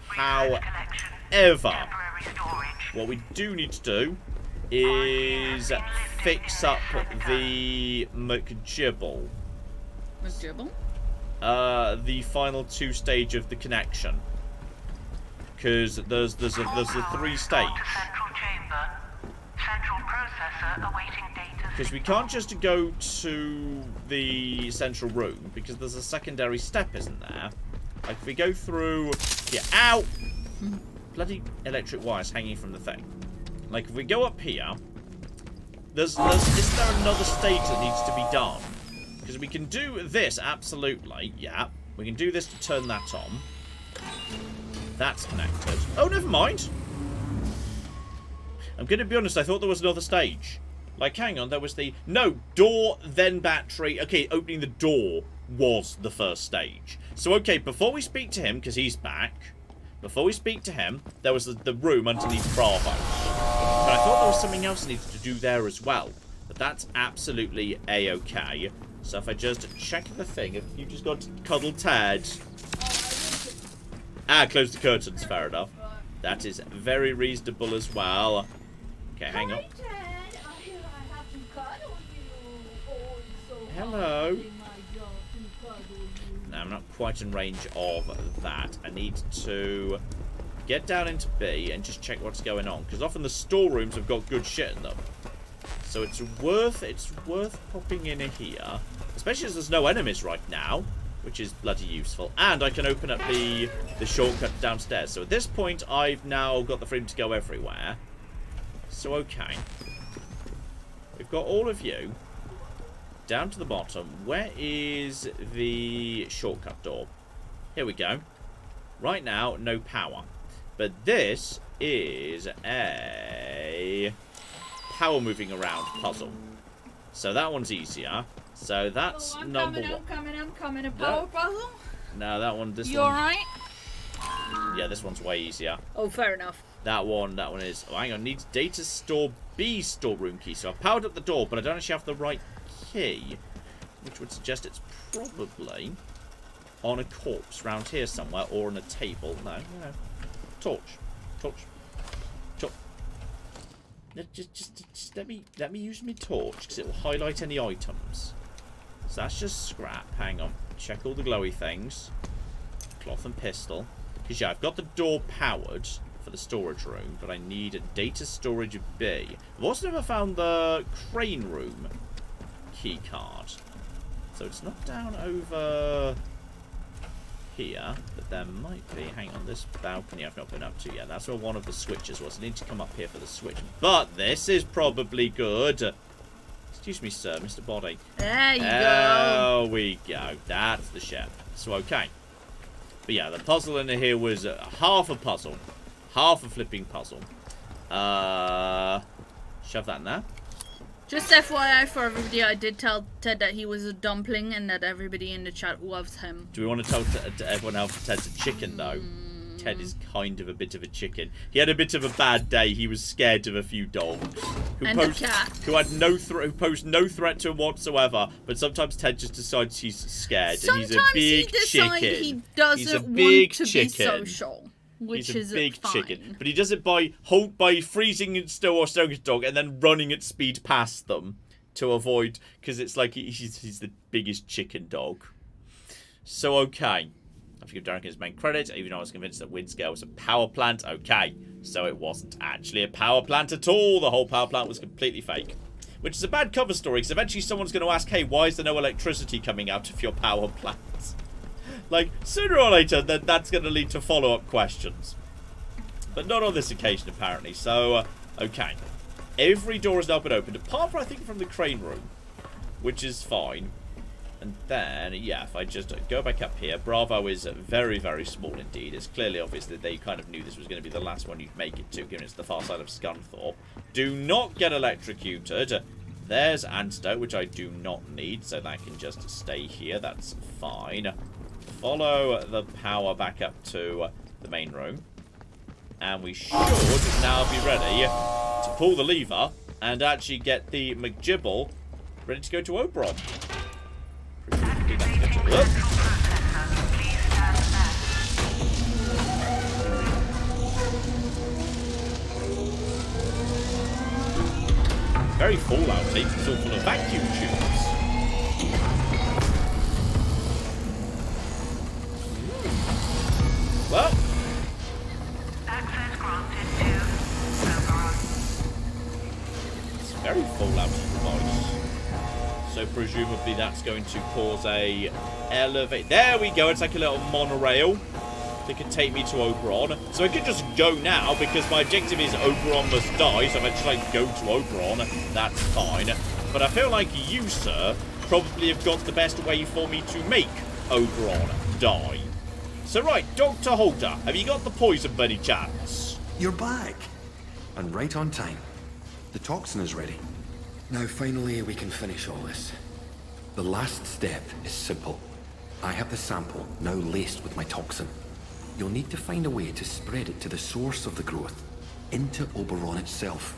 [SPEAKER 2] However, what we do need to do is fix up the McGibble.
[SPEAKER 5] McGibble?
[SPEAKER 2] The final 2 stage of the connection. Because there's a 3 stage. Because we can't just go to the central room because there's a secondary step, isn't there? Like if we go through here, ow! Bloody electric wires hanging from the thing. Like if we go up here, isn't there another stage that needs to be done? Because we can do this, absolutely. Yeah, we can do this to turn that on. That's connected. Oh, never mind. I'm going to be honest, I thought there was another stage. Like, hang on, there was the... No, door, then battery. Okay, opening the door was the first stage. So, okay, before we speak to him, because he's back, before we speak to him, there was the room underneath Bravo. But I thought there was something else I needed to do there as well. But that's absolutely A-okay. So if I just check the thing, if you just got to cuddle Ted... Ah, close the curtains, fair enough. That is very reasonable as well. Okay, hang on. Hello. No, I'm not quite in range of that. I need to get down into B and just check what's going on. Because often the storerooms have got good shit in them. So it's worth popping in here. Especially as there's no enemies right now. Which is bloody useful. And I can open up the shortcut downstairs. So at this point, I've now got the freedom to go everywhere. So, okay. We've got all of you. Down to the bottom. Where is the shortcut door? Here we go. Right now, no power. But this is a power moving around puzzle. So that one's easier. So that's number 1.
[SPEAKER 5] I'm coming. A power puzzle?
[SPEAKER 2] No, that one, this one.
[SPEAKER 5] You alright?
[SPEAKER 2] Yeah, this one's way easier.
[SPEAKER 5] Oh, fair enough.
[SPEAKER 2] That one is... Oh, hang on, needs data store B storeroom key. So I powered up the door, but I don't actually have the right key. Which would suggest it's probably on a corpse round here somewhere, or on a table. No. Torch. Just let me use my torch, because it will highlight any items. So that's just scrap. Hang on. Check all the glowy things. Cloth and pistol. Because, yeah, I've got the door powered for the storage room, but I need a data storage B. I've also never found the crane room key card. So it's not down over here, but there might be. Hang on, this balcony I've not been up to yet. That's where one of the switches was. I need to come up here for the switch. But this is probably good. Excuse me, sir, Mr. Body.
[SPEAKER 5] There you go.
[SPEAKER 2] There we go. That's the ship. So, okay. But yeah, the puzzle in here was half a puzzle. Half a flipping puzzle. Shove that in there.
[SPEAKER 5] Just FYI for everybody, I did tell Ted that he was a dumpling and that everybody in the chat loves him.
[SPEAKER 2] Do we want to tell everyone else Ted's a chicken, though? Ted is kind of a bit of a chicken. He had a bit of a bad day. He was scared of a few dogs. Who had who posed no threat to him whatsoever. But sometimes Ted just decides he's scared.
[SPEAKER 5] Sometimes
[SPEAKER 2] and he's a big chicken.
[SPEAKER 5] He doesn't want to be social. Which
[SPEAKER 2] he's a big
[SPEAKER 5] fine.
[SPEAKER 2] chicken. But he does it by freezing and still or stalking his dog and then running at speed past them to avoid, because it's like he's the biggest chicken dog. So, okay. I have to give Darren his main credit, even though I was convinced that Windscale was a power plant. Okay. So it wasn't actually a power plant at all. The whole power plant was completely fake. Which is a bad cover story, because eventually someone's going to ask, hey, why is there no electricity coming out of your power plant? Like, sooner or later, that's going to lead to follow-up questions. But not on this occasion, apparently. So, okay. Every door has now been opened, apart from, I think, from the crane room. Which is fine. And then, yeah, if I just go back up here, Bravo is very, very small indeed. It's clearly obvious that they kind of knew this was going to be the last one you'd make it to, given it's the far side of Scunthorpe. Do not get electrocuted. There's Antidote, which I do not need, so that can just stay here. That's fine. Follow the power back up to the main room. And we should now be ready to pull the lever and actually get the McGibble ready to go to Oberon. Very Fallout-y. It's all full of vacuum tubes. Well,
[SPEAKER 7] Access granted to Oberon.
[SPEAKER 2] it's very Fallout-y device. So presumably that's going to cause a elevate. There we go. It's like a little monorail that can take me to Oberon. So I could just go now because my objective is Oberon must die. So if I just like go to Oberon, that's fine. But I feel like you, sir, probably have got the best way for me to make Oberon die. So right, Dr. Holder, have you got the poison by any chance?
[SPEAKER 6] You're back. And right on time. The toxin is ready. Now finally we can finish all this. The last step is simple. I have the sample now laced with my toxin. You'll need to find a way to spread it to the source of the growth, into Oberon itself.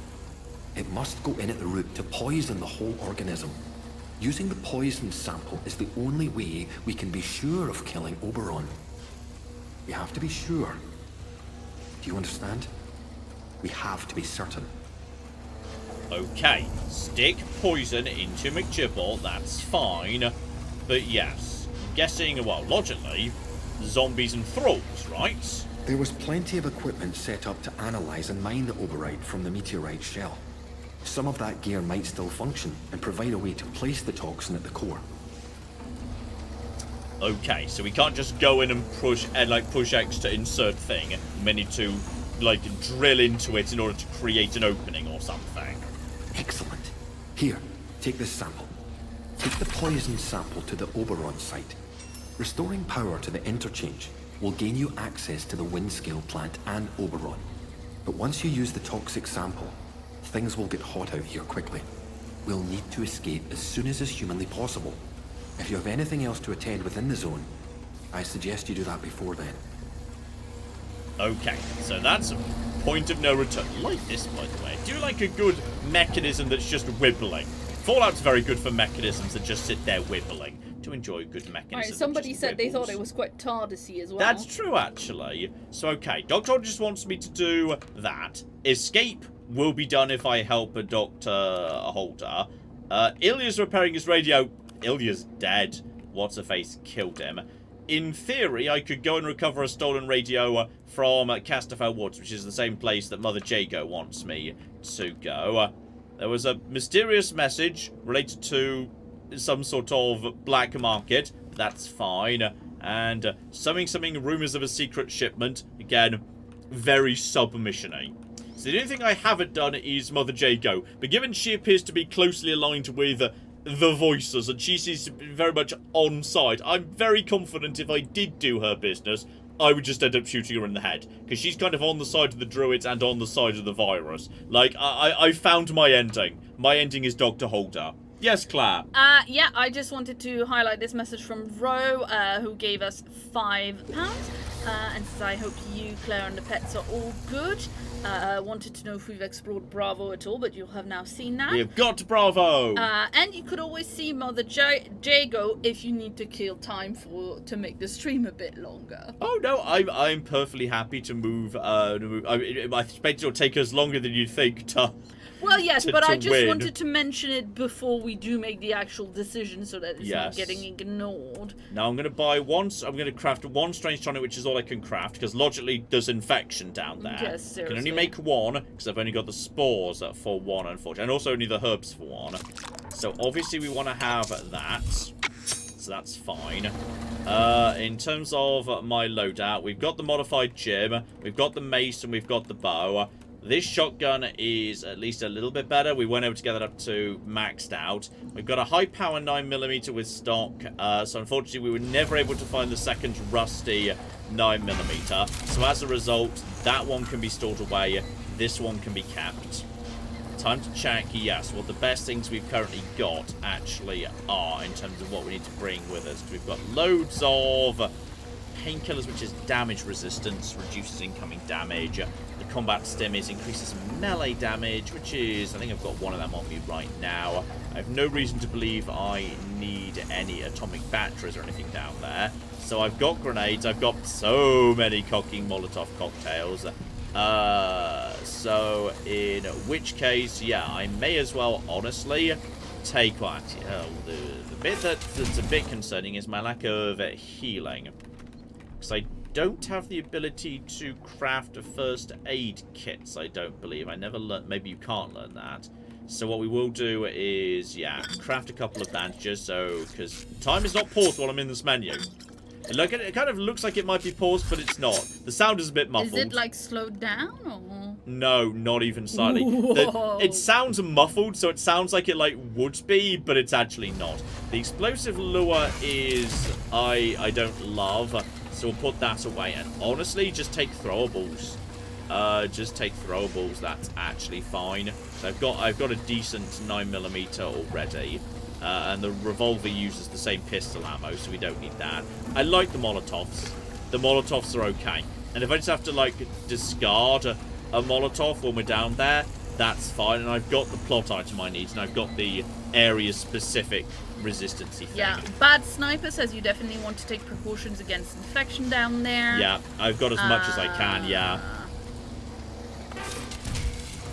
[SPEAKER 6] It must go in at the root to poison the whole organism. Using the poison sample is the only way we can be sure of killing Oberon. We have to be sure. Do you understand? We have to be certain.
[SPEAKER 2] Okay, stick poison into McGibble, that's fine. But yes, guessing, well, logically, zombies and thralls, right?
[SPEAKER 6] There was plenty of equipment set up to analyze and mine the oberite from the meteorite shell. Some of that gear might still function and provide a way to place the toxin at the core.
[SPEAKER 2] Okay, so we can't just go in and push X to insert thing. We need to drill into it in order to create an opening or something.
[SPEAKER 6] Excellent. Here, take this sample. Take the poison sample to the Oberon site. Restoring power to the interchange will gain you access to the Windscale plant and Oberon. But once you use the toxic sample, things will get hot out here quickly. We'll need to escape as soon as is humanly possible. If you have anything else to attend within the zone, I suggest you do that before then.
[SPEAKER 2] Okay, so that's a point of no return. Like this, by the way. Do you like a good mechanism that's just wibbling? Fallout's very good for mechanisms that just sit there wibbling. To enjoy a good mechanism.
[SPEAKER 5] Right, somebody said they thought it was quite TARDIS-y as well.
[SPEAKER 2] That's true, actually. So, okay, Dr. just wants me to do that. Escape will be done if I help a Dr. Holder. Ilya's repairing his radio. Ilya's dead. What's-her-face killed him. in theory, I could go and recover a stolen radio from Casterfell Woods, which is the same place that Mother Jago wants me to go. There was a mysterious message related to some sort of black market. That's fine. And something rumors of a secret shipment. Again, very submission-y. So the only thing I haven't done is Mother Jago. But given she appears to be closely aligned with the voices, and she seems to be very much on side, I'm very confident if I did do her business, I would just end up shooting her in the head. Because she's kind of on the side of the druids and on the side of the virus. Like, I found my ending. My ending is Dr. Holder. Yes, Claire?
[SPEAKER 5] Yeah, I just wanted to highlight this message from Ro, who gave us £5. And says, I hope you, Claire, and the pets are all good. Wanted to know if we've explored Bravo at all, but you'll have now seen that.
[SPEAKER 2] We've got to Bravo!
[SPEAKER 5] And you could always see Mother Jago if you need to kill time to make the stream a bit longer.
[SPEAKER 2] Oh, no, I'm perfectly happy to move. I expect it'll take us longer than you think to...
[SPEAKER 5] Well, yes, but I just
[SPEAKER 2] win.
[SPEAKER 5] wanted to mention it before we do make the actual decision so that it's not getting ignored.
[SPEAKER 2] Now I'm going to buy one... I'm going to craft one strange tonic, which is all I can craft, because logically there's infection down there.
[SPEAKER 5] Yes, seriously.
[SPEAKER 2] I can only make one, because I've only got the spores for one, unfortunately. And also only the herbs for one. So obviously we want to have that. So that's fine. In terms of my loadout, we've got the modified gym, we've got the mace, and we've got the bow. This shotgun is at least a little bit better. We weren't able to get that up to maxed out. We've got a high power 9mm with stock. So unfortunately, we were never able to find the second rusty 9mm. So as a result, that one can be stored away. This one can be kept. Time to check, yes, what the best things we've currently got actually are in terms of what we need to bring with us. We've got loads of painkillers, which is damage resistance, reduces incoming damage. The combat stim increases melee damage, which is, I think I've got one of them on me right now. I have no reason to believe I need any atomic batteries or anything down there. So I've got grenades, I've got so many cocking Molotov cocktails. So in which case, yeah, I may as well honestly take what? The bit that's a bit concerning is my lack of healing. Because I don't have the ability to craft a first aid kits, I don't believe. I never learned. Maybe you can't learn that. So what we will do is, yeah, craft a couple of bandages. So, because time is not paused while I'm in this menu. It kind of looks like it might be paused, but it's not. The sound is a bit muffled.
[SPEAKER 5] Is it like slowed down or?
[SPEAKER 2] No, not even slightly. It sounds muffled, so it sounds like it would be, but it's actually not. The explosive lure is I don't love. So we'll put that away, and honestly, just take throwables. Just take throwables. That's actually fine. So I've got a decent 9mm already, and the revolver uses the same pistol ammo, so we don't need that. I like the Molotovs. The Molotovs are okay, and if I just have to discard a Molotov when we're down there, that's fine. And I've got the plot item I need, and I've got the area-specific resistancy thing.
[SPEAKER 5] Yeah, Bad Sniper says you definitely want to take precautions against infection down there.
[SPEAKER 2] Yeah, I've got as much as I can, yeah.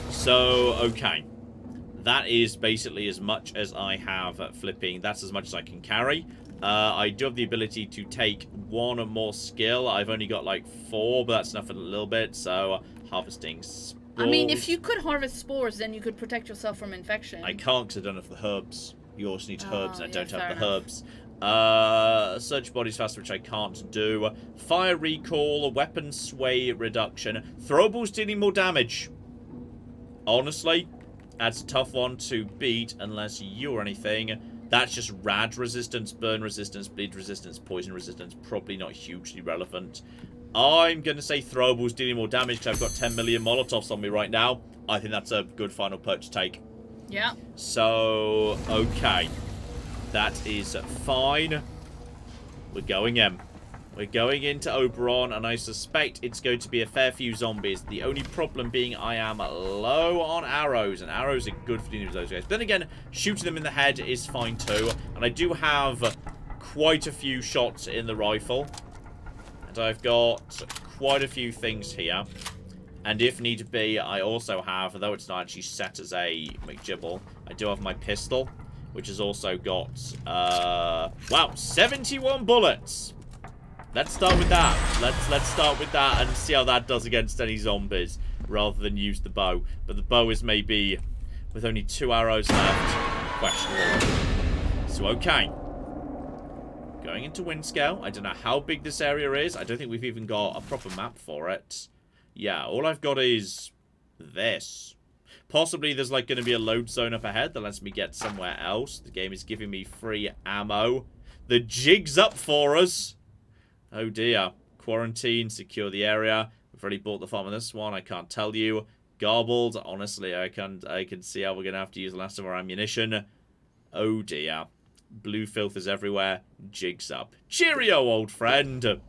[SPEAKER 2] So, okay. That is basically as much as I have flipping. That's as much as I can carry. I do have the ability to take one or more skill. I've only got 4, but that's enough for a little bit. So, harvesting spores.
[SPEAKER 5] I mean, if you could harvest spores, then you could protect yourself from infection.
[SPEAKER 2] I can't because I don't have the herbs. You also need herbs, and I don't have the herbs. Search bodies faster, which I can't do. Fire recall, weapon sway reduction. Throwables dealing more damage. Honestly, that's a tough one to beat unless you or anything. That's just rad resistance, burn resistance, bleed resistance, poison resistance. Probably not hugely relevant. I'm going to say throwables dealing more damage because I've got 10 million Molotovs on me right now. I think that's a good final perch to take.
[SPEAKER 5] Yeah.
[SPEAKER 2] So, okay. That is fine. We're going in. We're going into Oberon, and I suspect it's going to be a fair few zombies. The only problem being I am low on arrows, and arrows are good for dealing with those guys. Then again, shooting them in the head is fine too. And I do have quite a few shots in the rifle. And I've got quite a few things here. And if need be, I also have, though it's not actually set as a McGibble, I do have my pistol, which has also got, wow, 71 bullets. Let's start with that. Let's start with that and see how that does against any zombies, rather than use the bow. But the bow is maybe, with only 2 arrows left, questionable. So, okay. Going into Windscale. I don't know how big this area is. I don't think we've even got a proper map for it. Yeah, all I've got is this. Possibly there's like going to be a load zone up ahead that lets me get somewhere else. The game is giving me free ammo. The jig's up for us. Oh dear. Quarantine, secure the area. We've already bought the farm on this one. I can't tell you. Garbled. Honestly, I can see how we're going to have to use the last of our ammunition. Oh dear. Blue filth is everywhere. Jig's up. Cheerio, old friend.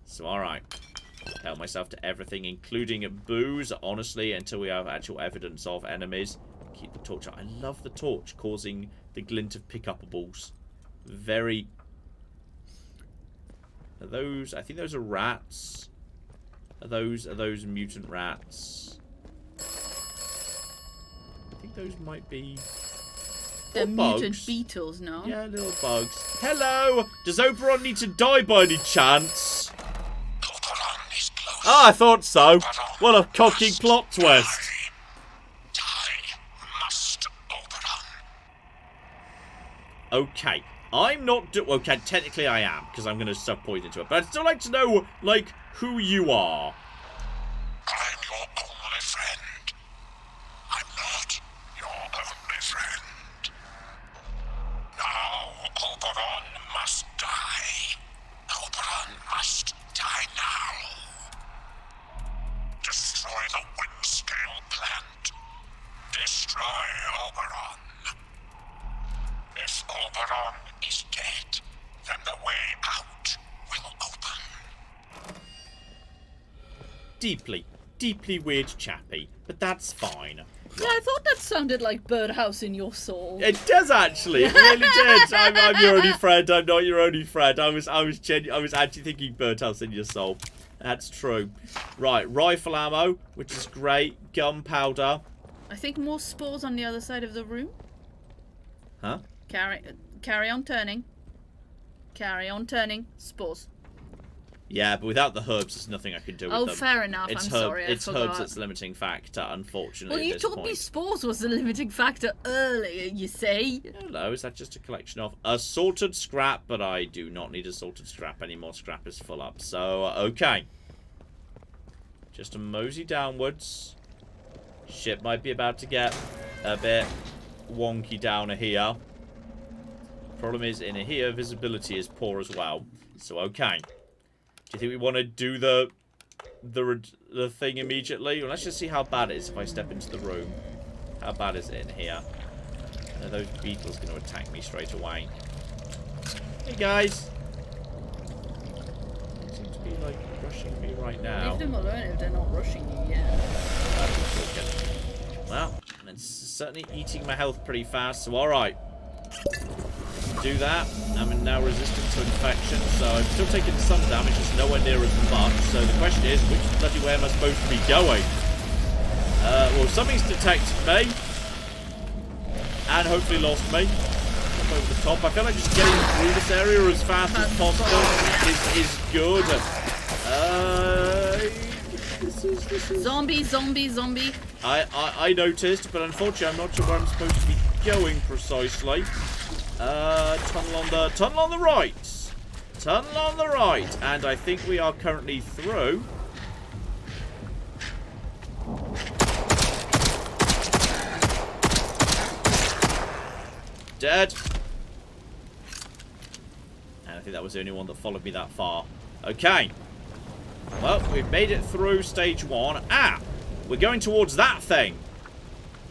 [SPEAKER 2] So, alright. Tell myself to everything, including booze, honestly, until we have actual evidence of enemies. Keep the torch out. I love the torch, causing the glint of pick-upables. Very... Are those... I think those are rats. Are those mutant rats? I think those might be...
[SPEAKER 5] They're mutant beetles, no?
[SPEAKER 2] Yeah, little bugs. Hello! Does Oberon need to die by any chance? Ah, I thought so. What a cocking plot twist. Okay. I'm not okay, technically I am, because I'm going to stuff poison into it. But I'd still like to know, like, who you are.
[SPEAKER 9] I'm your only friend. I'm not your only friend. Now, Oberon must die. Oberon must die now. Destroy the Windscale plant. Destroy Oberon. If Oberon is dead, then the way out will open.
[SPEAKER 2] Deeply weird chappy, but that's fine.
[SPEAKER 5] Yeah, I thought that sounded like Birdhouse in your soul.
[SPEAKER 2] It does actually. It really did. I'm your only friend. I'm not your only friend. I was actually thinking Birdhouse in your soul. That's true. Right, rifle ammo, which is great. Gunpowder.
[SPEAKER 5] I think more spores on the other side of the room.
[SPEAKER 2] Huh?
[SPEAKER 5] Carry on turning. Carry on turning. Spores.
[SPEAKER 2] Yeah, but without the herbs, there's nothing I can do with them.
[SPEAKER 5] Oh, fair enough. I'm sorry, I forgot.
[SPEAKER 2] It's herbs that's the limiting factor, unfortunately.
[SPEAKER 5] Well, you told me spores was the limiting factor earlier, you say?
[SPEAKER 2] Hello, is that just a collection of assorted scrap? But I do not need assorted scrap anymore. Scrap is full up. So, okay. Just a mosey downwards. Ship might be about to get a bit wonky down here. Problem is, in here, visibility is poor as well. So, okay. Do you think we want to do the thing immediately? Well, let's just see how bad it is if I step into the room. How bad is it in here? Are those beetles going to attack me straight away? Hey, guys. They seem to be, like, rushing me right now.
[SPEAKER 5] Leave them alone if they're not rushing you yet.
[SPEAKER 2] Well, it's certainly eating my health pretty fast, so alright. Do that. I'm now resistant to infection, so I'm still taking some damage, just nowhere near as much. So the question is, which bloody way am I supposed to be going? Well, something's detected me. And hopefully lost me. Up over the top. I feel like just getting through this area as fast as possible is good. This is...
[SPEAKER 5] Zombie.
[SPEAKER 2] I noticed, but unfortunately I'm not sure where I'm supposed to be going precisely. Tunnel on the right. Tunnel on the right. And I think we are currently through. Dead. And I think that was the only one that followed me that far. Okay. Well, we've made it through stage 1. Ah! We're going towards that thing.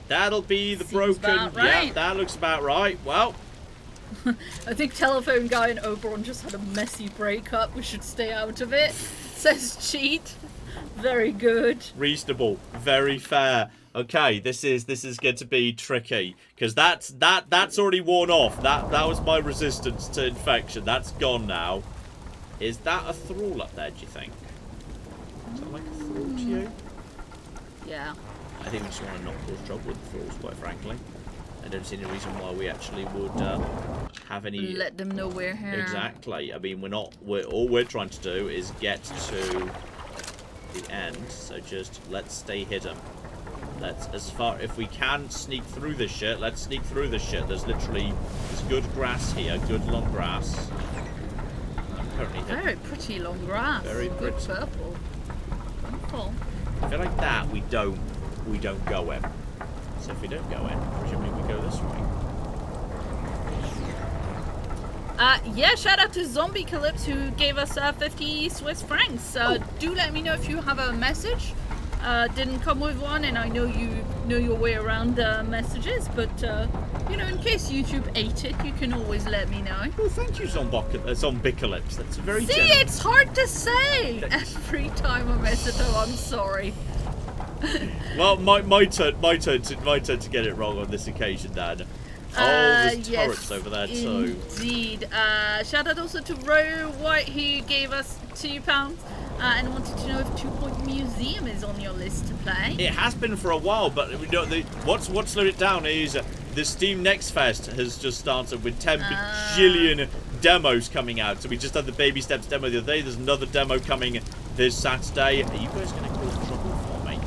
[SPEAKER 2] That'll be the broken...
[SPEAKER 5] Right.
[SPEAKER 2] Yeah, that looks about right. Well...
[SPEAKER 5] I think Telephone Guy and Oberon just had a messy breakup. We should stay out of it. Says cheat. Very good.
[SPEAKER 2] Reasonable. Very fair. Okay, this is going to be tricky because that's already worn off. That was my resistance to infection. That's gone now. Is that a thrall up there? Do you think? Is that like a thrall to you?
[SPEAKER 5] Yeah.
[SPEAKER 2] I think we just want to not cause trouble with the thralls, quite frankly. I don't see any reason why we actually would
[SPEAKER 1] have any...
[SPEAKER 5] Let them know we're here.
[SPEAKER 1] Exactly. I mean, all we're trying to do is get to the end, so just let's stay hidden. Let's, if we can sneak through this shit, let's sneak through this shit. There's good grass here, good long grass. I'm currently hidden.
[SPEAKER 5] Very pretty long grass.
[SPEAKER 1] Very
[SPEAKER 5] good
[SPEAKER 1] pretty.
[SPEAKER 5] Purple. Wonderful.
[SPEAKER 1] I feel like that we don't go in. So if we don't go in, presumably we go this way.
[SPEAKER 5] Yeah, shout out to Zombie Calypse who gave us 50 Swiss francs. Do let me know if you have a message. Didn't come with one, and I know you know your way around messages, but you know, in case YouTube ate it, you can always let me know.
[SPEAKER 1] Well, thank you, Zombicalypse. That's very
[SPEAKER 5] See,
[SPEAKER 1] generous.
[SPEAKER 5] it's hard to say every time I mess it up. I'm sorry.
[SPEAKER 1] Well, my turn to get it wrong on this occasion, Dan. There's turrets over there too.
[SPEAKER 5] Indeed. Shout out also to Ro White who gave us £2 and wanted to know if 2 Point Museum is on your list to play.
[SPEAKER 1] It has been for a while, but we don't. What's slowed it down is the Steam Next Fest has just started with 10 bajillion demos coming out. So we just had the Baby Steps demo the other day. There's another demo coming this Saturday. Are you guys going to cause trouble for me?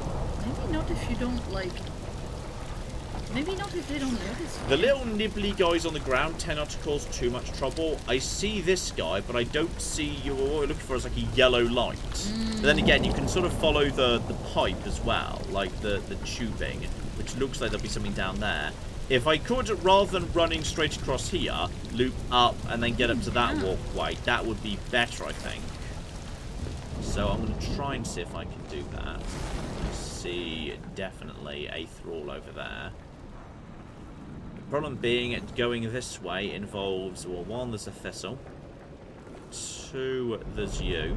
[SPEAKER 5] Maybe not if you don't like. Maybe not if they don't notice.
[SPEAKER 1] The little nibbly guys on the ground tend not to cause too much trouble. I see this guy, but I don't see you. What we're looking for is like a yellow light. But then again, you can sort of follow the pipe as well, like the tubing, which looks like there'll be something down there. If I could, rather than running straight across here, loop up and then get up to that walkway, that would be better, I think. So I'm going to try and see if I can do that. I see definitely a thrall over there. The problem being, going this way involves, well, 1, there's a thistle. 2, there's you.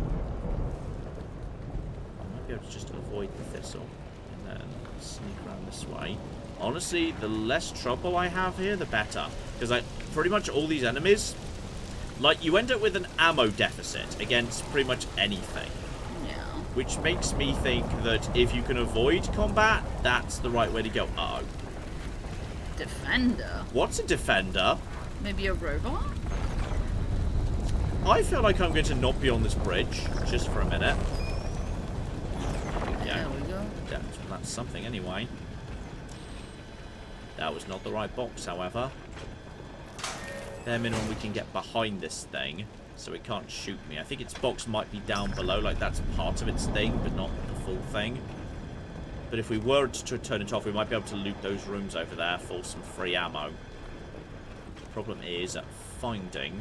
[SPEAKER 1] I might be able to just avoid the thistle and then sneak around this way. Honestly, the less trouble I have here, the better. Because pretty much all these enemies, like, you end up with an ammo deficit against pretty much anything.
[SPEAKER 5] Yeah.
[SPEAKER 1] Which makes me think that if you can avoid combat, that's the right way to go. Uh-oh.
[SPEAKER 5] Defender?
[SPEAKER 1] What's a defender?
[SPEAKER 5] Maybe a robot?
[SPEAKER 1] I feel like I'm going to not be on this bridge, just for a minute.
[SPEAKER 5] There we go.
[SPEAKER 1] That's something anyway. That was not the right box, however. Bare minimum we can get behind this thing, so it can't shoot me. I think its box might be down below, like that's part of its thing, but not the full thing. But if we were to turn it off, we might be able to loot those rooms over there for some free ammo. The problem is finding...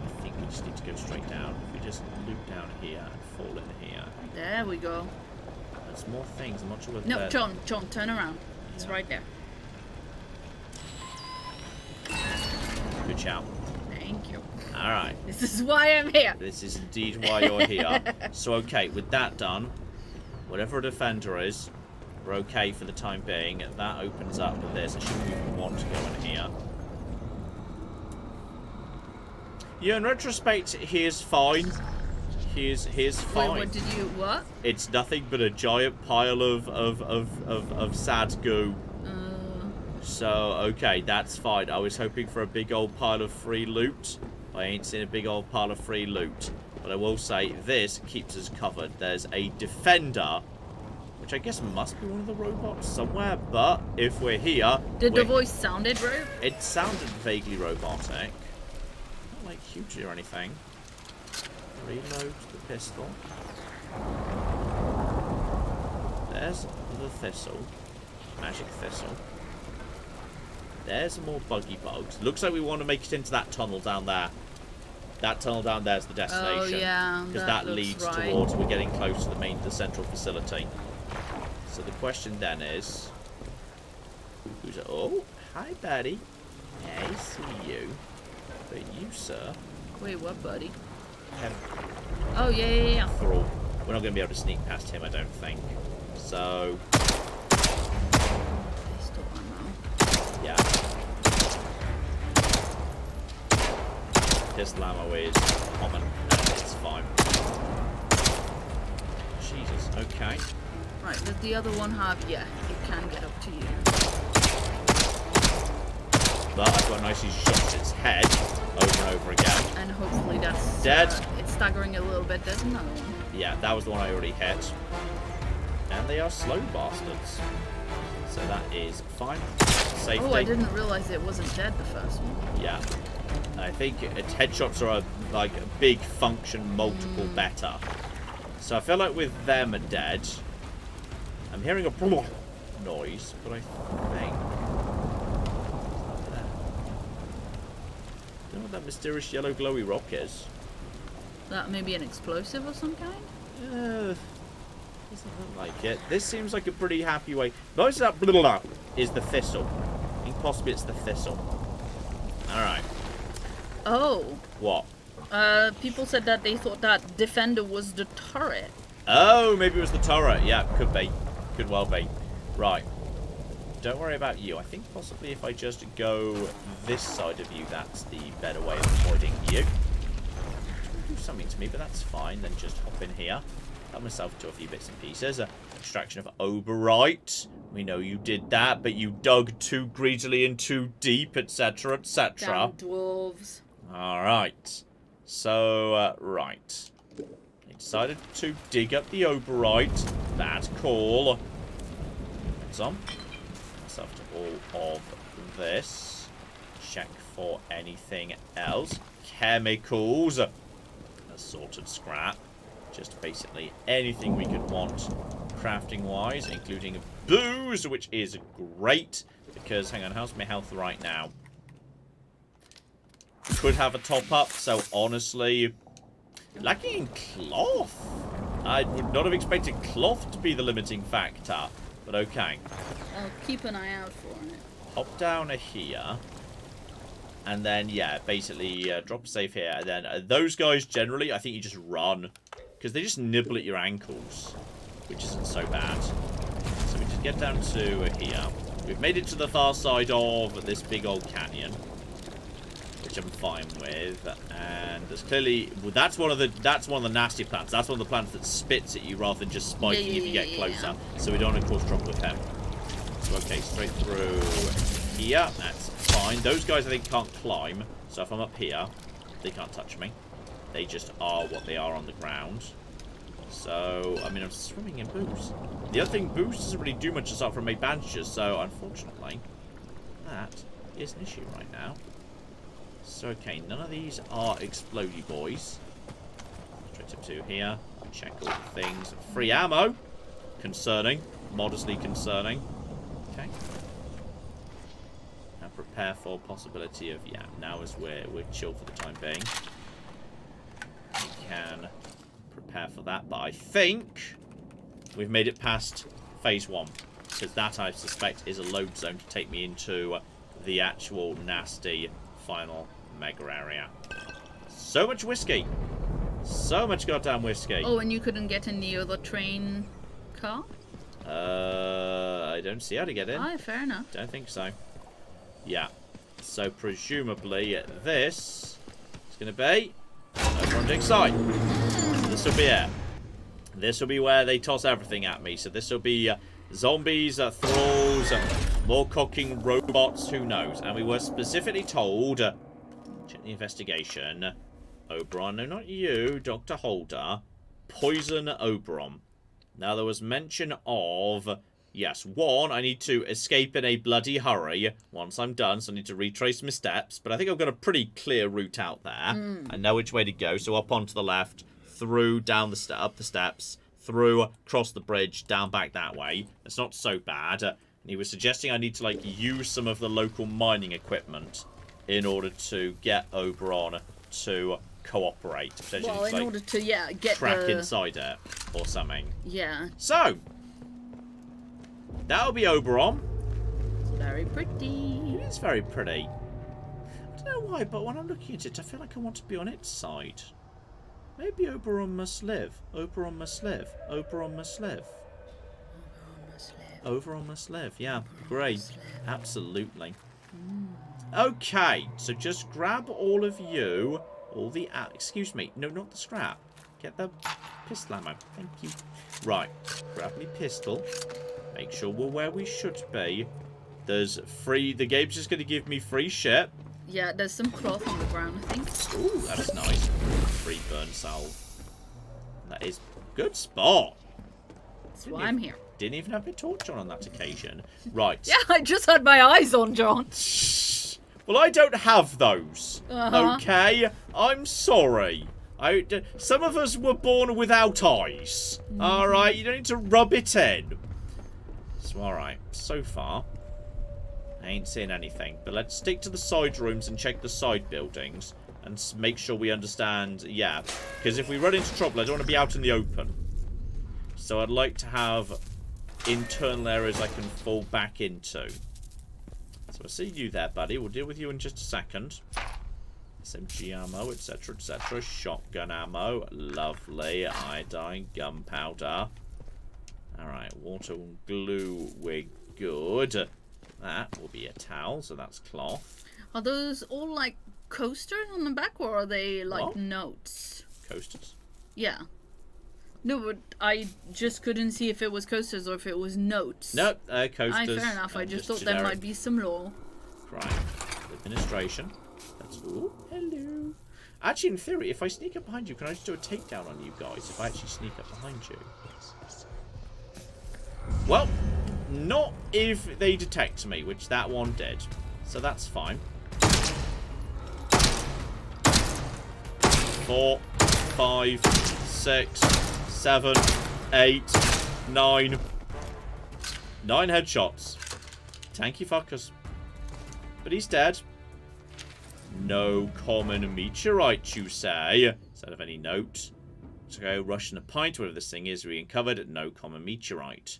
[SPEAKER 1] I think we just need to go straight down. If we just loop down here and fall in here.
[SPEAKER 5] There we go.
[SPEAKER 1] There's more things. I'm not sure whether
[SPEAKER 5] No, John, turn around. It's right there.
[SPEAKER 1] Good shout.
[SPEAKER 5] Thank you.
[SPEAKER 1] Alright.
[SPEAKER 5] This is why I'm here.
[SPEAKER 1] This is indeed why you're here. So, okay, with that done, whatever a defender is, we're okay for the time being. That opens up this. I shouldn't even want to go in here. Yeah, in retrospect, he is fine. He is fine.
[SPEAKER 5] Wait, what did you, what?
[SPEAKER 1] It's nothing but a giant pile of sad goo. So, okay, that's fine. I was hoping for a big old pile of free loot. I ain't seen a big old pile of free loot. But I will say, this keeps us covered. There's a defender, which I guess must be one of the robots somewhere. But if we're here...
[SPEAKER 5] Did the voice sounded rogue?
[SPEAKER 1] It sounded vaguely robotic. Not like hugely or anything. Reload the pistol. There's the thistle. Magic thistle. There's more buggy bugs. Looks like we want to make it into that tunnel down there. That tunnel down there is the destination.
[SPEAKER 5] Oh, yeah.
[SPEAKER 1] Because that leads
[SPEAKER 5] right.
[SPEAKER 1] towards we're getting close to the central facility. So the question then is... Who's... Oh, hi, buddy. I see you. But you, sir...
[SPEAKER 5] Wait, what, buddy?
[SPEAKER 1] Have
[SPEAKER 5] Oh, yeah.
[SPEAKER 1] Thrall. We're not going to be able to sneak past him, I don't think. So... Yeah. Pistol ammo is common, and it's fine. Jesus, okay.
[SPEAKER 5] Right, does the other one have... Yeah, it can get up to you.
[SPEAKER 1] But I've got nicely shot its head over and over again.
[SPEAKER 5] And hopefully that's
[SPEAKER 1] dead.
[SPEAKER 5] It's staggering a little bit. There's another one.
[SPEAKER 1] Yeah, that was the one I already hit. And they are slow bastards. So that is fine. Safety.
[SPEAKER 5] Oh, I didn't realize it wasn't dead, the first one.
[SPEAKER 1] Yeah. I think headshots are a big function multiple better. So I feel like with them are dead. I'm hearing a noise, but I think... I don't know what that mysterious yellow glowy rock is.
[SPEAKER 5] That may be an explosive of some kind?
[SPEAKER 1] Doesn't look like it. This seems like a pretty happy way. Most of that is the thistle. I think possibly it's the thistle. Alright.
[SPEAKER 5] Oh.
[SPEAKER 1] What?
[SPEAKER 5] People said that they thought that defender was the turret.
[SPEAKER 1] Oh, maybe it was the turret. Yeah, could be. Could well be. Right. Don't worry about you. I think possibly if I just go this side of you, that's the better way of avoiding you. Do something to me, but that's fine. Then just hop in here. Got myself to a few bits and pieces. Extraction of Oberon. We know you did that, but you dug too greedily and too deep, etc., etc.
[SPEAKER 5] Damn dwarves.
[SPEAKER 1] Alright. So, right. I decided to dig up the Oberon. Bad call. Some. Myself to all of this. Check for anything else. Chemicals. Assorted scrap. Just basically anything we could want crafting-wise, including booze, which is great. Because, hang on, how's my health right now? Could have a top-up, so honestly... Lacking in cloth. I would not have expected cloth to be the limiting factor. But okay.
[SPEAKER 5] I'll keep an eye out for it.
[SPEAKER 1] Hop down here. And then, yeah, basically drop a save here. And then those guys, generally, I think you just run. Because they just nibble at your ankles. Which isn't so bad. So we just get down to here. We've made it to the far side of this big old canyon. Which I'm fine with, and there's clearly that's one of the nasty plants. That's one of the plants that spits at you rather than just spiking if you get closer. So we don't want to cause trouble with them. So okay, straight through here. That's fine. Those guys I think can't climb. So if I'm up here, they can't touch me. They just are what they are on the ground. So I mean I'm swimming in booze. The other thing, booze doesn't really do much aside from make bandages. So unfortunately, that is an issue right now. So, okay, none of these are explodey boys. Straight up to here. Check all the things. Free ammo. Concerning. Modestly concerning. Okay. Now prepare for possibility of, yeah, now is where we're chill for the time being. We can prepare for that, but I think we've made it past phase 1. Because that, I suspect, is a load zone to take me into the actual nasty final mega area. So much whiskey. So much goddamn whiskey.
[SPEAKER 5] Oh, and you couldn't get in the other train car?
[SPEAKER 1] I don't see how to get in.
[SPEAKER 5] Oh, fair enough.
[SPEAKER 1] Don't think so. Yeah. So presumably this is going to be over on Dick's side. This will be it. This will be where they toss everything at me. So this will be zombies, thralls, more cooking robots, who knows. And we were specifically told, check the investigation, Oberon, no not you, Dr. Holder, poison Oberon. Now there was mention of, yes, 1, I need to escape in a bloody hurry once I'm done, so I need to retrace my steps. But I think I've got a pretty clear route out there. I know which way to go, so up onto the left, through, down the up the steps, through, across the bridge, down back that way. It's not so bad. He was suggesting I need to, like, use some of the local mining equipment in order to get Oberon to cooperate. Potentially,
[SPEAKER 5] well, in order to, yeah, get
[SPEAKER 1] crack inside it or something.
[SPEAKER 5] Yeah.
[SPEAKER 1] So, that'll be Oberon.
[SPEAKER 5] Very pretty.
[SPEAKER 1] It is very pretty. I don't know why, but when I'm looking at it, I feel like I want to be on its side. Maybe Oberon must live. Oberon must live. Oberon must live. Oberon must live. Yeah, great. Absolutely. Okay, so just grab all of you. All the... excuse me. No, not the scrap. Get the pistol ammo. Thank you. Right. Grab me pistol. Make sure we're where we should be. There's free... The game's just going to give me free shit.
[SPEAKER 5] Yeah, there's some cloth on the ground, I think.
[SPEAKER 1] Ooh, that's nice. Free burn salve. That is good spot.
[SPEAKER 5] That's why I'm here.
[SPEAKER 1] Didn't even have my torch on that occasion. Right.
[SPEAKER 5] Yeah, I just had my eyes on, John.
[SPEAKER 1] Well, I don't have those. Okay? I'm sorry. Some of us were born without eyes. Alright? You don't need to rub it in. So, alright. So far, I ain't seeing anything. But let's stick to the side rooms and check the side buildings. And make sure we understand, yeah. Because if we run into trouble, I don't want to be out in the open. So I'd like to have internal areas I can fall back into. So I see you there, buddy. We'll deal with you in just a second. SMG ammo, etc., etc. Shotgun ammo. Lovely. Iodine, gunpowder. Alright, water and glue. We're good. That will be a towel, so that's cloth.
[SPEAKER 5] Are those all, like, coasters on the back, or are they, like,
[SPEAKER 1] what?
[SPEAKER 5] Notes?
[SPEAKER 1] Coasters?
[SPEAKER 5] Yeah. No, but I just couldn't see if it was coasters or if it was notes.
[SPEAKER 1] Nope, coasters.
[SPEAKER 5] Fair enough. I just thought there might be some law.
[SPEAKER 1] Right. Administration. That's... Ooh, hello. Actually, in theory, if I sneak up behind you, can I just do a takedown on you guys if I actually sneak up behind you? Well, not if they detect me, which that one did. So that's fine. 4, 5, 6, 7, 8, 9. 9 headshots. Tanky fuckers. But he's dead. No common meteorite, you say? Instead of any note. So go Russian a pint, whatever this thing is, we uncovered. No common meteorite.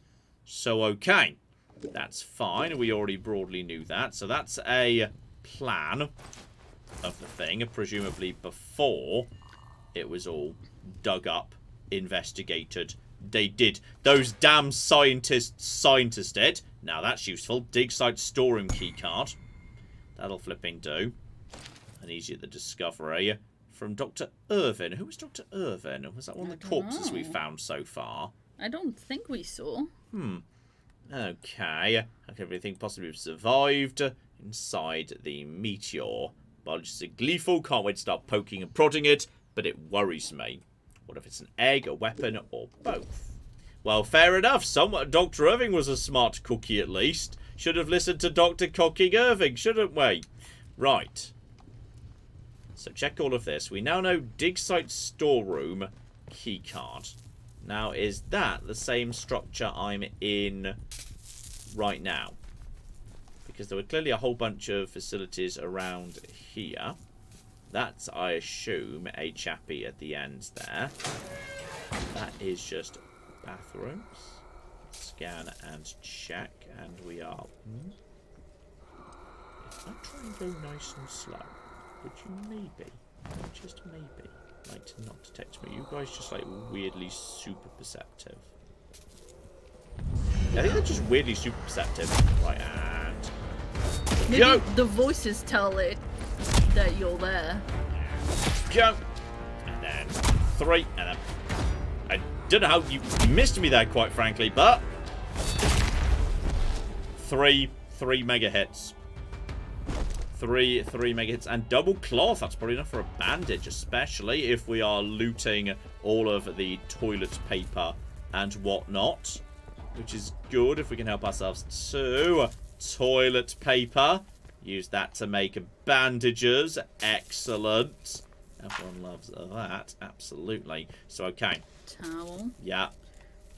[SPEAKER 1] So, okay. That's fine. We already broadly knew that. So that's a plan of the thing, presumably before it was all dug up, investigated. They did. Those damn scientists did. Now that's useful. Dig site storeroom keycard. That'll flipping do. And easier the discovery from Dr. Irvin. Who was Dr. Irvin? Was that one of the corpses we found so far?
[SPEAKER 5] I don't think we saw.
[SPEAKER 1] Okay. Everything possibly survived inside the meteor. Biologists are gleeful. Can't wait to start poking and prodding it. But it worries me. What if it's an egg, a weapon, or both? Well, fair enough. Dr. Irving was a smart cookie, at least. Should have listened to Dr. Cocking Irving, shouldn't we? Right. So check all of this. We now know dig site storeroom keycard. Now, is that the same structure I'm in right now? Because there were clearly a whole bunch of facilities around here. That's, I assume, a chappy at the end there. That is just bathrooms. Scan and check, and we are... If I try and go nice and slow, would you maybe, just maybe, like to not detect me? You guys just like weirdly super perceptive. I think they're just weirdly super perceptive. Right, and...
[SPEAKER 5] Maybe
[SPEAKER 1] go!
[SPEAKER 5] The voices tell it that you're there.
[SPEAKER 1] Go! And then 3, and then... I don't know how you missed me there, quite frankly, but... 3 mega hits. 3 mega hits, and double cloth. That's probably enough for a bandage, especially if we are looting all of the toilet paper and whatnot. Which is good if we can help ourselves to toilet paper. Use that to make bandages. Excellent. Everyone loves that. Absolutely. So, okay.
[SPEAKER 5] Towel.
[SPEAKER 1] Yeah.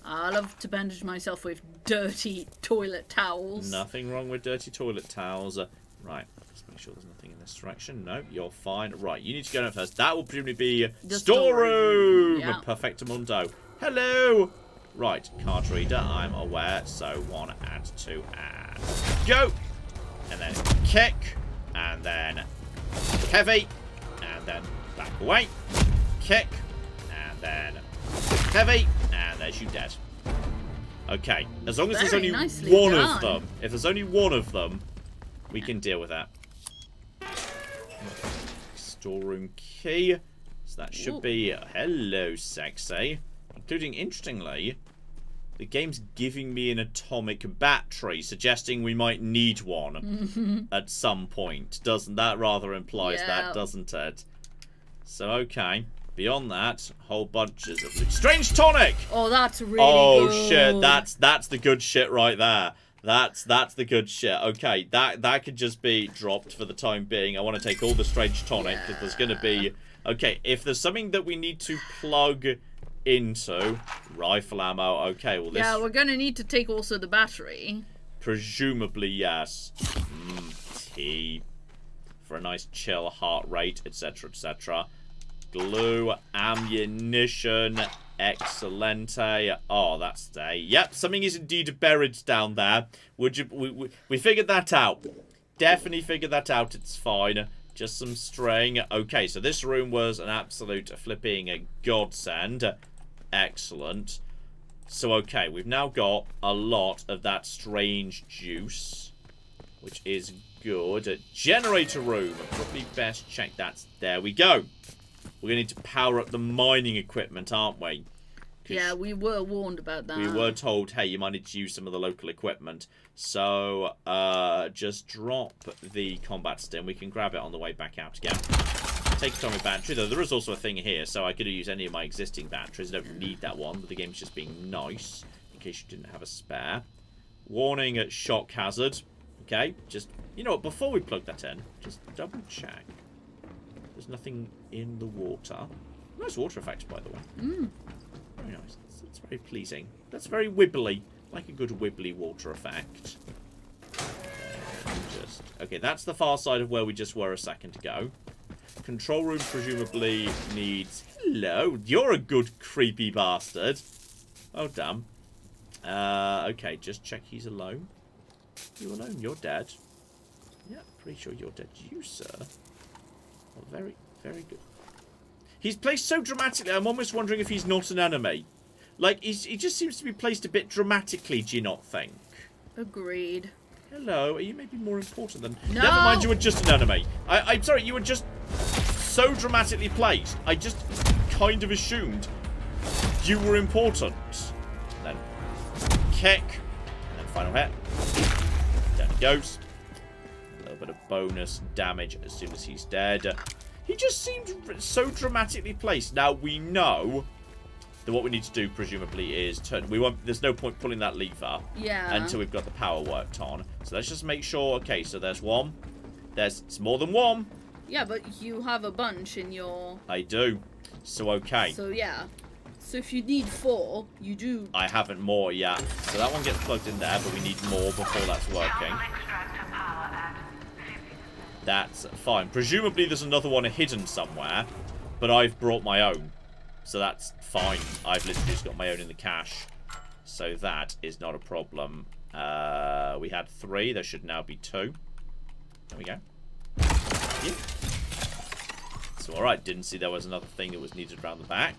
[SPEAKER 5] I love to bandage myself with dirty toilet towels.
[SPEAKER 1] Nothing wrong with dirty toilet towels. Right. Let's make sure there's nothing in this direction. No, you're fine. Right. You need to go down first. That will presumably be
[SPEAKER 5] the
[SPEAKER 1] storeroom.
[SPEAKER 5] Yeah.
[SPEAKER 1] Perfectamundo. Hello. Right. Card reader. I'm aware. So 1 and 2 and go. And then kick. And then heavy. And then back away. Kick. And then heavy. And there's you dead. Okay. As long as there's only one of them. If there's only one of them, we can deal with that. Storeroom key. So that should be... hello, sexy. Including, interestingly, The game's giving me an atomic battery, suggesting we might need one at some point. Doesn't that rather implies that, doesn't it? So, okay. Beyond that, whole bunches of strange tonic!
[SPEAKER 5] Oh, that's really good.
[SPEAKER 1] Oh, shit. That's the good shit right there. That's the good shit. Okay, that could just be dropped for the time being. I want to take all the strange tonic, because there's going to be... Okay, if there's something that we need to plug into... Rifle ammo. Okay, well this...
[SPEAKER 5] Yeah, we're going to need to take also the battery.
[SPEAKER 1] Presumably, yes. Tea. For a nice chill heart rate, etc., etc. Glue, ammunition, excellente. Oh, that's a... Yep, something is indeed buried down there. We figured that out. Definitely figured that out. It's fine. Just some string. Okay, so this room was an absolute flipping godsend. Excellent. So, okay, we've now got a lot of that strange juice, which is good. Generator room. Probably best check that. There we go. We're going to need to power up the mining equipment, aren't we?
[SPEAKER 5] Yeah, we were warned about that.
[SPEAKER 1] We were told, hey, you might need to use some of the local equipment. So, just drop the combat stim. We can grab it on the way back out again. Take atomic battery, though there is also a thing here, so I could use any of my existing batteries. I don't need that one, but the game's just being nice, in case you didn't have a spare. Warning at shock hazard. Okay, just, you know what, before we plug that in, just double check. There's nothing in the water. Nice water effects, by the way. Very nice. That's very pleasing. That's very wibbly. Like a good wibbly water effect. Just okay, that's the far side of where we just were a second ago. Control room presumably needs... Hello, you're a good creepy bastard. Oh, damn. Okay, just check he's alone. You alone? You're dead. Yeah, pretty sure you're dead. You, sir. Oh, very, very good. He's placed so dramatically, I'm almost wondering if he's not an enemy. Like, he just seems to be placed a bit dramatically, do you not think?
[SPEAKER 5] Agreed.
[SPEAKER 1] Hello, are you maybe more important than...
[SPEAKER 5] No!
[SPEAKER 1] Never mind, you were just an enemy. I'm sorry, you were just so dramatically placed. I just kind of assumed you were important. Then kick, and then final hit. Down he goes. A little bit of bonus damage as soon as he's dead. He just seemed so dramatically placed. Now, we know that what we need to do, presumably, is turn... There's no point pulling that lever until we've got the power worked on. So let's just make sure... Okay, so there's one. It's more than one.
[SPEAKER 5] Yeah, but you have a bunch in your...
[SPEAKER 1] I do. So, okay.
[SPEAKER 5] So, yeah. So if you need 4, you do...
[SPEAKER 1] I haven't more yet. So that one gets plugged in there, but we need more before that's working. That's fine. Presumably there's another one hidden somewhere, but I've brought my own. So that's fine. I've literally just got my own in the cache. So that is not a problem. We had 3. There should now be 2. There we go. Yeah. So, alright. Didn't see there was another thing that was needed around the back.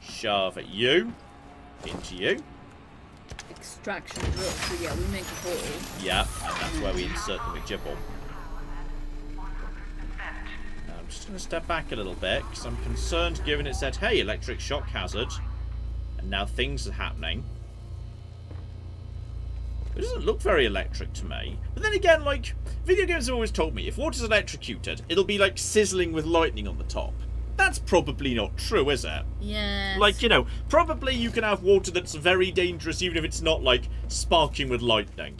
[SPEAKER 1] Shove at you. Into you.
[SPEAKER 5] Extraction drill. So, yeah, we make a hole.
[SPEAKER 1] Yeah, and that's where we insert the McGibble. I'm just going to step back a little bit, because I'm concerned given it said, hey, electric shock hazard. And now things are happening. It doesn't look very electric to me. But then again, like, video games have always told me, if water's electrocuted, it'll be like sizzling with lightning on the top. That's probably not true, is it?
[SPEAKER 5] Yeah.
[SPEAKER 1] Like, you know, probably you can have water that's very dangerous even if it's not, like, sparking with lightning.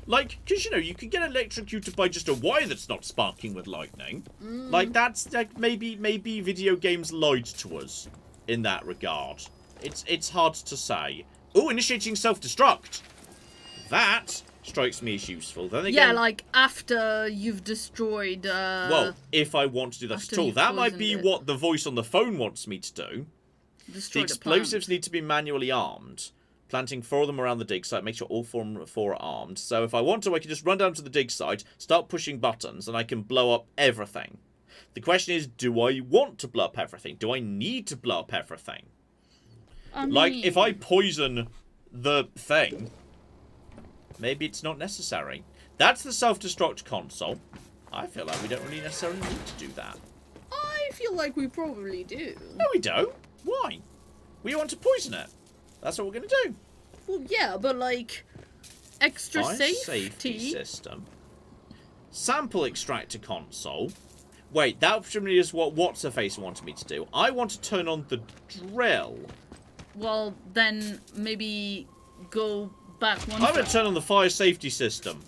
[SPEAKER 1] Like, because, you know, you can get electrocuted by just a wire that's not sparking with lightning. Like, that's, like, maybe video games lied to us in that regard. It's hard to say. Oh, initiating self-destruct. That strikes me as useful. Then again,
[SPEAKER 5] yeah, like, after you've destroyed...
[SPEAKER 1] well, if I want to do that at all. That might be what the voice on the phone wants me to do. The explosives need to be manually armed. Planting 4 of them around the dig site. Make sure all 4 are armed. So if I want to, I can just run down to the dig site, start pushing buttons, and I can blow up everything. The question is, do I want to blow up everything? Do I need to blow up everything? Like, if I poison the thing, maybe it's not necessary. That's the self-destruct console. I feel like we don't really necessarily need to do that.
[SPEAKER 5] I feel like we probably do.
[SPEAKER 1] No, we don't. Why? We want to poison it. That's what we're going to do.
[SPEAKER 5] Well, yeah, but like extra
[SPEAKER 2] safety system. Sample extractor console. Wait, that presumably is what What's-Her-Face wanted me to do. I want to turn on the drill.
[SPEAKER 5] Well, then maybe go back one.
[SPEAKER 2] I'm going to turn on the fire safety system.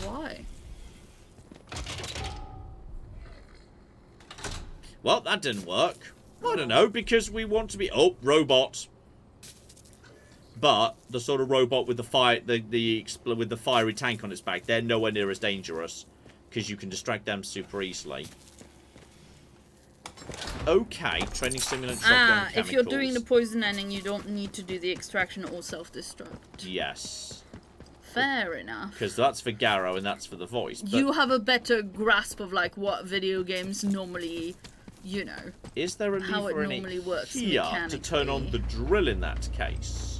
[SPEAKER 5] Why?
[SPEAKER 2] Well, that didn't work. I don't know, because we want to be... Oh, robot. But the sort of robot with the with the fiery tank on its back, they're nowhere near as dangerous, because you can distract them super easily. Okay, training simulant shotgun chemicals.
[SPEAKER 5] If you're doing the poison ending, you don't need to do the extraction or self-destruct.
[SPEAKER 2] Yes.
[SPEAKER 5] Fair enough.
[SPEAKER 2] Because that's for Garrow and that's for the voice. But
[SPEAKER 5] you have a better grasp of like what video games normally, you know.
[SPEAKER 2] Is there a lever in it here to turn on the drill in that case?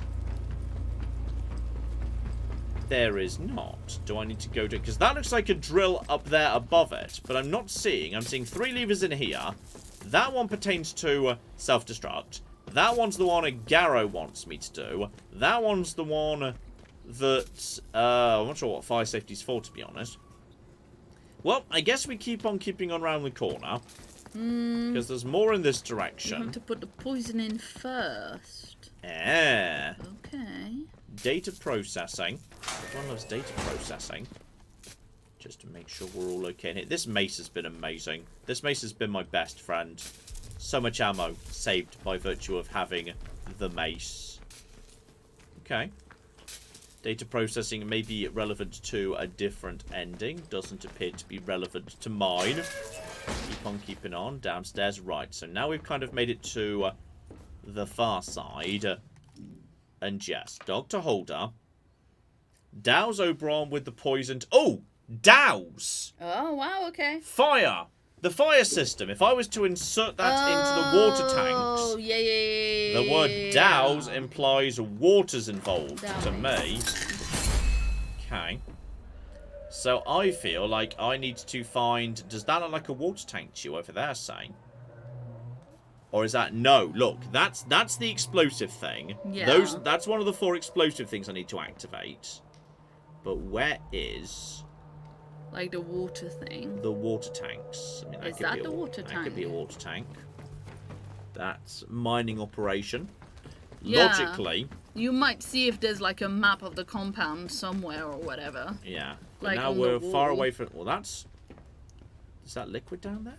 [SPEAKER 2] There is not. Do I need to go to... Because that looks like a drill up there above it. But I'm not seeing... I'm seeing 3 levers in here. That one pertains to self-destruct. That one's the one a Garrow wants me to do. That one's the one that... I'm not sure what fire safety's for, to be honest. Well, I guess we keep on keeping on around the corner. Because there's more in this direction.
[SPEAKER 5] You have to put the poison in first.
[SPEAKER 2] Yeah.
[SPEAKER 5] Okay.
[SPEAKER 2] Data processing. Everyone loves data processing. Just to make sure we're all okay in it. This mace has been amazing. This mace has been my best friend. So much ammo saved by virtue of having the mace. Okay. Data processing may be relevant to a different ending. Doesn't appear to be relevant to mine. Keep on keeping on. Downstairs. Right. So now we've kind of made it to the far side. And yes, Dr. Holder. Douse Oberon with the poisoned... Oh! Douse!
[SPEAKER 5] Oh, wow, okay.
[SPEAKER 2] Fire! The fire system. If I was to insert that into the water tanks...
[SPEAKER 5] Oh, yeah.
[SPEAKER 2] The word douse implies water's involved to me. Okay. So I feel like I need to find... Does that look like a water tank to you over there, saying? Or is that... No, look. That's the explosive thing.
[SPEAKER 5] Yeah.
[SPEAKER 2] That's one of the 4 explosive things I need to activate. But where is...
[SPEAKER 5] Like the water thing?
[SPEAKER 2] The water tanks. I mean,
[SPEAKER 5] is that the water tank?
[SPEAKER 2] That could be a water tank. That's mining operation.
[SPEAKER 5] Yeah.
[SPEAKER 2] Logically...
[SPEAKER 5] You might see if there's like a map of the compound somewhere or whatever.
[SPEAKER 2] Yeah. But
[SPEAKER 5] like
[SPEAKER 2] now we're far away from... Well, that's... Is that liquid down there?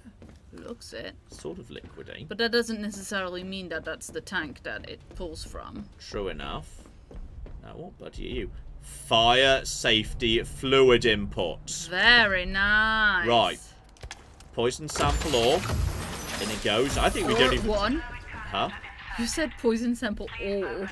[SPEAKER 5] Looks it.
[SPEAKER 2] Sort of liquidy.
[SPEAKER 5] But that doesn't necessarily mean that that's the tank that it pulls from.
[SPEAKER 2] True enough. Now, what bloody are you? Fire safety fluid inputs.
[SPEAKER 5] Very nice.
[SPEAKER 2] Right. Poison sample ore. In it goes. I think we don't even...
[SPEAKER 5] One.
[SPEAKER 2] Huh?
[SPEAKER 5] You said poison sample ore.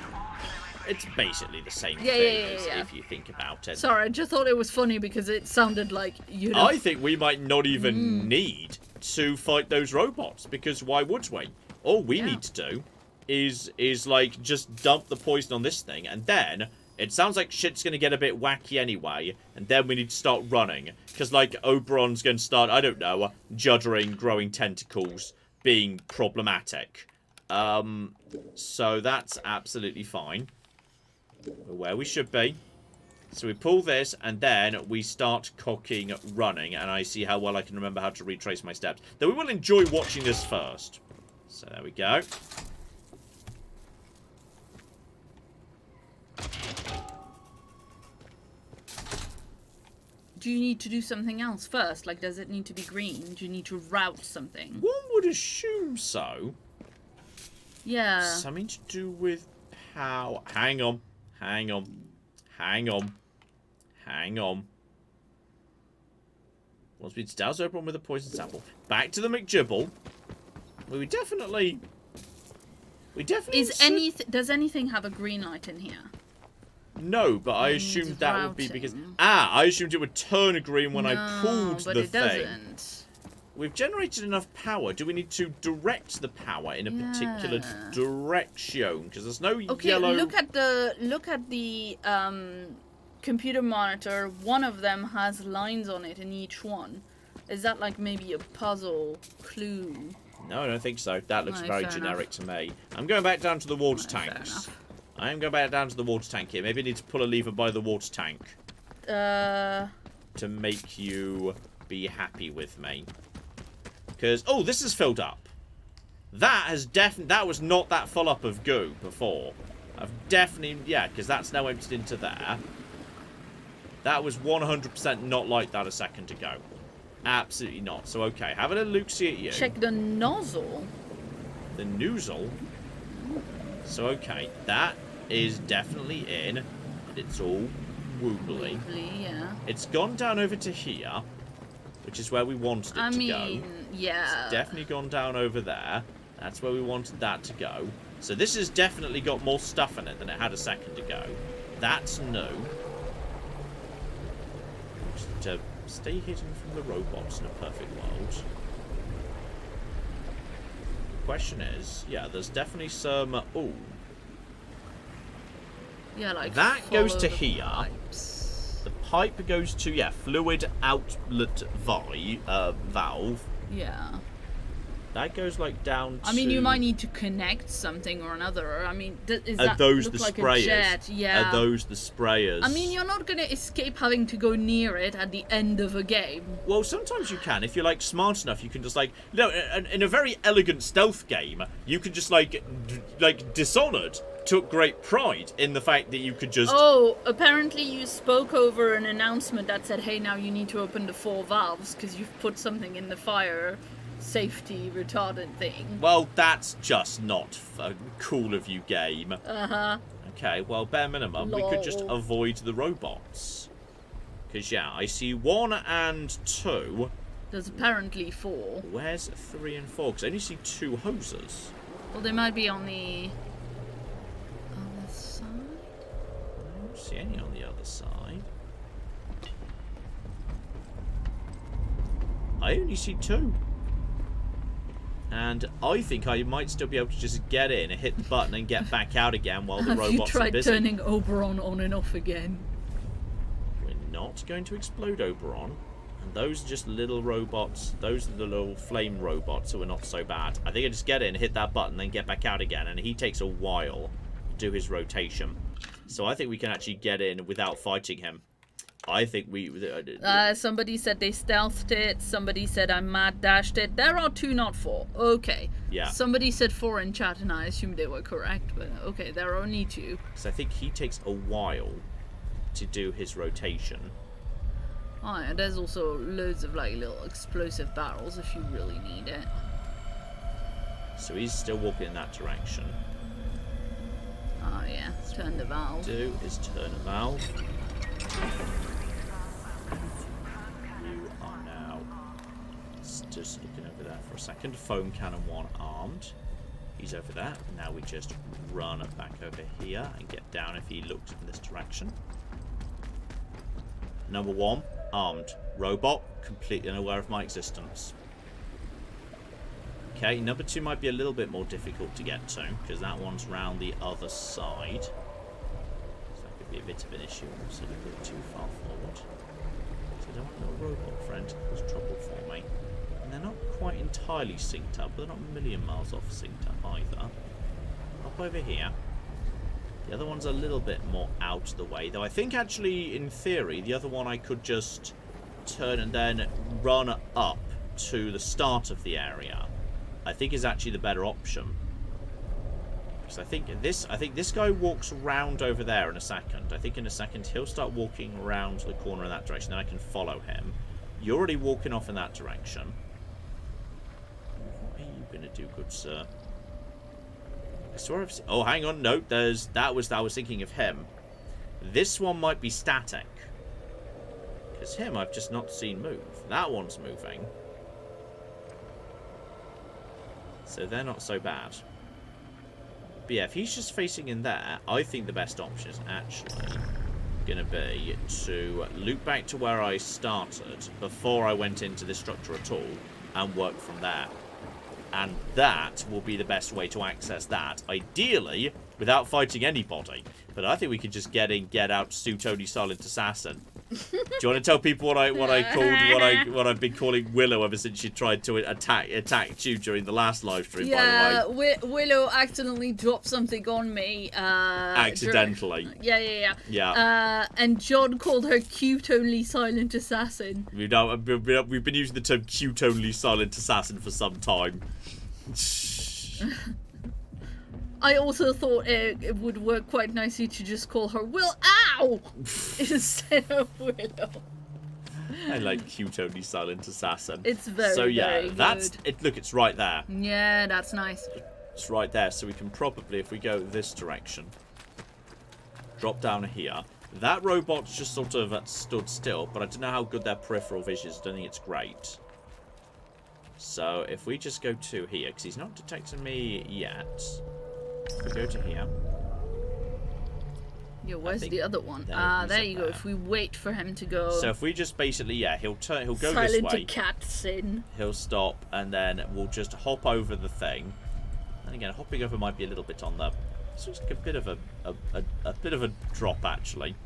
[SPEAKER 2] It's basically the same thing if you think about it.
[SPEAKER 5] Sorry, I just thought it was funny because it sounded like, you know...
[SPEAKER 2] I think we might not even need to fight those robots, because why would we? All we need to do is like just dump the poison on this thing, and then it sounds like shit's going to get a bit wacky anyway, and then we need to start running, because like Oberon's going to start, I don't know, juddering, growing tentacles, being problematic. So that's absolutely fine. We're where we should be. So we pull this, and then we start cocking running, and I see how well I can remember how to retrace my steps. Though we will enjoy watching this first. So there we go.
[SPEAKER 5] Do you need to do something else first? Like, does it need to be green? Do you need to route something?
[SPEAKER 2] One would assume so.
[SPEAKER 5] Yeah.
[SPEAKER 2] Something to do with power. Hang on. Hang on. Hang on. Hang on. Once we douse Oberon with a poison sample. Back to the McJibble. We definitely...
[SPEAKER 5] Does anything have a green light in here?
[SPEAKER 2] No, but I assumed that would be because... I assumed it would turn green when I pulled the thing.
[SPEAKER 5] but it doesn't.
[SPEAKER 2] We've generated enough power. Do we need to direct the power in a particular direction? Because there's no yellow...
[SPEAKER 5] Look at the computer monitor. One of them has lines on it in each one. Is that like maybe a puzzle clue?
[SPEAKER 2] No, I don't think so. That looks very generic to me. I'm going back down to the water tanks.
[SPEAKER 1] I am going back down to the water tank here. Maybe I need to pull a lever by the water tank. To make you be happy with me. Because, oh, this is filled up. That was not that full up of goo before. I've definitely, yeah, because that's now emptied into there. That was 100% not like that a second ago. Absolutely not. So, okay, have a little look-see at you.
[SPEAKER 5] Check the nozzle.
[SPEAKER 1] The nozzle? So, okay, that is definitely in. It's all wobbly.
[SPEAKER 5] Yeah.
[SPEAKER 1] It's gone down over to here, which is where we wanted it to go.
[SPEAKER 5] Yeah.
[SPEAKER 1] It's definitely gone down over there. That's where we wanted that to go. So this has definitely got more stuff in it than it had a second ago. That's new. To stay hidden from the robots in a perfect world. The question is, yeah, there's definitely some... ooh.
[SPEAKER 5] Yeah, like
[SPEAKER 1] that goes to here.
[SPEAKER 5] Pipes.
[SPEAKER 1] The pipe goes to, yeah, fluid outlet valve.
[SPEAKER 5] Yeah.
[SPEAKER 1] That goes like down to...
[SPEAKER 5] I mean, you might need to connect something or another. I mean, is that
[SPEAKER 1] those
[SPEAKER 5] look
[SPEAKER 1] the
[SPEAKER 5] like
[SPEAKER 1] sprayers?
[SPEAKER 5] a jet? Yeah.
[SPEAKER 1] Are those the sprayers?
[SPEAKER 5] I mean, you're not going to escape having to go near it at the end of a game.
[SPEAKER 1] Well, sometimes you can. If you're, like, smart enough, you can just, like... You know, in a very elegant stealth game, you can just, like Dishonored took great pride in the fact that you could just...
[SPEAKER 5] Oh, apparently you spoke over an announcement that said, hey, now you need to open the 4 valves because you've put something in the fire safety retardant thing.
[SPEAKER 1] Well, that's just not cool of you, game.
[SPEAKER 5] Uh-huh.
[SPEAKER 1] Okay, well, bare minimum, we could just avoid the robots. Because, yeah, I see 1 and 2.
[SPEAKER 5] There's apparently 4.
[SPEAKER 1] Where's 3 and 4? Because I only see 2 hoses.
[SPEAKER 5] Well, they might be on the... other side?
[SPEAKER 1] I don't see any on the other side. I only see 2. And I think I might still be able to just get in and hit the button and get back out again while the robots are busy.
[SPEAKER 5] Have you tried turning Oberon on and off again?
[SPEAKER 1] We're not going to explode Oberon. And those are just little robots. Those are the little flame robots who are not so bad. I think I just get in, hit that button, then get back out again. And he takes a while to do his rotation. So I think we can actually get in without fighting him. I think we...
[SPEAKER 5] somebody said they stealthed it. Somebody said I mad dashed it. There are 2, not 4. Okay.
[SPEAKER 1] Yeah.
[SPEAKER 5] Somebody said 4 in chat, and I assumed they were correct. But okay, there are only 2.
[SPEAKER 1] So I think he takes a while to do his rotation.
[SPEAKER 5] Oh, and there's also loads of like little explosive barrels if you really need it.
[SPEAKER 1] So he's still walking in that direction.
[SPEAKER 5] Oh yeah, turn the valve.
[SPEAKER 1] Do is turn a valve. You are now just looking over there for a second. Foam cannon 1 armed. He's over there. Now we just run back over here and get down if he looks in this direction. Number 1, armed. Robot, completely unaware of my existence. Okay, number 2 might be a little bit more difficult to get to, because that one's round the other side. So that could be a bit of an issue. So a little bit too far forward. So I don't want a little robot friend to cause trouble for me. And they're not quite entirely synced up, but they're not a million miles off synced up either. Up over here. The other one's a little bit more out of the way, though I think actually, in theory, the other one I could just turn and then run up to the start of the area. I think is actually the better option. Because I think this guy walks round over there in a second. I think in a second he'll start walking around the corner in that direction, then I can follow him. You're already walking off in that direction. What are you going to do, good sir? I swear I've seen... Oh, hang on. No, I was thinking of him. This one might be static. Because him I've just not seen move. That one's moving. So they're not so bad. But yeah, if he's just facing in there, I think the best option is actually going to be to loop back to where I started before I went into this structure at all and work from there. And that will be the best way to access that. Ideally, without fighting anybody. But I think we could just get in, get out, suit Tony Silent Assassin. Do you want to tell people what I've been calling Willow ever since she tried to attack you during the last live stream?
[SPEAKER 5] Yeah,
[SPEAKER 1] by the way,
[SPEAKER 5] Willow accidentally dropped something on me.
[SPEAKER 1] Accidentally.
[SPEAKER 5] Yeah. And John called her cute only silent assassin.
[SPEAKER 1] We've been using the term cute only silent assassin for some time.
[SPEAKER 5] I also thought it would work quite nicely to just call her Ow! Instead of Willow.
[SPEAKER 1] I like cute only silent assassin.
[SPEAKER 5] It's very,
[SPEAKER 1] so yeah,
[SPEAKER 5] very
[SPEAKER 1] that's
[SPEAKER 5] good.
[SPEAKER 1] it. Look, it's right there.
[SPEAKER 5] Yeah, that's nice.
[SPEAKER 1] It's right there, so we can probably, if we go this direction, drop down here. That robot's just sort of stood still, but I don't know how good their peripheral vision is. I don't think it's great. So if we just go to here, because he's not detecting me yet. If we go to here.
[SPEAKER 5] Yeah, where's the other one? There you go. If we wait for him to go.
[SPEAKER 1] So if we just basically, he'll go this way.
[SPEAKER 5] Silent assassin.
[SPEAKER 1] He'll stop, and then we'll just hop over the thing. And again, hopping over might be a little bit on the. It's just a bit of a bit of a drop actually.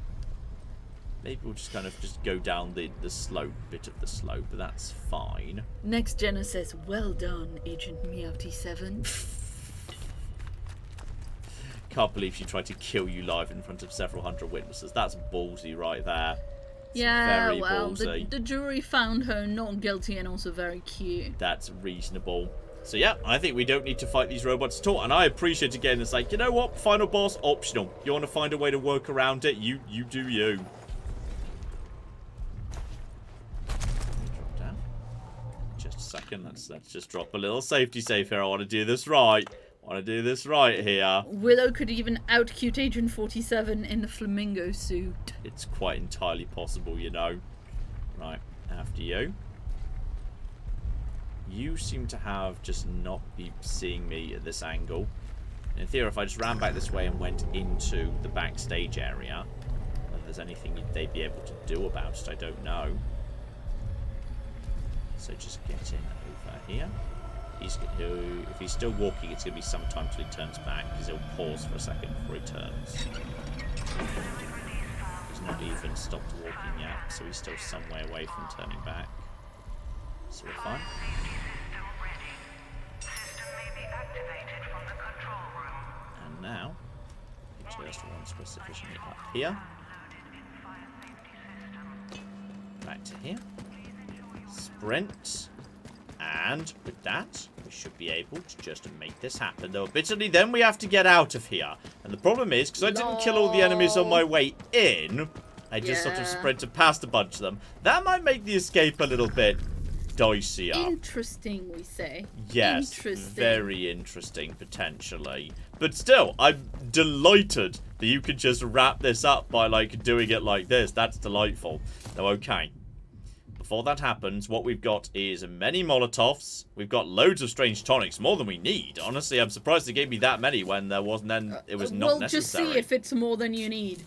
[SPEAKER 1] Maybe we'll just kind of go down the bit of the slope, but that's fine.
[SPEAKER 5] Next Jenna says, "Well done, Agent Meowty 7."
[SPEAKER 1] Can't believe she tried to kill you live in front of several hundred witnesses. That's ballsy right there. It's very ballsy.
[SPEAKER 5] The jury found her not guilty and also very cute.
[SPEAKER 1] That's reasonable. So yeah, I think we don't need to fight these robots at all. And I appreciate again, it's like, you know what? Final boss, optional. You want to find a way to work around it? You do you. Drop down. Just a second. Let's just drop a little safety safe here. I want to do this right. Here.
[SPEAKER 5] Willow could even out-cute Agent 47 in the flamingo suit.
[SPEAKER 1] It's quite entirely possible, you know. Right, after you. You seem to have just not be seeing me at this angle. In theory, if I just ran back this way and went into the backstage area, whether there's anything they'd be able to do about it, I don't know. So just get in over here. If he's still walking, it's going to be some time till he turns back, because he'll pause for a second before he turns. He's not even stopped walking yet, so he's still some way away from turning back. So we're fine. And now, just one sufficiently up here. Back to here. Sprint. And with that, we should be able to just make this happen. Though admittedly, then we have to get out of here. And the problem is, because I didn't kill all the enemies on my way in, I just sort of sprinted past a bunch of them. That might make the escape a little bit dicier.
[SPEAKER 5] Interesting, we say.
[SPEAKER 1] Yes, very interesting, potentially. But still, I'm delighted that you can just wrap this up by, like, doing it like this. That's delightful. Now, okay. Before that happens, what we've got is many Molotovs. We've got loads of strange tonics, more than we need. Honestly, I'm surprised they gave me that many when there wasn't. Then it was not necessary.
[SPEAKER 5] We'll just see if it's more than you need.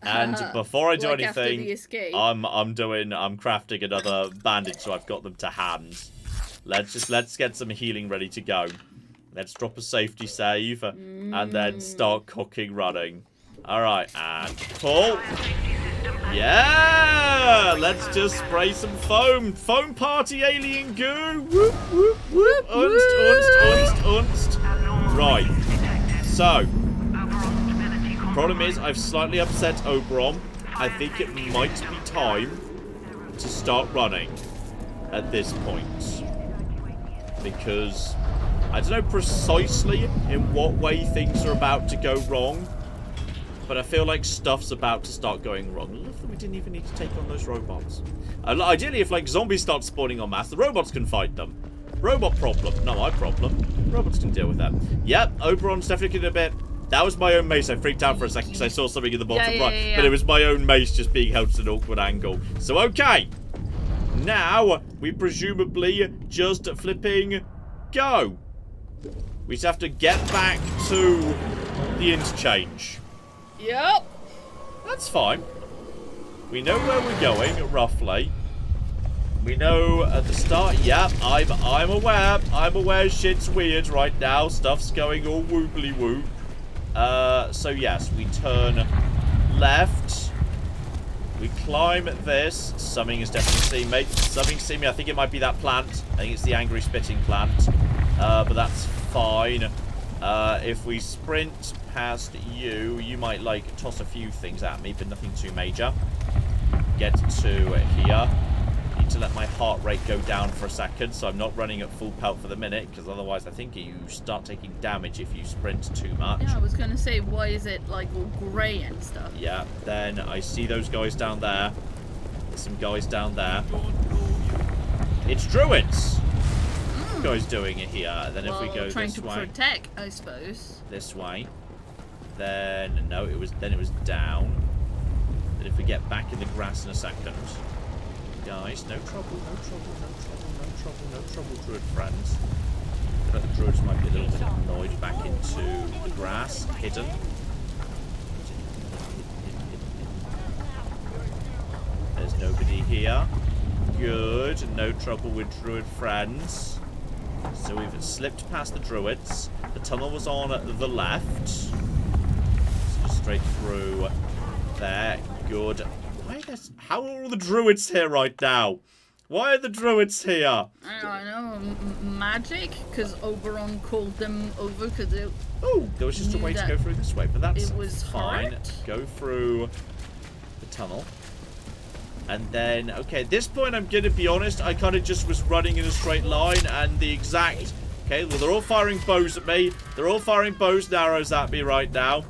[SPEAKER 1] And before I do
[SPEAKER 5] like
[SPEAKER 1] anything, I'm crafting another bandage, so I've got them to hand. Let's get some healing ready to go. Let's drop a safety save and then start cooking running. All right, and pull. Yeah! Let's just spray some foam. Foam party alien goo. Whoop, whoop, whoop. Unst. Right. So. Problem is, I've slightly upset Oberon. I think it might be time to start running at this point. Because I don't know precisely in what way things are about to go wrong. But I feel like stuff's about to start going wrong. I love that we didn't even need to take on those robots. Ideally, if like zombies start spawning en masse, the robots can fight them. Robot problem, not my problem. Robots can deal with that. Yep, Oberon's definitely a bit. That was my own mace. I freaked out for a second because I saw something in the bottom right. But it was my own mace just being held at an awkward angle. So okay. Now, we presumably just flipping go. We just have to get back to the interchange.
[SPEAKER 5] Yep.
[SPEAKER 1] That's fine. We know where we're going, roughly. We know at the start, yep, I'm aware. I'm aware shit's weird right now. Stuff's going all whooply whoop. So yes, we turn left. We climb this. Something has definitely seen me. Something's seen me. I think it might be that plant. I think it's the angry spitting plant. But that's fine. If we sprint past you, you might, like, toss a few things at me, but nothing too major. Get to here. Need to let my heart rate go down for a second, so I'm not running at full pelt for the minute, because otherwise I think you start taking damage if you sprint too much.
[SPEAKER 5] Yeah, I was going to say, why is it, like, all grey and stuff?
[SPEAKER 1] Yeah, then I see those guys down there. There's some guys down there. It's druids! What are you guys doing here? Then if we go
[SPEAKER 5] trying
[SPEAKER 1] this
[SPEAKER 5] to
[SPEAKER 1] way.
[SPEAKER 5] protect, I suppose.
[SPEAKER 1] This way. Then, no, it was down. Then if we get back in the grass in a second. Guys, no trouble, no trouble, druid friends. I feel like the druids might be a little bit annoyed back into the grass, hidden. There's nobody here. Good, no trouble with druid friends. So we've slipped past the druids. The tunnel was on the left. So just straight through there. Good. How are all the druids here right now? Why are the druids here?
[SPEAKER 5] I don't know. Magic? Because Oberon called them over because it...
[SPEAKER 1] Oh, there was just a way to go through this way, but that's
[SPEAKER 5] it was
[SPEAKER 1] fine.
[SPEAKER 5] hard.
[SPEAKER 1] Go through the tunnel. And then, okay, at this point, I'm going to be honest, I kind of just was running in a straight line, and the exact... Okay, well, they're all firing bows at me. They're all firing bows and arrows at me right now.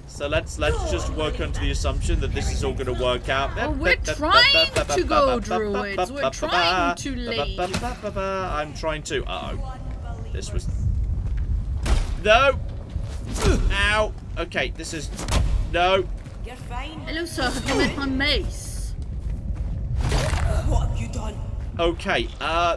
[SPEAKER 1] So let's just work under the assumption that this is all going to work out.
[SPEAKER 5] Oh, we're trying to go, druids. We're trying to leave.
[SPEAKER 1] I'm trying to. Uh-oh. This was... No! Ow! Okay, this is... No!
[SPEAKER 7] You're fine.
[SPEAKER 5] Hello, sir. Have you met my mace?
[SPEAKER 7] What have you done?
[SPEAKER 1] Okay,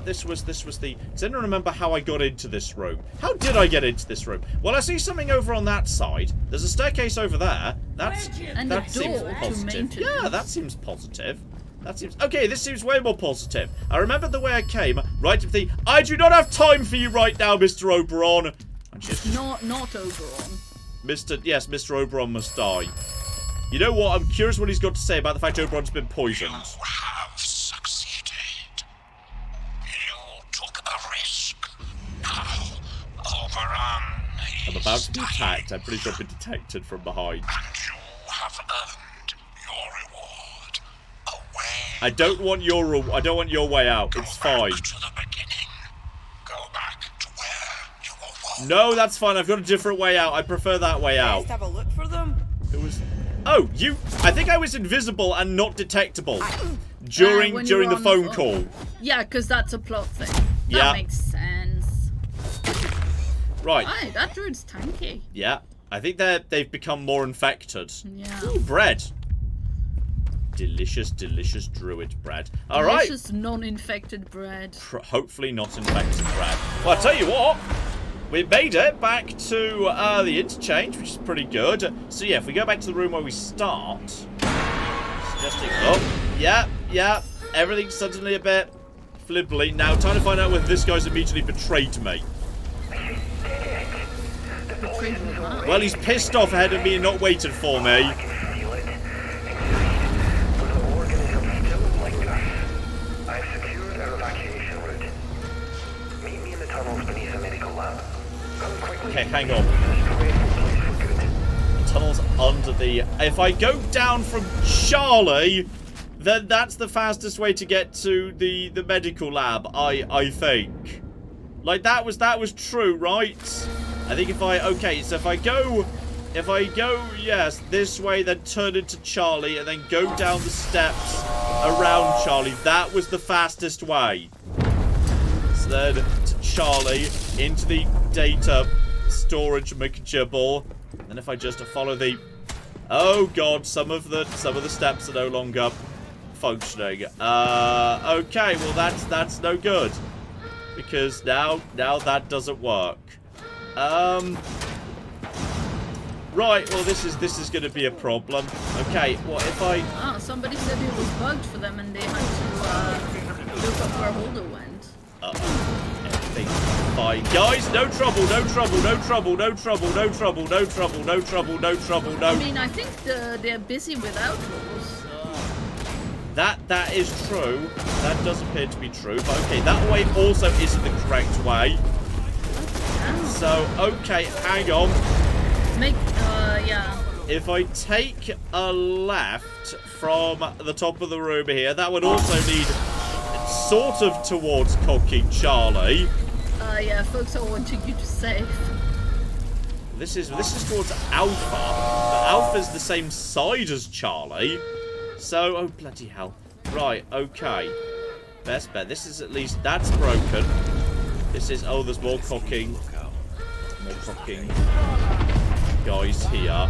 [SPEAKER 1] this was the... Does anyone remember how I got into this room? How did I get into this room? Well, I see something over on that side. There's a staircase over there. That seems positive. Yeah, that seems positive. That seems... Okay, this seems way more positive. I remember the way I came, right at the... I do not have time for you right now, Mr. Oberon.
[SPEAKER 5] Not Oberon.
[SPEAKER 1] Yes, Mr. Oberon must die. You know what? I'm curious what he's got to say about the fact Oberon's been poisoned. I'm about to be attacked. I'm pretty sure I've been detected from behind.
[SPEAKER 9] And you have earned your reward. Away.
[SPEAKER 1] I don't want your way out. It's fine.
[SPEAKER 9] To the beginning. Go back to where you were born.
[SPEAKER 1] No, that's fine. I've got a different way out. I prefer that way out.
[SPEAKER 7] Let's have a look for them.
[SPEAKER 1] It was... Oh, you... I think I was invisible and not detectable during the phone call.
[SPEAKER 5] Yeah, because that's a plot thing. That makes sense.
[SPEAKER 1] Right.
[SPEAKER 5] Aye, that druid's tanky.
[SPEAKER 1] Yeah. I think they've become more infected.
[SPEAKER 5] Yeah.
[SPEAKER 1] Ooh, bread. Delicious, delicious druid bread. All right.
[SPEAKER 5] Delicious non-infected bread.
[SPEAKER 1] Hopefully not infected bread. Well, I'll tell you what. We made it back to the interchange, which is pretty good. So, yeah, if we go back to the room where we start. Suggesting... Oh, yeah. Everything's suddenly a bit flibbly. Now, time to find out whether this guy's immediately betrayed me. Well, he's pissed off ahead of me and not waited for me.
[SPEAKER 4] I can feel it. But the organism still lingers. I've secured our evacuation route. Meet me in the tunnels beneath the medical lab. Come quickly.
[SPEAKER 1] Okay, hang on.
[SPEAKER 4] The
[SPEAKER 1] tunnel's under the... If I go down from Charlie, then that's the fastest way to get to the medical lab, I think. Like, that was true, right? I think if I... Okay, so if I go, yes, this way, then turn into Charlie, and then go down the steps around Charlie, that was the fastest way. So then to Charlie, into the data storage McJibble, and if I just follow the... Oh, God, some of the steps are no longer functioning. Okay, well, that's no good. Because now that doesn't work. Right, well this is going to be a problem. Okay, what if I...
[SPEAKER 5] Oh, somebody said it was bugged for them and they had to look up where Holder went.
[SPEAKER 1] Fine. Guys, no trouble, no trouble, no trouble, no trouble, no trouble, no trouble, no trouble, no trouble, no...
[SPEAKER 5] I mean, I think they're busy with outlaws.
[SPEAKER 1] That is true. That does appear to be true. But okay, that way also isn't the correct way. So, okay, hang on.
[SPEAKER 5] Yeah.
[SPEAKER 1] If I take a left from the top of the room here, that would also lead sort of towards cocking Charlie.
[SPEAKER 5] Yeah, folks are wanting you to save.
[SPEAKER 1] This is towards Alpha. But Alpha's the same side as Charlie. So, oh bloody hell. Right, okay. Best bet. This is at least, that's broken. This is, oh, there's more cocking. More cocking. Guys here.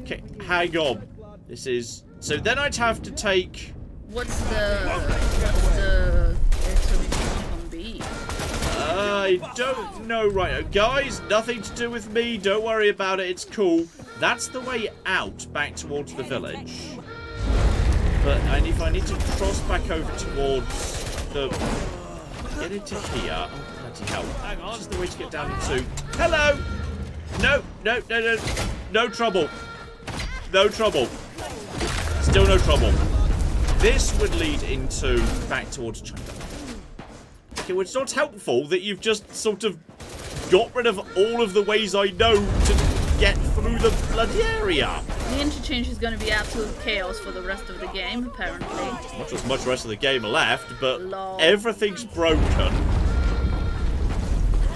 [SPEAKER 1] Okay, hang on. This is, so then I'd have to take...
[SPEAKER 5] What's the explanation on B?
[SPEAKER 1] I don't know, right. Guys, nothing to do with me. Don't worry about it. It's cool. That's the way out, back towards the village. But if I need to cross back over towards the... Get into here. Oh, bloody hell. Hang on. This is the way to get down to... Hello! No, no, no, no. No trouble. No trouble. Still no trouble. This would lead into... back towards China. Okay, well, it's not helpful that you've just sort of got rid of all of the ways I know to get through the bloody area.
[SPEAKER 5] The interchange is going to be absolute chaos for the rest of the game, apparently.
[SPEAKER 1] Not as much rest of the game left, but
[SPEAKER 5] Lol.
[SPEAKER 1] everything's broken.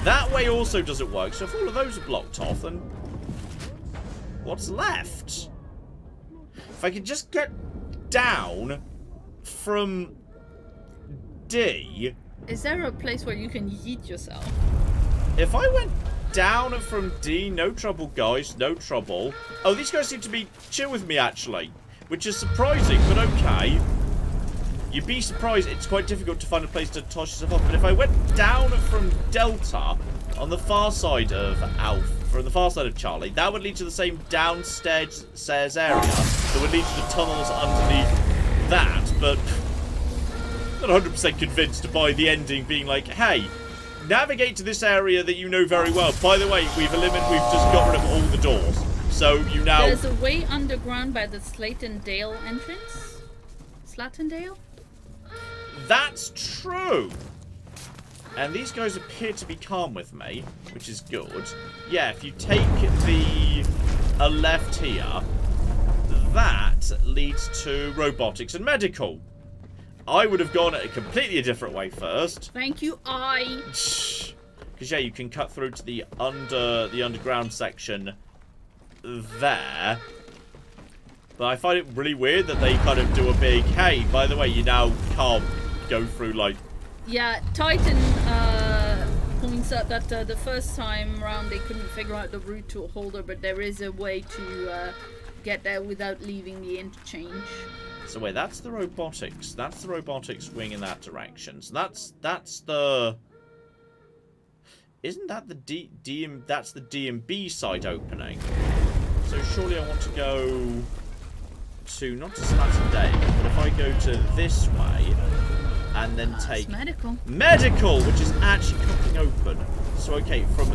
[SPEAKER 1] That way also doesn't work, so if all of those are blocked off, then what's left? If I could just get down from D...
[SPEAKER 5] Is there a place where you can yeet yourself?
[SPEAKER 1] If I went down from D, no trouble, guys, no trouble. Oh, these guys seem to be chill with me, actually, which is surprising, but okay. You'd be surprised. It's quite difficult to find a place to toss yourself off. But if I went down from Delta on the far side of Alpha, from the far side of Charlie, that would lead to the same downstairs area that would lead to the tunnels underneath that, but... not 100% convinced by the ending being like, hey, navigate to this area that you know very well. By the way, we've just got rid of all the doors. So you now...
[SPEAKER 5] There's a way underground by the Slatondale entrance? Slatondale?
[SPEAKER 1] That's true. And these guys appear to be calm with me, which is good. Yeah, if you take a left here, that leads to robotics and medical. I would have gone a completely different way first.
[SPEAKER 5] Thank you,
[SPEAKER 1] Because, yeah, you can cut through to the underground section there. But I find it really weird that they kind of do a big, hey, by the way, you now can't go through, like...
[SPEAKER 5] Yeah, Titan points out that the first time around they couldn't figure out the route to a holder, but there is a way to get there without leaving the interchange.
[SPEAKER 1] So wait, that's the robotics. That's the robotics wing in that direction. So that's the... Isn't that the that's the D&B side opening? So surely I want to go to, not to Slatondale, but if I go to this way and then take...
[SPEAKER 5] medical.
[SPEAKER 1] Medical, which is actually cocking open. So okay, from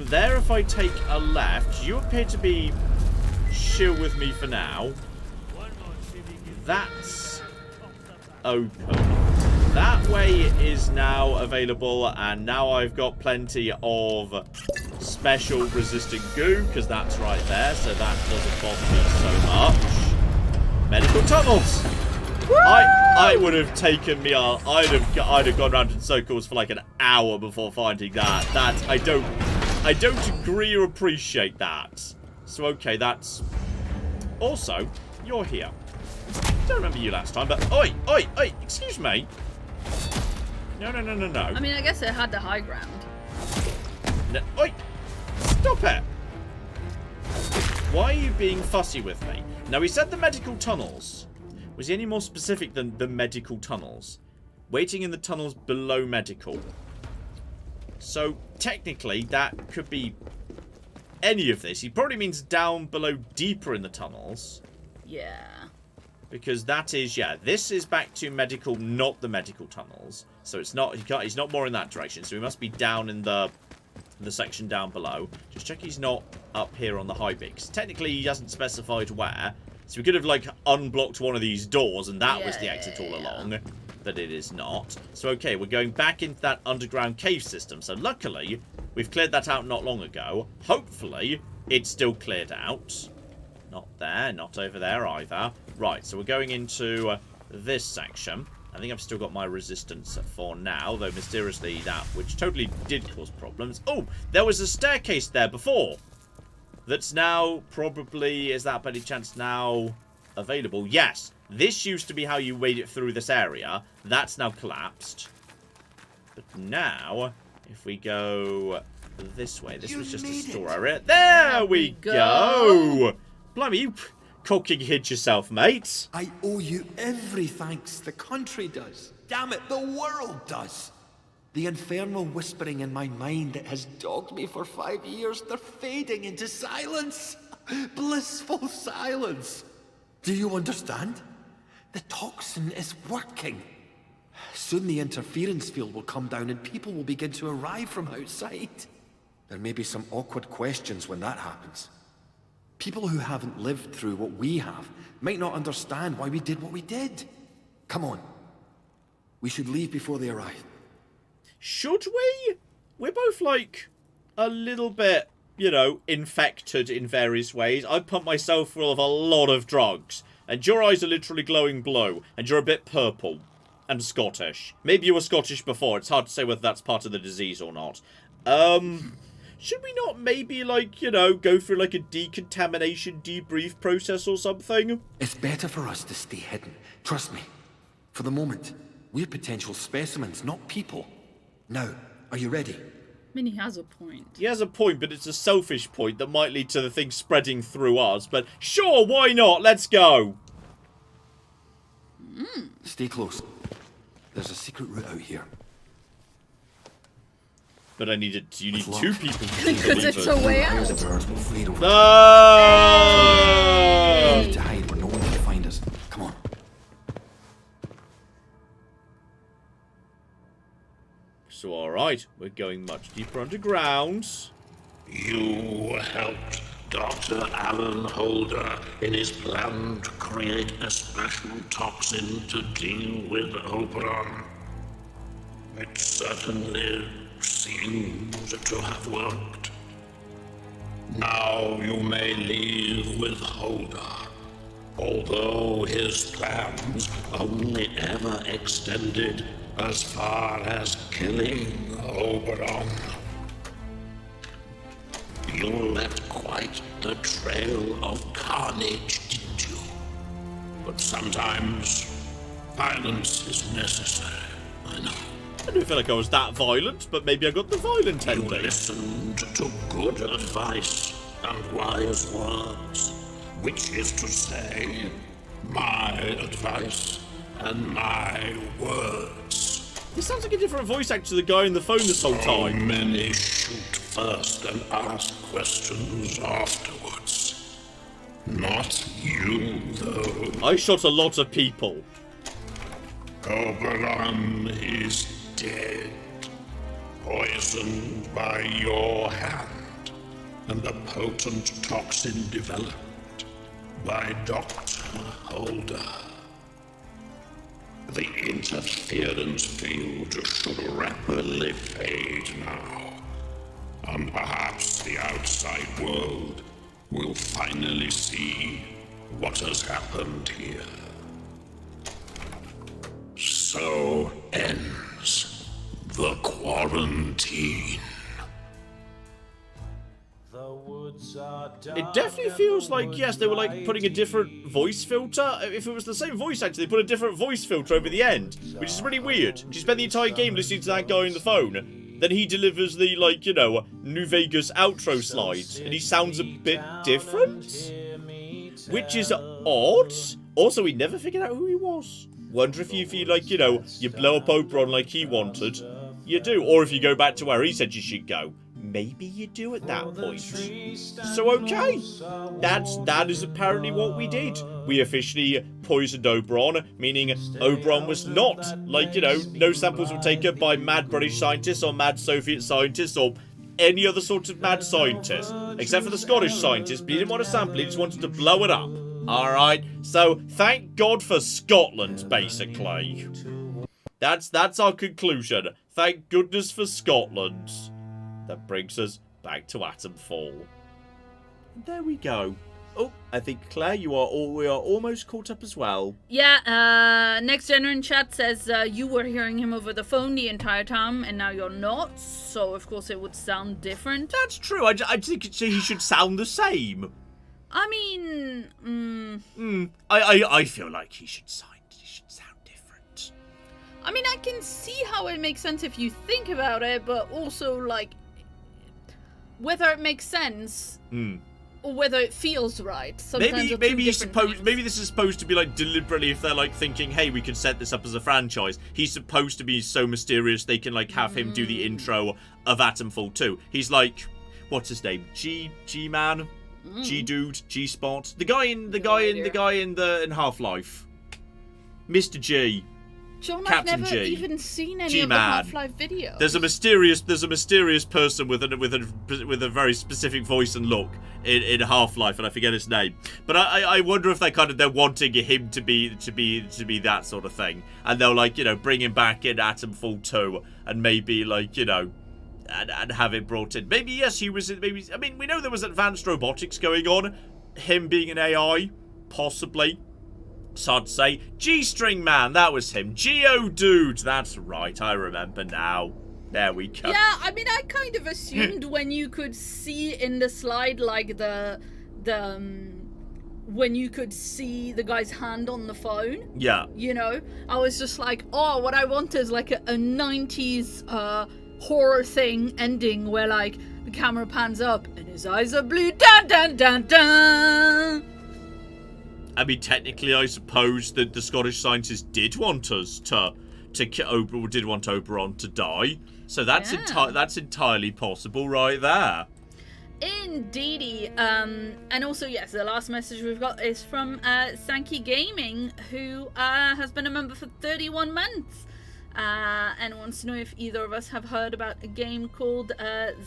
[SPEAKER 1] there if I take a left, you appear to be chill with me for now. That's open. That way is now available, and now I've got plenty of special resistant goo, because that's right there, so that doesn't bother me so much. Medical tunnels! I would have taken me on. I'd have gone around in circles for like an hour before finding that. I don't agree or appreciate that. So okay, that's... Also, you're here. Don't remember you last time, but... Oi! Oi! Oi! Excuse me! No, no, no, no, no.
[SPEAKER 5] I mean, I guess it had the high ground.
[SPEAKER 1] No, oi! Stop it! Why are you being fussy with me? Now, he said the medical tunnels. Was he any more specific than the medical tunnels? Waiting in the tunnels below medical. So, technically, that could be any of this. He probably means down below, deeper in the tunnels.
[SPEAKER 5] Yeah.
[SPEAKER 1] Because that is, yeah, this is back to medical, not the medical tunnels. So it's not, he's not more in that direction. So he must be down in the section down below. Just check he's not up here on the high bit. 'Cause technically he hasn't specified where. So we could have, like, unblocked one of these doors, and that was the exit all along. But it is not. So, okay, we're going back into that underground cave system. So, luckily, we've cleared that out not long ago. Hopefully, it's still cleared out. Not there, not over there either. Right, so we're going into this section. I think I've still got my resistance for now, though mysteriously that, which totally did cause problems. Oh, there was a staircase there before. That's now probably, is that by any chance now available? Yes. This used to be how you made it through this area. That's now collapsed. But now, if we go this way, this was just a store area. There we go. Blimey, you cocking hid yourself, mate.
[SPEAKER 6] I owe you every thanks. The country does. Damn it, the world does. The infernal whispering in my mind that has dogged me for 5 years, they're fading into silence. Blissful silence. Do you understand? The toxin is working. Soon the interference field will come down and people will begin to arrive from outside. There may be some awkward questions when that happens. People who haven't lived through what we have might not understand why we did what we did. Come on. We should leave before they arrive.
[SPEAKER 1] Should we? We're both, like, a little bit, you know, infected in various ways. I pumped myself full of a lot of drugs. And your eyes are literally glowing blue. And you're a bit purple. And Scottish. Maybe you were Scottish before. It's hard to say whether that's part of the disease or not. Should we not maybe, like, you know, go through, like, a decontamination debrief process or something?
[SPEAKER 6] It's better for us to stay hidden. Trust me. For the moment, we're potential specimens, not people. Now, are you ready?
[SPEAKER 5] I mean, he has a point.
[SPEAKER 1] He has a point, but it's a selfish point that might lead to the thing spreading through us. But sure, why not? Let's go.
[SPEAKER 6] Stay close. There's a secret route out here.
[SPEAKER 1] But you need two people to
[SPEAKER 5] Because it's a way out.
[SPEAKER 6] To hide where no one can find us. Come on.
[SPEAKER 1] So, alright, we're going much deeper underground.
[SPEAKER 9] You helped Dr. Alan Holder in his plan to create a special toxin to deal with Oberon. It certainly seems to have worked. Now you may leave with Holder, although his plans only ever extended as far as killing Oberon. You left quite the trail of carnage, didn't you? But sometimes violence is necessary, I know.
[SPEAKER 1] I don't feel like I was that violent, but maybe I got the violent
[SPEAKER 9] You
[SPEAKER 1] ending.
[SPEAKER 9] listened to good advice and wise words, which is to say, my advice and my words.
[SPEAKER 1] This sounds like a different voice actor to the guy on the phone this whole time.
[SPEAKER 9] Many shoot first and ask questions afterwards. Not you, though.
[SPEAKER 1] I shot a lot of people.
[SPEAKER 9] Oberon is dead, poisoned by your hand, and the potent toxin developed by Dr. Holder. The interference field should rapidly fade now, and perhaps the outside world will finally see what has happened here. So ends the quarantine.
[SPEAKER 1] It definitely feels like, yes, they were like putting a different voice filter. If it was the same voice actor, they put a different voice filter over the end, which is really weird. You spend the entire game listening to that guy on the phone, then he delivers the, like, you know, New Vegas outro slides, and he sounds a bit different, which is odd. Also, we never figured out who he was. Wonder if you like, you know, you blow up Oberon like he wanted, you do. Or if you go back to where he said you should go, maybe you do at that point. So okay, that is apparently what we did. We officially poisoned Oberon, meaning Oberon was not, like, you know, no samples were taken by mad British scientists or mad Soviet scientists or any other sort of mad scientist, except for the Scottish scientist, but he didn't want to sample, he just wanted to blow it up. Alright, so thank God for Scotland, basically. That's our conclusion. Thank goodness for Scotland. That brings us back to Atomfall. There we go. Oh, I think, Claire, we are almost caught up as well.
[SPEAKER 5] Yeah, Next Gener in chat says you were hearing him over the phone the entire time, and now you're not, so of course it would sound different.
[SPEAKER 1] That's true. I think he should sound the same.
[SPEAKER 5] I mean...
[SPEAKER 1] I feel like he should sound different.
[SPEAKER 5] I mean, I can see how it makes sense if you think about it, but also, like, whether it makes sense... Or whether it feels right. Sometimes maybe this is supposed to be like deliberately, if they're like thinking, hey, we could set this up as a franchise. He's supposed to be so mysterious they can like have him do the intro of Atomfall 2. He's like, what's his name? G-Man? G-Dude? G-Spot? The guy in Half-Life. Mr. G. John,
[SPEAKER 1] Captain
[SPEAKER 5] I've never
[SPEAKER 1] G.
[SPEAKER 5] even seen any
[SPEAKER 1] G-Man.
[SPEAKER 5] of the Half-Life videos.
[SPEAKER 1] There's a mysterious person with a very specific voice and look in Half-Life, and I forget his name. But I wonder if they're wanting him to be that sort of thing, and they'll like bring him back in Atomfall 2, and maybe like and have it brought in. Maybe yes, he was. Maybe I mean we know there was advanced robotics going on. Him being an AI, possibly. It's hard to say. G-String Man, that was him. Geodude, that's right, I remember now. There we go.
[SPEAKER 5] Yeah, I mean, I kind of assumed when you could see in the slide, like, when you could see the guy's hand on the phone.
[SPEAKER 1] Yeah.
[SPEAKER 5] You know? I was just like, oh, what I want is, like, a 90s horror thing ending where, like, the camera pans up and his eyes are blue. Dun, dun, dun, dun!
[SPEAKER 1] I mean, technically, I suppose that the Scottish scientists did want us did want Oberon to die. So that's that's entirely possible right there.
[SPEAKER 5] Indeedy. And also, yes, the last message we've got is from Sankey Gaming, who has been a member for 31 months. And wants to know if either of us have heard about a game called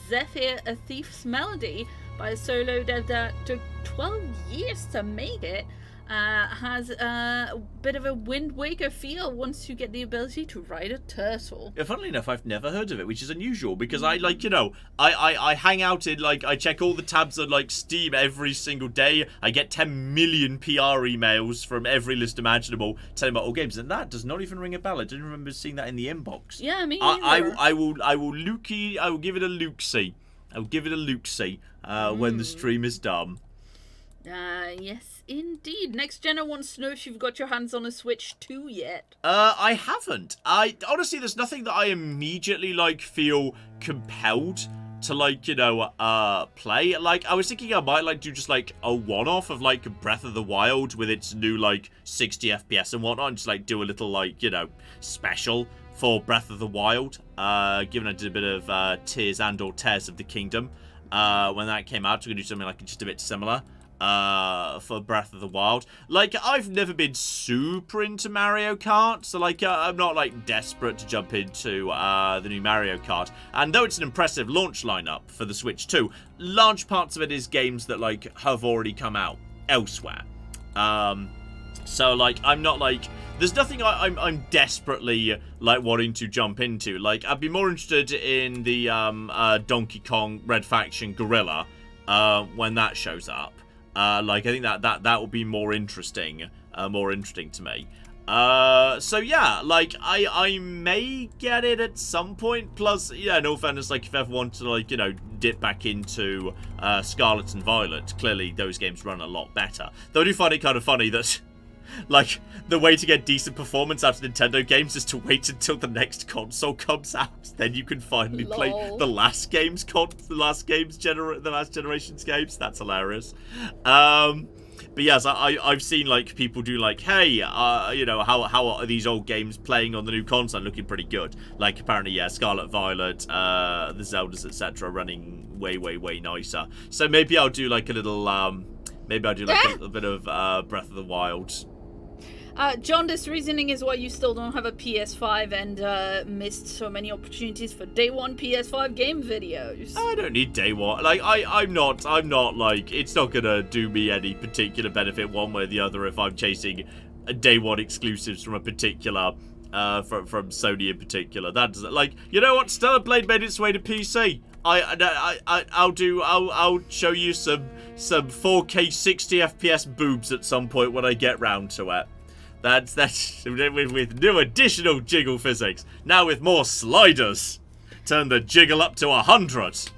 [SPEAKER 5] Zephyr, A Thief's Melody by a solo dev that took 12 years to make it. Has a bit of a Wind Waker feel once you get the ability to ride a turtle.
[SPEAKER 1] Yeah, funnily enough, I've never heard of it, which is unusual because I I hang out in I check all the tabs on Steam every single day. I get 10 million PR emails from every list imaginable telling about all games, and that does not even ring a bell. I don't remember seeing that in the inbox.
[SPEAKER 5] Yeah, me
[SPEAKER 1] either. I will give it a look-see. I'll give it a look-see when the stream is done.
[SPEAKER 5] Yes. Indeed. Next Jenna wants to know if you've got your hands on a Switch 2 yet.
[SPEAKER 1] I haven't. Honestly, there's nothing that I immediately feel compelled to play. I was thinking I might do just a one-off of Breath of the Wild with its new 60 FPS and whatnot, and just do a little special for Breath of the Wild. Given I did a bit of Tears and or Tears of the Kingdom when that came out, we're gonna do something just a bit similar. For Breath of the Wild. I've never been super into Mario Kart, so I'm not desperate to jump into the new Mario Kart. And though it's an impressive launch lineup for the Switch 2, large parts of it is games that have already come out elsewhere. So I'm not there's nothing I'm desperately wanting to jump into. I'd be more interested in the Donkey Kong Red Faction Gorilla when that shows up. I think that would be more interesting to me. So yeah, I may get it at some point. Plus, yeah, in all fairness, if you ever want to dip back into Scarlet and Violet, clearly those games run a lot better. Though I do find it kind of funny that the way to get decent performance out of Nintendo games is to wait until the next console comes out. Then you can finally play the last generation's games. That's hilarious. But yes, I've seen people do hey, how are these old games playing on the new console looking pretty good? Apparently, yeah, Scarlet Violet, the Zeldas, etc. running way nicer. So maybe I'll do a little a little bit of Breath of the Wild.
[SPEAKER 5] Jaundiced reasoning is why you still don't have a PS5 and missed so many opportunities for day one PS5 game videos.
[SPEAKER 1] I don't need day one. Like, I'm not like, it's not gonna do me any particular benefit one way or the other if I'm chasing day one exclusives from a particular, from Sony in particular. That's like, you know what? Stellar Blade made its way to PC. I'll show you some 4K 60 FPS boobs at some point when I get round to it. That's with new additional jiggle physics. Now with more sliders. Turn the jiggle up to 100.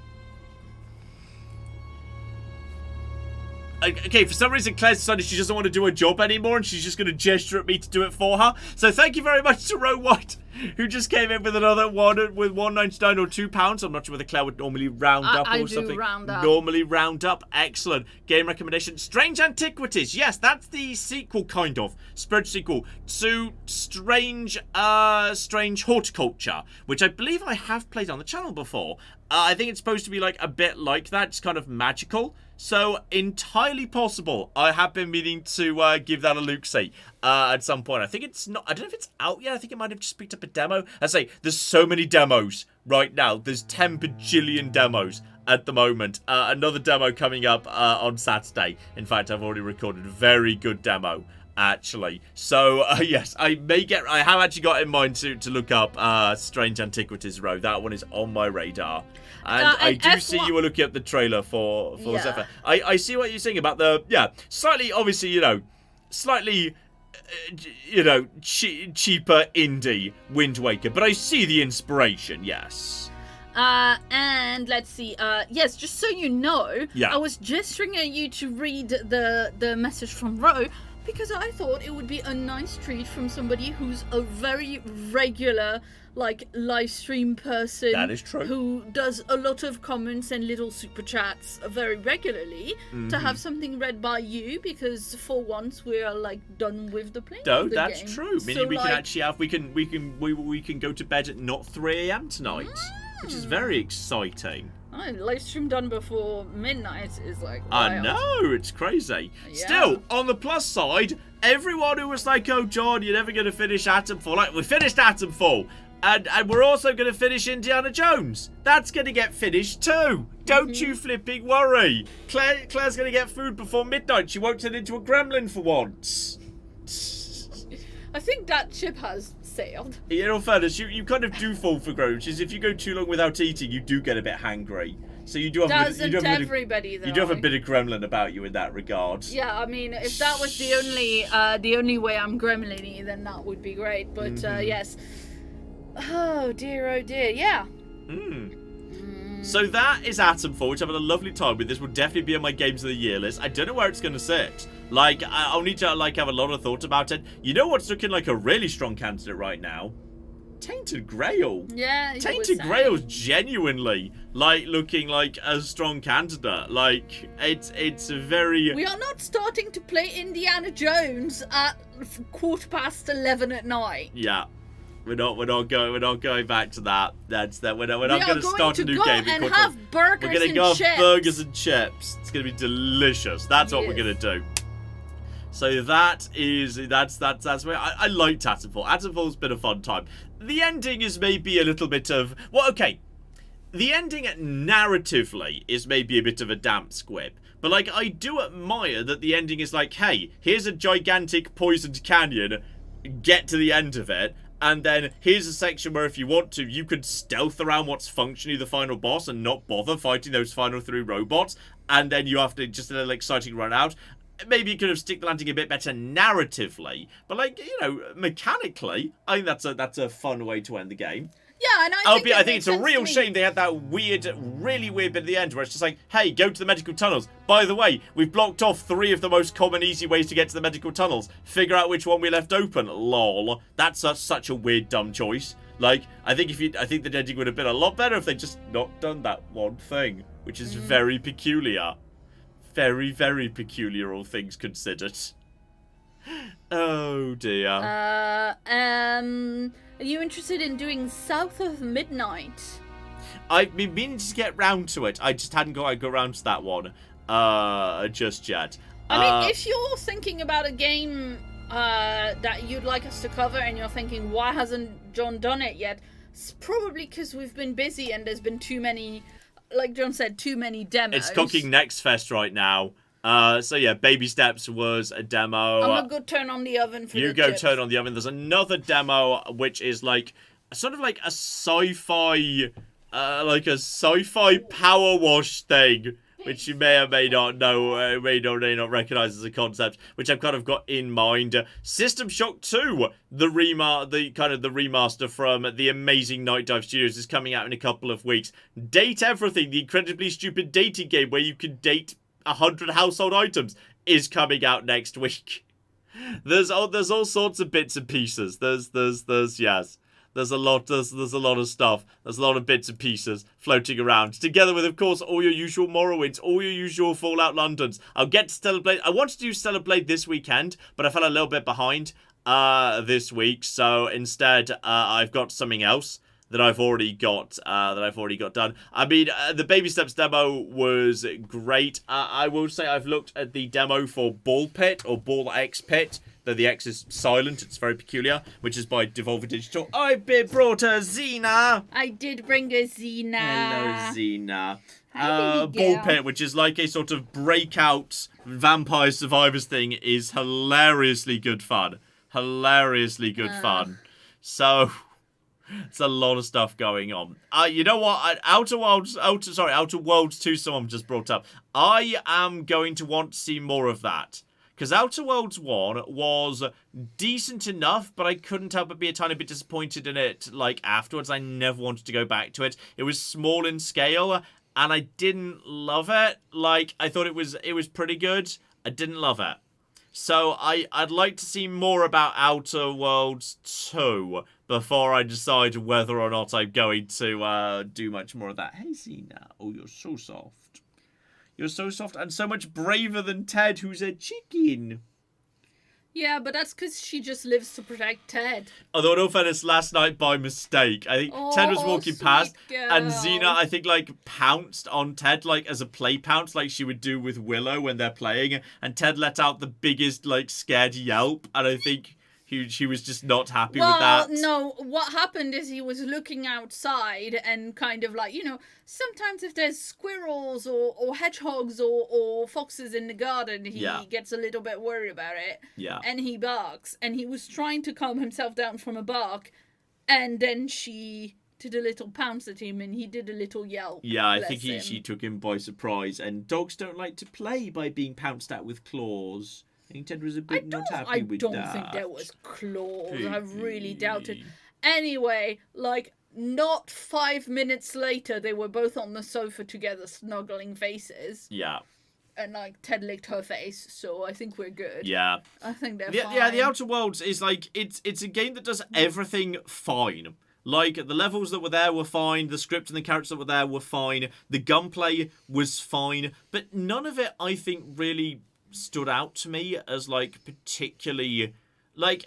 [SPEAKER 1] Okay, for some reason Claire decided she doesn't want to do her job anymore and she's just going to gesture at me to do it for her. So thank you very much to Roe White, who just came in with another one with £1.99 or £2. I'm not sure whether Claire would normally round up or something.
[SPEAKER 5] Round up.
[SPEAKER 1] Normally round up. Excellent. Game recommendation. Strange Antiquities. Yes, that's the sequel, kind of. Spiritual sequel to Strange Horticulture, which I believe I have played on the channel before. I think it's supposed to be like a bit like that. It's kind of magical. So, entirely possible. I have been meaning to give that a look-see at some point. I think it's not... I don't know if it's out yet. I think it might have just picked up a demo. I say, there's so many demos right now. There's 10 bajillion demos at the moment. Another demo coming up on Saturday. In fact, I've already recorded a very good demo, actually. So, yes, I have actually got in mind to look up Strange Antiquities Row. That one is on my radar. And I do see you were looking up the trailer for Zephyr. I see what you're saying about the, slightly, obviously, slightly, cheaper indie Wind Waker. But I see the inspiration, yes.
[SPEAKER 5] And let's see, yes, just so you know, I was gesturing at you to read the message from Ro, because I thought it would be a nice treat from somebody who's a very regular, like, live stream person.
[SPEAKER 1] That is true.
[SPEAKER 5] Who does a lot of comments and little super chats very regularly, to have something read by you, because for once we are, like, done with the playing of the
[SPEAKER 1] that's
[SPEAKER 5] game.
[SPEAKER 1] true. Meaning we can actually have, we can go to bed at not 3 AM tonight, which is very exciting.
[SPEAKER 5] Live stream done before midnight is like wild.
[SPEAKER 1] I know, it's crazy. Yeah. Still, on the plus side, everyone who was like, oh, John, you're never going to finish Atomfall. Like, we finished Atomfall. And we're also going to finish Indiana Jones. That's going to get finished too. Don't you flipping worry. Claire's going to get food before midnight. She won't turn into a gremlin for once.
[SPEAKER 5] I think that ship has sailed.
[SPEAKER 1] In all fairness, you kind of do fall for growth, which is if you go too long without eating, you do get a bit hangry. So you do have
[SPEAKER 5] everybody though.
[SPEAKER 1] You do have a bit of gremlin about you in that regard.
[SPEAKER 5] Yeah, I mean, if that was the only way I'm gremlin-y, then that would be great. But yes. Oh dear, yeah.
[SPEAKER 1] So that is Atomfall, which I've had a lovely time with. This will definitely be on my Games of the Year list. I don't know where it's going to sit. Like, I'll need to, like, have a lot of thought about it. You know what's looking like a really strong candidate right now? Tainted Grail.
[SPEAKER 5] Yeah,
[SPEAKER 1] Tainted Grail's genuinely, like, looking like a strong candidate. Like, it's a very...
[SPEAKER 5] We are not starting to play Indiana Jones at 11:15 at night.
[SPEAKER 1] Yeah. We're not going back to that. We're not going to start a new game.
[SPEAKER 5] We're going to have burgers and chips. We're going to go have
[SPEAKER 1] burgers and chips. It's going to be delicious. That's what we're going to do. So that's where I liked Atomfall. Atomfall's been a fun time. The ending is maybe a little bit of, well, okay. The ending narratively is maybe a bit of a damp squib. But, like, I do admire that the ending is like, hey, here's a gigantic poisoned canyon. Get to the end of it. And then here's a section where if you want to, you could stealth around what's functionally the final boss and not bother fighting those final 3 robots. And then you have to just a little exciting run out. Maybe you could have stick the landing a bit better narratively. But, like, mechanically, I think that's a fun way to end the game.
[SPEAKER 5] Yeah, and
[SPEAKER 1] I think it's a real shame they had that really weird bit at the end where it's just like, hey, go to the medical tunnels. By the way, we've blocked off 3 of the most common easy ways to get to the medical tunnels. Figure out which one we left open. Lol. That's such a weird, dumb choice. Like, I think the ending would have been a lot better if they'd just not done that one thing, which is very peculiar. Very, very peculiar, all things considered. Oh dear.
[SPEAKER 5] Are you interested in doing South of Midnight?
[SPEAKER 1] I've been meaning to get round to it. I just hadn't got round to that one just yet.
[SPEAKER 5] I mean, if you're thinking about a game that you'd like us to cover, and you're thinking, why hasn't John done it yet? It's probably because we've been busy and there's been too many, like John said, too many demos.
[SPEAKER 1] It's cooking Next Fest right now. So yeah, Baby Steps was a demo.
[SPEAKER 5] I'm gonna go turn on the oven for
[SPEAKER 1] you
[SPEAKER 5] the
[SPEAKER 1] go
[SPEAKER 5] chips.
[SPEAKER 1] turn on the oven. There's another demo which is like sort of like a sci-fi power wash thing, which you may or may not know, may or may not recognize as a concept, which I've kind of got in mind. System Shock 2, the remaster from the amazing Night Dive Studios, is coming out in a couple of weeks. Date Everything, the incredibly stupid dating game where you can date 100 household items, is coming out next week. There's all sorts of bits and pieces. There's a lot of stuff. There's a lot of bits and pieces floating around. Together with, of course, all your usual Morrowinds, all your usual Fallout Londons. I'll get to Stellar Blade. I wanted to do Stellar Blade this weekend, but I fell a little bit behind this week. So instead, I've got something else that I've already got done. I mean, the Baby Steps demo was great. I will say I've looked at the demo for Ball Pit or Ball X Pit. Though the X is silent, it's very peculiar, which is by Devolver Digital. I've been brought a Xena.
[SPEAKER 5] I did bring a Xena.
[SPEAKER 1] Hello, Xena.
[SPEAKER 5] Hi, baby
[SPEAKER 1] Ball
[SPEAKER 5] girl.
[SPEAKER 1] Pit, which is like a sort of breakout Vampire Survivors thing, is hilariously good fun. So, it's a lot of stuff going on. You know what? Outer Worlds 2, someone just brought up. I am going to want to see more of that. Because Outer Worlds 1 was decent enough, but I couldn't help but be a tiny bit disappointed in it, like, afterwards. I never wanted to go back to it. It was small in scale, and I didn't love it. Like, I thought it was pretty good. I didn't love it. So I'd like to see more about Outer Worlds 2 before I decide whether or not I'm going to do much more of that. Hey, Xena. Oh, you're so soft. You're so soft and so much braver than Ted, who's a chicken.
[SPEAKER 5] Yeah, but that's because she just lives to protect Ted.
[SPEAKER 1] Although, in all fairness, last night, by mistake, I think Ted was walking past,
[SPEAKER 5] girl.
[SPEAKER 1] and Xena, I think, like, pounced on Ted, like, as a play pounce, like she would do with Willow when they're playing, and Ted let out the biggest, like, scared yelp, and I think she was just not happy with that.
[SPEAKER 5] Well, no, what happened is he was looking outside and kind of like, sometimes if there's squirrels or hedgehogs or foxes in the garden, he gets a little bit worried about it.
[SPEAKER 1] Yeah.
[SPEAKER 5] And he barks. And he was trying to calm himself down from a bark. And then she did a little pounce at him and he did a little yelp.
[SPEAKER 1] Yeah, I think she took him by surprise. And dogs don't like to play by being pounced at with claws. I think Ted was a bit not happy with that.
[SPEAKER 5] I don't think there was claws. I really doubt it. Anyway, like, not 5 minutes later, they were both on the sofa together, snuggling faces.
[SPEAKER 1] Yeah.
[SPEAKER 5] And, like, Ted licked her face, so I think we're good.
[SPEAKER 1] Yeah.
[SPEAKER 5] I think they're fine.
[SPEAKER 1] Yeah, the Outer Worlds is, like, it's a game that does everything fine. Like, the levels that were there were fine, the script and the characters that were there were fine, the gunplay was fine, but none of it, I think, really stood out to me as, like, particularly, like,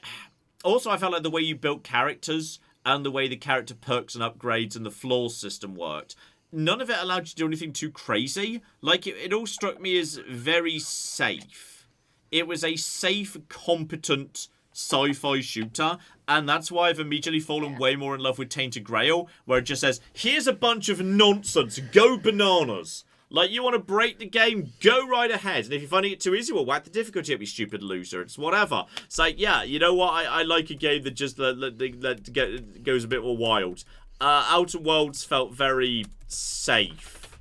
[SPEAKER 1] also I felt like the way you built characters and the way the character perks and upgrades and the floor system worked, none of it allowed you to do anything too crazy. Like, it all struck me as very safe. It was a safe, competent sci-fi shooter, and that's why I've immediately fallen way more in love with Tainted Grail, where it just says, here's a bunch of nonsense, go bananas. Like, you want to break the game, go right ahead. And if you're finding it too easy, well, whack the difficulty up, you stupid loser. It's whatever. It's like, yeah, you know what? I like a game that just goes a bit more wild. Outer Worlds felt very safe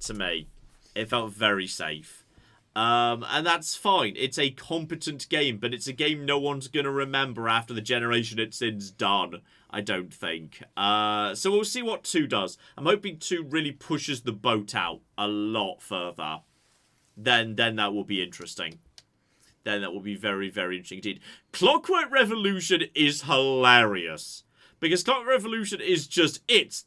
[SPEAKER 1] to me. It felt very safe. And that's fine. It's a competent game, but it's a game no one's going to remember after the generation it's in's done. I don't think. So we'll see what 2 does. I'm hoping 2 really pushes the boat out a lot further. Then that will be interesting. Then that will be very, very interesting indeed. Clockwork Revolution is hilarious. Because Clockwork Revolution is just, it's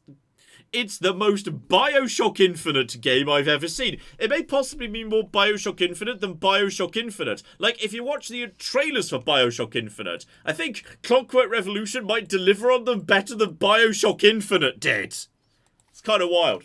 [SPEAKER 1] the most Bioshock Infinite game I've ever seen. It may possibly be more Bioshock Infinite than Bioshock Infinite. Like, if you watch the trailers for Bioshock Infinite, I think Clockwork Revolution might deliver on them better than Bioshock Infinite did. It's kind of wild.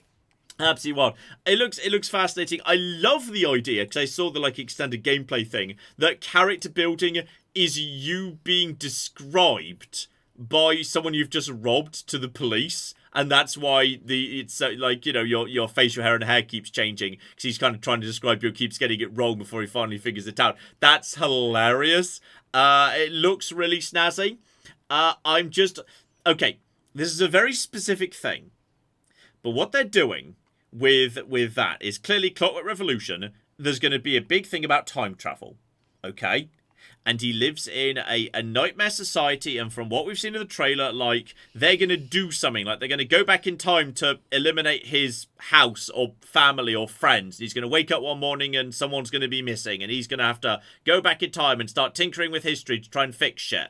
[SPEAKER 1] Absolutely wild. It looks fascinating. I love the idea, because I saw the, like, extended gameplay thing, that character building is you being described by someone you've just robbed to the police, and that's why it's like, you know, your facial hair and hair keeps changing because he's kind of trying to describe you, keeps getting it wrong before he finally figures it out. That's hilarious. It looks really snazzy. Okay, this is a very specific thing, but what they're doing with that is clearly Clockwork Revolution. There's going to be a big thing about time travel, okay? And he lives in a nightmare society, and from what we've seen in the trailer, like, they're going to do something. Like, they're going to go back in time to eliminate his house or family or friends. He's going to wake up one morning and someone's going to be missing, and he's going to have to go back in time and start tinkering with history to try and fix shit.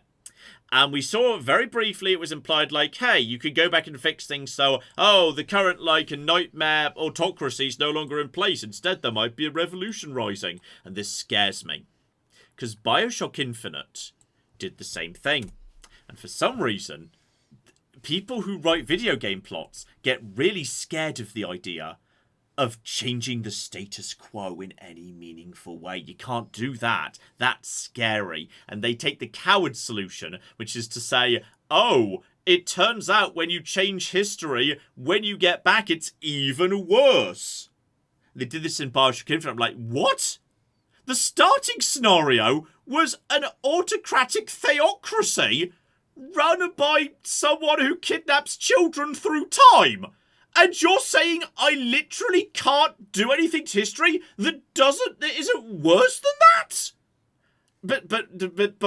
[SPEAKER 1] And we saw very briefly, it was implied like, hey, you could go back and fix things so, the current, like, nightmare autocracy is no longer in place. Instead, there might be a revolution rising. And this scares me. Because Bioshock Infinite did the same thing. And for some reason, people who write video game plots get really scared of the idea of changing the status quo in any meaningful way. You can't do that. That's scary. And they take the coward solution, which is to say, it turns out when you change history, when you get back, it's even worse. They did this in Bioshock Infinite. I'm like, what? The starting scenario was an autocratic theocracy run by someone who kidnaps children through time. And you're saying I literally can't do anything to history that isn't worse than that? But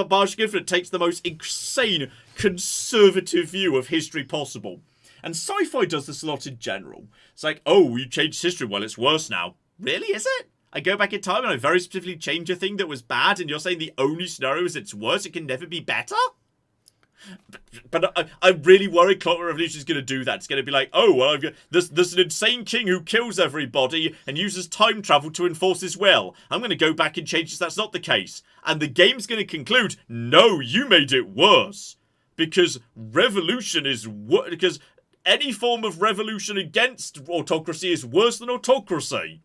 [SPEAKER 1] Bioshock Infinite takes the most insane conservative view of history possible. And sci-fi does this a lot in general. It's like, you changed history, well, it's worse now. Really, is it? I go back in time and I very specifically change a thing that was bad, and you're saying the only scenario is it's worse, it can never be better? But I'm really worried Clockwork Revolution is going to do that. It's going to be like, there's an insane king who kills everybody and uses time travel to enforce his will. I'm going to go back and change this. That's not the case. And the game's going to conclude, no, you made it worse. Because revolution is because any form of revolution against autocracy is worse than autocracy.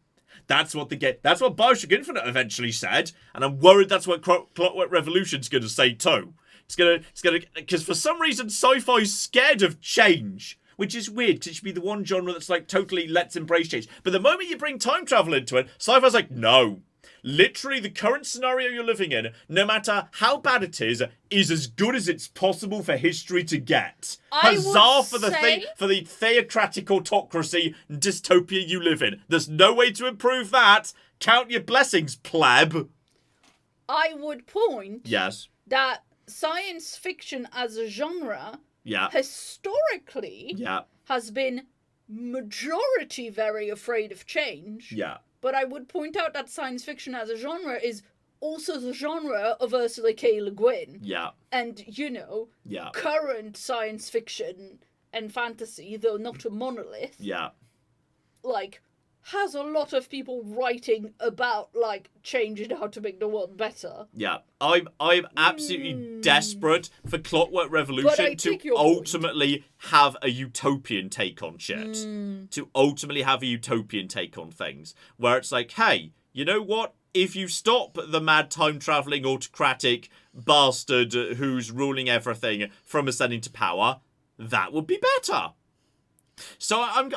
[SPEAKER 1] That's what Bioshock Infinite eventually said, and I'm worried that's what Clockwork Revolution's going to say too. It's gonna, because for some reason sci-fi's scared of change, which is weird, because it should be the one genre that's like totally let's embrace change. But the moment you bring time travel into it, sci-fi's like, no. Literally, the current scenario you're living in, no matter how bad it is as good as it's possible for history to get. Huzzah for the theocratic autocracy dystopia you live in. There's no way to improve that. Count your blessings, pleb.
[SPEAKER 5] I would point
[SPEAKER 1] yes
[SPEAKER 5] that science fiction as a genre historically has been majority very afraid of change.
[SPEAKER 1] Yeah.
[SPEAKER 5] But I would point out that science fiction as a genre is also the genre of Ursula K. Le Guin.
[SPEAKER 1] Yeah.
[SPEAKER 5] And, current science fiction and fantasy, though not a monolith, has a lot of people writing about, changing how to make the world better.
[SPEAKER 1] Yeah. I'm absolutely desperate for Clockwork Revolution to ultimately have a utopian take on shit. To ultimately have a utopian take on things. Where it's like, hey, you know what? If you stop the mad time-travelling autocratic bastard who's ruling everything from ascending to power, that would be better. So I'm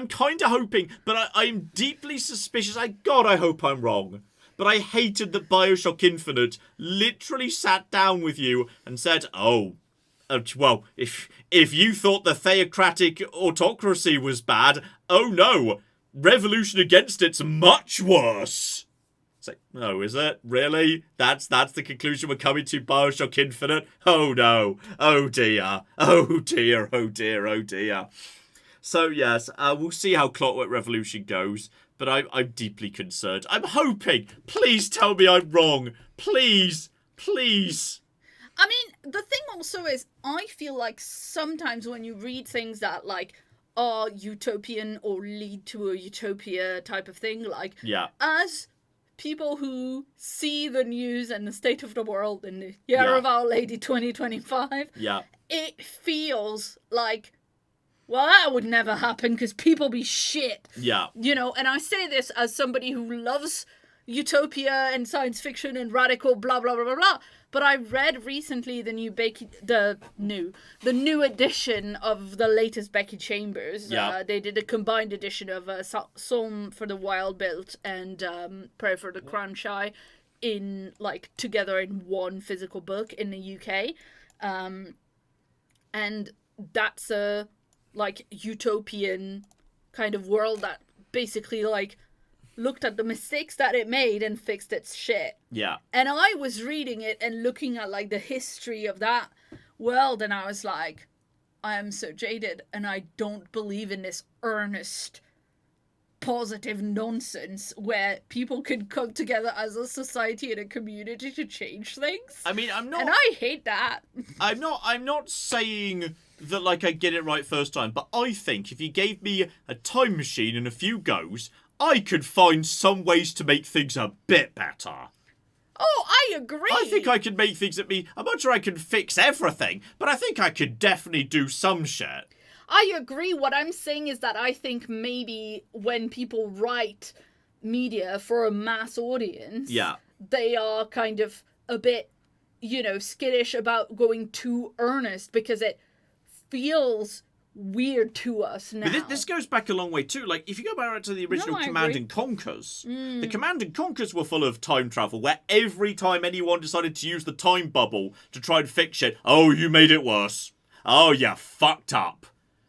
[SPEAKER 1] kind of hoping, but I'm deeply suspicious. I hope I'm wrong. But I hated that Bioshock Infinite literally sat down with you and said, well, if you thought the theocratic autocracy was bad, no, revolution against it's much worse. It's like, no, is it? Really? That's the conclusion we're coming to, Bioshock Infinite? Oh no. Oh dear. Oh dear, oh dear, oh dear. So yes, we'll see how Clockwork Revolution goes, but I'm deeply concerned. I'm hoping. Please tell me I'm wrong. Please. Please.
[SPEAKER 5] I mean, the thing also is, I feel like sometimes when you read things that, are utopian or lead to a utopia type of thing, as people who see the news and the state of the world in the year of Our Lady 2025, it feels like, well, that would never happen because people be shit.
[SPEAKER 1] Yeah.
[SPEAKER 5] And I say this as somebody who loves utopia and science fiction and radical blah blah blah blah blah. But I read recently the new edition of the latest Becky Chambers.
[SPEAKER 1] Yeah.
[SPEAKER 5] They did a combined edition of Psalm for the Wild Built and Prayer for the Crown Shy in together in one physical book in the UK. And that's a utopian kind of world that basically looked at the mistakes that it made and fixed its shit.
[SPEAKER 1] Yeah.
[SPEAKER 5] And I was reading it and looking at the history of that world, and I was like, I am so jaded and I don't believe in this earnest positive nonsense where people can come together as a society and a community to change things.
[SPEAKER 1] I mean, I'm not...
[SPEAKER 5] And I hate that.
[SPEAKER 1] I'm not saying that, I get it right first time, but I think if you gave me a time machine and a few goes, I could find some ways to make things a bit better.
[SPEAKER 5] Oh, I agree.
[SPEAKER 1] I think I could make things I'm not sure I can fix everything, but I think I could definitely do some shit.
[SPEAKER 5] I agree. What I'm saying is that I think maybe when people write media for a mass audience, they are kind of a bit, skittish about going too earnest because it feels weird to us now.
[SPEAKER 1] But this goes back a long way too. If you go back to the original Command and Conquers, the Command and Conquers were full of time travel, where every time anyone decided to use the time bubble to try and fix it, oh, you made it worse. Oh, you fucked up.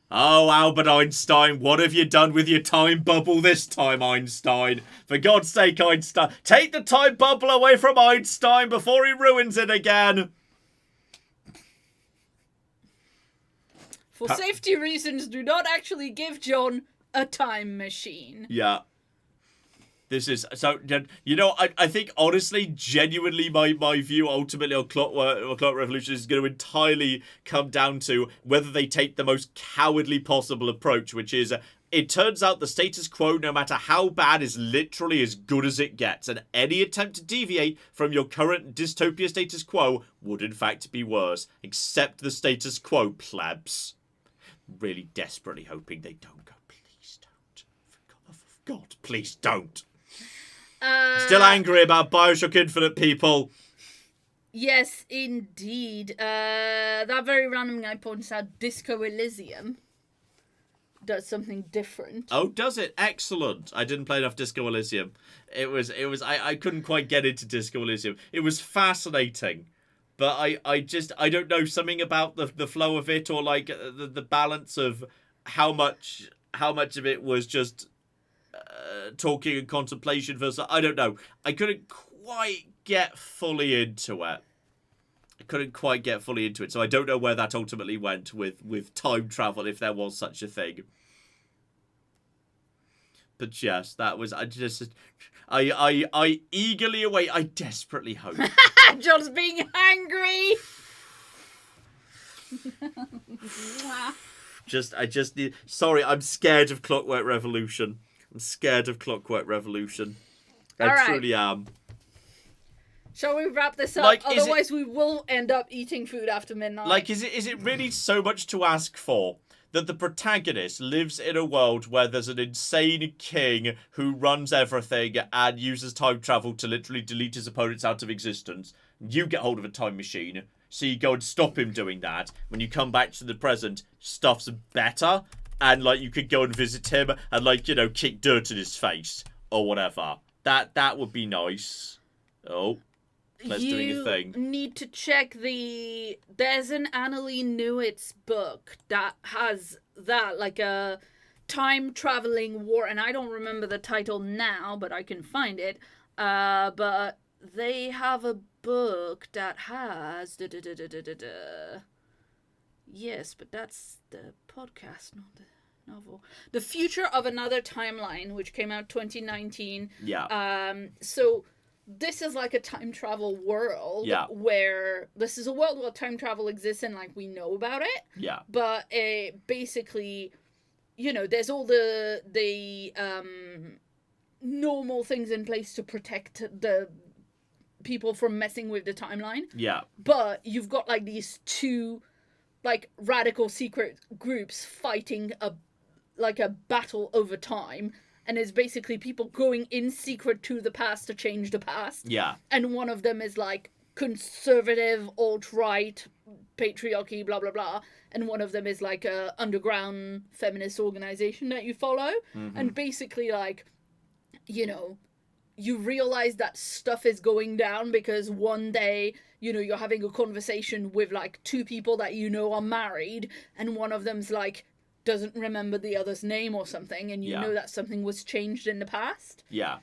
[SPEAKER 1] Oh, Albert Einstein, what have you done with your time bubble this time, Einstein? For God's sake, Einstein, take the time bubble away from Einstein before he ruins it again.
[SPEAKER 5] For safety reasons, do not actually give John a time machine.
[SPEAKER 1] Yeah. This is... So, I think, honestly, genuinely, my view ultimately on Clockwork Revolution is going to entirely come down to whether they take the most cowardly possible approach, which is... It turns out the status quo, no matter how bad, is literally as good as it gets, and any attempt to deviate from your current dystopia status quo would in fact be worse. Accept the status quo, plebs. Really desperately hoping they don't go. Please don't. For the love of God, please don't. Still angry about Bioshock Infinite, people.
[SPEAKER 5] Yes, indeed. That very random guy points out Disco Elysium does something different.
[SPEAKER 1] Oh, does it? Excellent. I didn't play enough Disco Elysium. I couldn't quite get into Disco Elysium. It was fascinating. But I don't know, something about the flow of it, or the balance of how much of it was just talking and contemplation versus, I don't know. I couldn't quite get fully into it. So I don't know where that ultimately went with time travel, if there was such a thing. But yes, that was... I eagerly await... I desperately hope.
[SPEAKER 5] John's being angry!
[SPEAKER 1] I just need... Sorry, I'm scared of Clockwork Revolution. I truly am.
[SPEAKER 5] Shall we wrap this up? Otherwise we will end up eating food after midnight.
[SPEAKER 1] Is it really so much to ask for that the protagonist lives in a world where there's an insane king who runs everything and uses time travel to literally delete his opponents out of existence? You get hold of a time machine, so you go and stop him doing that. When you come back to the present, stuff's better, and you could go and visit him and kick dirt in his face or whatever. That would be nice. Oh. Let's doing a thing.
[SPEAKER 5] You need to check there's an Annalee Newitt's book that has that, a time-traveling war, and I don't remember the title now, but I can find it. But they have a book that has... Yes, but that's the podcast, not the novel. The Future of Another Timeline, which came out 2019.
[SPEAKER 1] Yeah.
[SPEAKER 5] So... This is a time travel world where this is a world where time travel exists and we know about it.
[SPEAKER 1] Yeah.
[SPEAKER 5] But basically, there's all the normal things in place to protect the people from messing with the timeline.
[SPEAKER 1] Yeah.
[SPEAKER 5] But you've got these two radical secret groups fighting a battle over time. and it's basically people going in secret to the past to change the past.
[SPEAKER 1] Yeah.
[SPEAKER 5] And one of them is like conservative, alt-right, patriarchy, blah, blah, blah. And one of them is like a underground feminist organization that you follow.
[SPEAKER 1] Mm-hmm.
[SPEAKER 5] And basically, like, you know, you realize that stuff is going down because one day, you know, you're having a conversation with like two people that you know are married, and one of them's like, doesn't remember the other's name or something, and you know that something was changed in the past.
[SPEAKER 1] Yeah.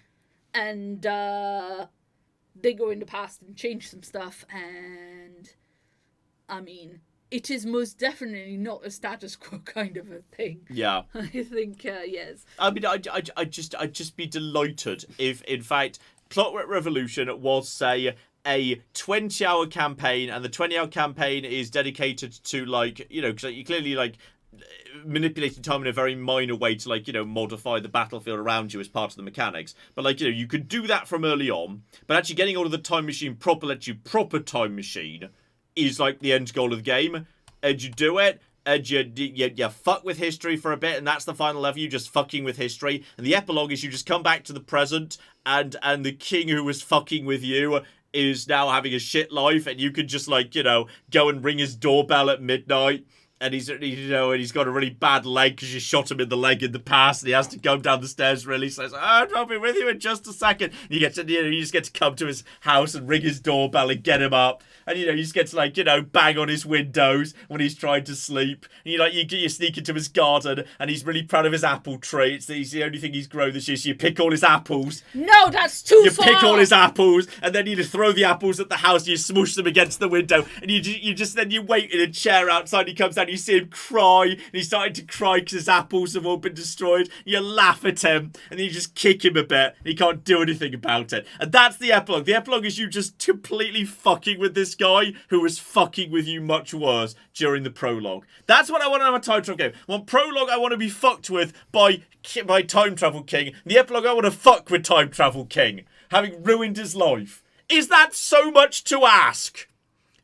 [SPEAKER 5] And they go in the past and change some stuff, and I mean, it is most definitely not a status quo kind of a thing.
[SPEAKER 1] Yeah.
[SPEAKER 5] I think, yes.
[SPEAKER 1] I mean, I'd just be delighted if, in fact, Clockwork Revolution was, say, a 20-hour campaign, and the 20-hour campaign is dedicated to, like, you know, because you clearly, like, manipulating time in a very minor way to, like, you know, modify the battlefield around you as part of the mechanics. But, like, you know, you could do that from early on, but actually getting hold of the time machine proper, lets you proper time machine is, like, the end goal of the game. And you do it, and you fuck with history for a bit, and that's the final level, you just fucking with history. And the epilogue is you just come back to the present, and the king who was fucking with you is now having a shit life, and you can just, like, you know, go and ring his doorbell at midnight. And he's, you know, and he's got a really bad leg because you shot him in the leg in the past, and he has to come down the stairs. Really says, I'll be with you in just a second. And you get to, you know, you just get to come to his house and ring his doorbell and get him up. And, you know, you just get to, like, you know, bang on his windows when he's trying to sleep. And you sneak into his garden, and he's really proud of his apple tree. It's the only thing he's grown this year. So you pick all his apples.
[SPEAKER 5] No, that's too far.
[SPEAKER 1] You pick all his apples, and then you just throw the apples at the house. And you smush them against the window, and you wait in a chair outside. He comes down. You see him cry, and he's starting to cry because his apples have all been destroyed. You laugh at him, and then you just kick him a bit, and he can't do anything about it. And that's the epilogue. The epilogue is you just completely fucking with this guy who was fucking with you much worse during the prologue. That's what I want to have a time travel game. One prologue I want to be fucked with by Time Travel King. The epilogue I want to fuck with Time Travel King, having ruined his life. Is that so much to ask?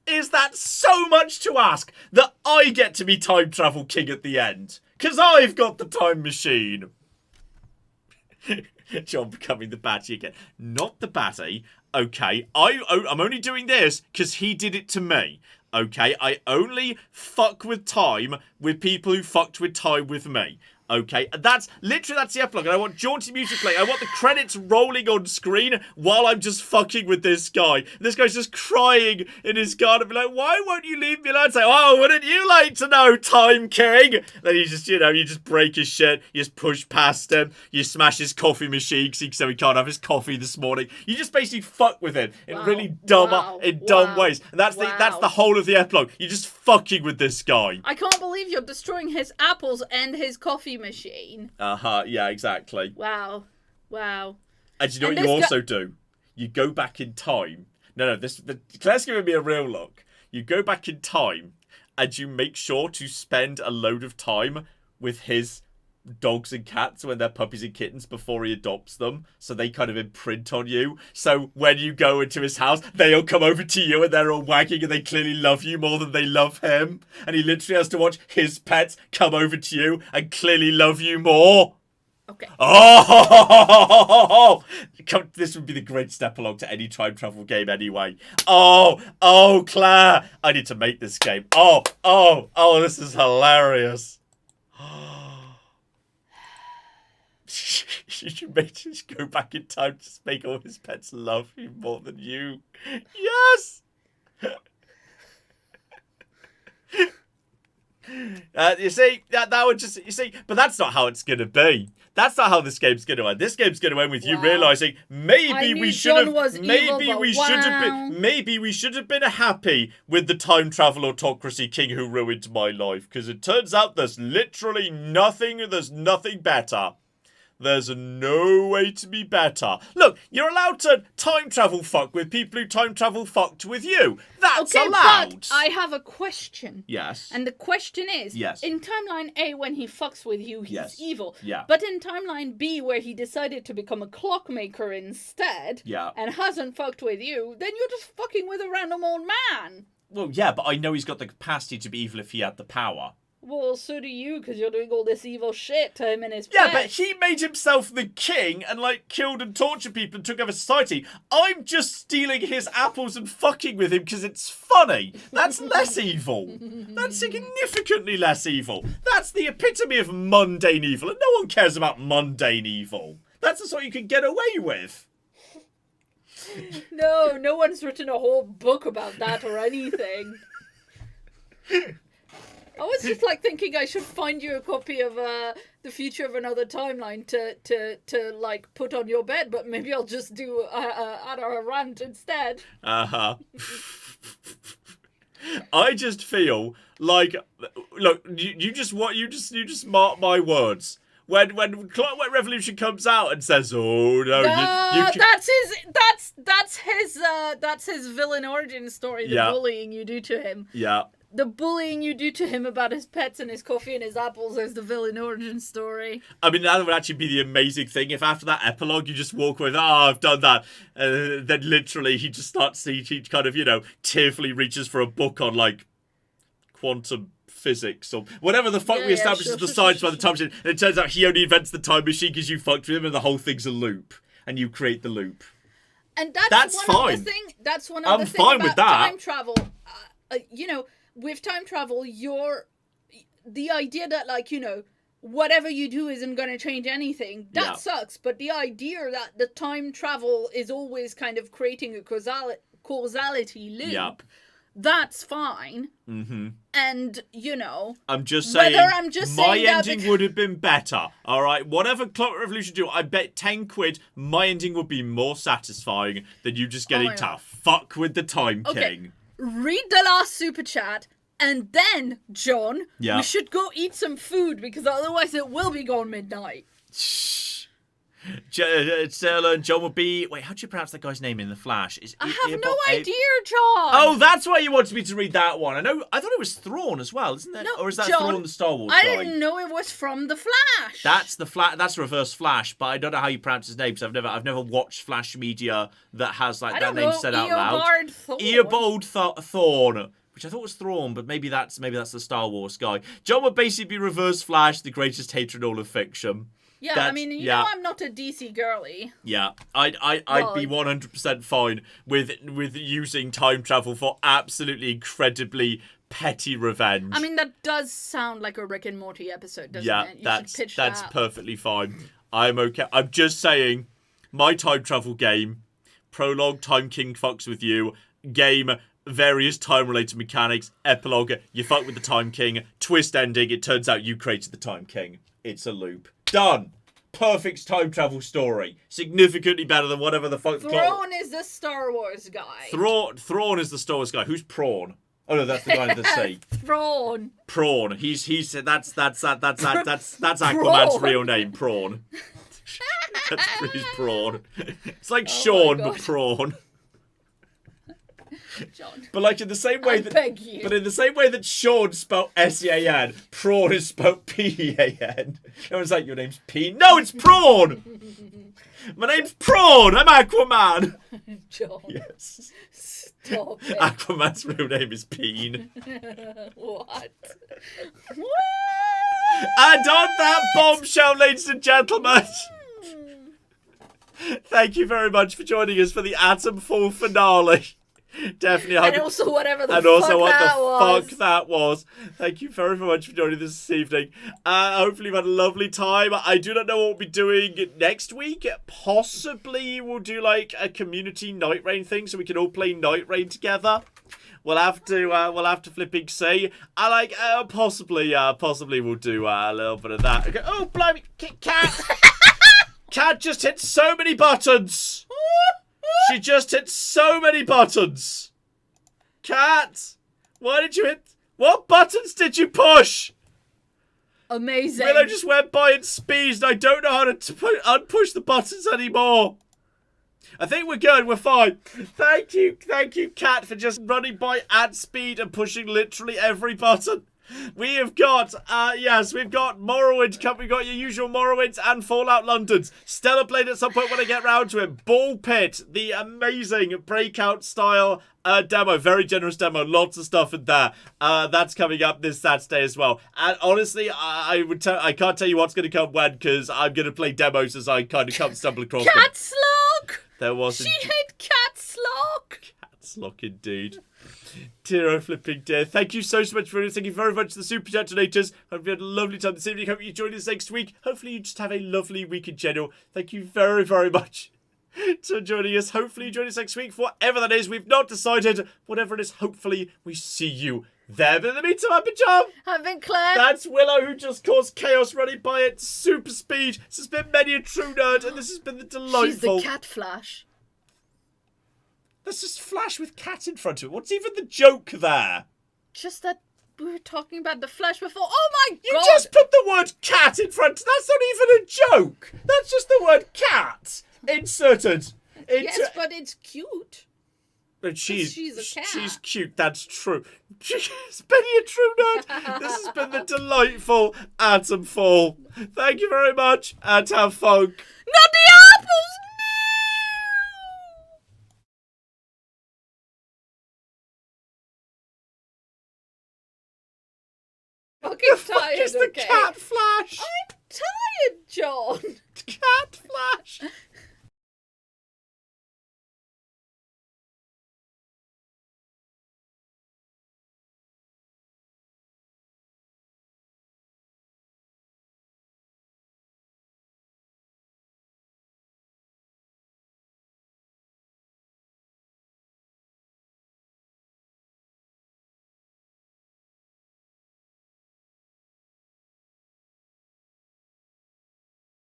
[SPEAKER 1] Is that so much to ask that I get to be Time Travel King at the end? Because I've got the time machine. John becoming the batty again. Not the batty. Okay, I'm only doing this because he did it to me. Okay, I only fuck with time with people who fucked with time with me. Okay, and that's the epilogue, and I want jaunty music playing. I want the credits rolling on screen while I'm just fucking with this guy. And this guy's just crying in his garden, be like, why won't you leave me alone? It's like, oh, wouldn't you like to know, Time King? Then you just, you know, you just break his shit, you just push past him, you smash his coffee machine so he can't have his coffee this morning. You just basically fuck with him in really dumb ways. And that's the whole of the epilogue. You're just fucking with this guy.
[SPEAKER 5] I can't believe you're destroying his apples and his coffee machine.
[SPEAKER 1] Yeah, exactly.
[SPEAKER 5] Wow.
[SPEAKER 1] And you know what you also do? You go back in time. Claire's giving me a real look. You go back in time, and you make sure to spend a load of time with his dogs and cats when they're puppies and kittens before he adopts them, so they kind of imprint on you. So when you go into his house, they'll come over to you and they're all wagging, and they clearly love you more than they love him, and he literally has to watch his pets come over to you and clearly love you more.
[SPEAKER 5] Okay.
[SPEAKER 1] Oh, this would be the greatest epilogue to any time travel game anyway. Oh, Claire, I need to make this game. Oh, this is hilarious. You should go back in time to make all his pets love you more than you. Yes! You see, but that's not how it's gonna be. That's not how this game's gonna end. This game's gonna end with you realizing maybe we should have been happy with the time travel autocracy king who ruined my life, because it turns out there's nothing better. There's no way to be better. Look, you're allowed to time travel fuck with people who time travel fucked with you. That's allowed.
[SPEAKER 5] But I have a question.
[SPEAKER 1] Yes.
[SPEAKER 5] And the question is,
[SPEAKER 1] yes.
[SPEAKER 5] In timeline A, when he fucks with you, he's evil.
[SPEAKER 1] Yeah.
[SPEAKER 5] But in timeline B, where he decided to become a clockmaker instead, and hasn't fucked with you, then you're just fucking with a random old man.
[SPEAKER 1] Well, yeah, but I know he's got the capacity to be evil if he had the power.
[SPEAKER 5] Well, so do you, because you're doing all this evil shit to him and his
[SPEAKER 1] Yeah,
[SPEAKER 5] pets.
[SPEAKER 1] but he made himself the king and, like, killed and tortured people and took over society. I'm just stealing his apples and fucking with him because it's funny. That's less evil. That's significantly less evil. That's the epitome of mundane evil, and no one cares about mundane evil. That's the sort you can get away with.
[SPEAKER 5] No one's written a whole book about that or anything. I was just like thinking I should find you a copy of The Future of Another Timeline to like put on your bed, but maybe I'll just do a rant instead.
[SPEAKER 1] I just feel like, look, you just mark my words. When Clockwork Revolution comes out and says, "Oh no,
[SPEAKER 5] that's his villain origin story. The bullying you do to him.
[SPEAKER 1] Yeah.
[SPEAKER 5] The bullying you do to him about his pets and his coffee and his apples is the villain origin story.
[SPEAKER 1] I mean, that would actually be the amazing thing if after that epilogue you just walk with, I've done that. Then literally he just starts, he kind of, tearfully reaches for a book on, like, quantum physics or whatever the fuck we established as the science by the time machine. And it turns out he only invents the time machine because you fucked with him and the whole thing's a loop. And you create the loop.
[SPEAKER 5] And that's one of the thing. That's one of the things about
[SPEAKER 1] with that.
[SPEAKER 5] Time travel. With time travel, the idea that, like, whatever you do isn't going to change anything, that sucks. But the idea that the time travel is always kind of creating a causality loop, that's fine. Mm-hmm. And,
[SPEAKER 1] I'm just saying, my ending would have been better. All right? Whatever Clockwork Revolution do, I bet 10 quid, my ending would be more satisfying than you just getting to fuck with the Time King.
[SPEAKER 5] Read the last super chat, and then, John, we should go eat some food, because otherwise it will be gone midnight.
[SPEAKER 1] Stella and John will be... Wait, how do you pronounce that guy's name in The Flash?
[SPEAKER 5] I have no idea, John.
[SPEAKER 1] Oh, that's why you wanted me to read that one. I thought it was Thrawn as well, isn't it?
[SPEAKER 5] No,
[SPEAKER 1] or is that
[SPEAKER 5] John,
[SPEAKER 1] Thrawn the Star Wars guy?
[SPEAKER 5] I didn't know it was from The Flash.
[SPEAKER 1] That's Reverse Flash, but I don't know how you pronounce his name, because I've never watched Flash media that has like that name said out loud. Eobard Thrawn. Which I thought was Thrawn, but maybe that's the Star Wars guy. John would basically be Reverse Flash, the greatest hater in all of fiction.
[SPEAKER 5] Yeah, I mean, you know I'm not a DC girly.
[SPEAKER 1] Yeah, I'd be 100% fine with using time travel for absolutely incredibly petty revenge.
[SPEAKER 5] I mean, that does sound like a Rick and Morty episode, doesn't it?
[SPEAKER 1] That's perfectly fine. I'm okay. I'm just saying, my time travel game, prologue, Time King fucks with you, game, various time-related mechanics, epilogue, you fuck with the Time King, twist ending, it turns out you created the Time King. It's a loop. Done. Perfect time travel story. Significantly better than whatever the fuck.
[SPEAKER 5] Thrawn is the Star Wars guy.
[SPEAKER 1] Thrawn is the Star Wars guy. Who's Prawn? Oh no, that's the guy in the sea.
[SPEAKER 5] Prawn.
[SPEAKER 1] Prawn. He's that's Aquaman's real name. Prawn. He's Prawn. It's like Sean, but Prawn.
[SPEAKER 5] John.
[SPEAKER 1] But like in the same way that Sean spelled S-E-A-N, Prawn is spelled P-E-A-N. Everyone's like, your name's P. No, it's Prawn! My name's Prawn! I'm Aquaman!
[SPEAKER 5] John.
[SPEAKER 1] Yes.
[SPEAKER 5] Stop it.
[SPEAKER 1] Aquaman's real name is Peen.
[SPEAKER 5] What?
[SPEAKER 1] And on that bombshell, ladies and gentlemen, thank you very much for joining us for the Atomfall finale. Definitely.
[SPEAKER 5] And also whatever the fuck
[SPEAKER 1] that was. Thank you very much for joining us this evening. Hopefully you've had a lovely time. I do not know what we'll be doing next week. Possibly we'll do like a community Night Rain thing so we can all play Night Rain together. We'll have to flipping see. Possibly we'll do a little bit of that. Okay. Oh, blimey, Cat! Cat just hit so many buttons. She just hit so many buttons. Cat, why did you hit? What buttons did you push?
[SPEAKER 5] Amazing.
[SPEAKER 1] Willow just went by in speed and I don't know how to unpush the buttons anymore. I think we're good, we're fine. Thank you, Cat, for just running by at speed and pushing literally every button. We have got, yes, we've got Morrowind Cup. We've got your usual Morrowinds and Fallout Londons. Stellar Blade at some point when I get round to it. Ball Pit, the amazing Breakout style demo. Very generous demo. Lots of stuff in there. That's coming up this Saturday as well. And honestly, I can't tell you what's going to come when, because I'm going to play demos as I kind of come stumble across them.
[SPEAKER 5] Catslock!
[SPEAKER 1] There was.
[SPEAKER 5] She hit Catslock!
[SPEAKER 1] Catslock indeed. Dear oh flipping dear. Thank you so much for it. Thank you very much to the Super Chat donators. Hope you had a lovely time this evening. Hope you join us next week. Hopefully you just have a lovely week in general. Thank you very, very much for joining us. Hopefully you join us next week. For whatever that is, we've not decided. Whatever it is, hopefully we see you there. But in the meantime, I've been John.
[SPEAKER 5] I've been Claire.
[SPEAKER 1] That's Willow, who just caused chaos running by at super speed. This has been Many a True Nerd, and this has been the delightful...
[SPEAKER 5] She's the Cat Flash.
[SPEAKER 1] Let's just Flash with cat in front of it. What's even the joke there?
[SPEAKER 5] Just that we were talking about the Flash before. Oh my god!
[SPEAKER 1] You just put the word cat in front. That's not even a joke. That's just the word cat inserted.
[SPEAKER 5] Yes, but it's cute.
[SPEAKER 1] But she's
[SPEAKER 5] a cat.
[SPEAKER 1] She's cute. That's true. She's Benny a True Nerd. This has been the delightful Atomfall. Thank you very much, and have fun.
[SPEAKER 5] Not the apples! Fucking tired,
[SPEAKER 1] Is the cat Flash?
[SPEAKER 5] I'm tired, John.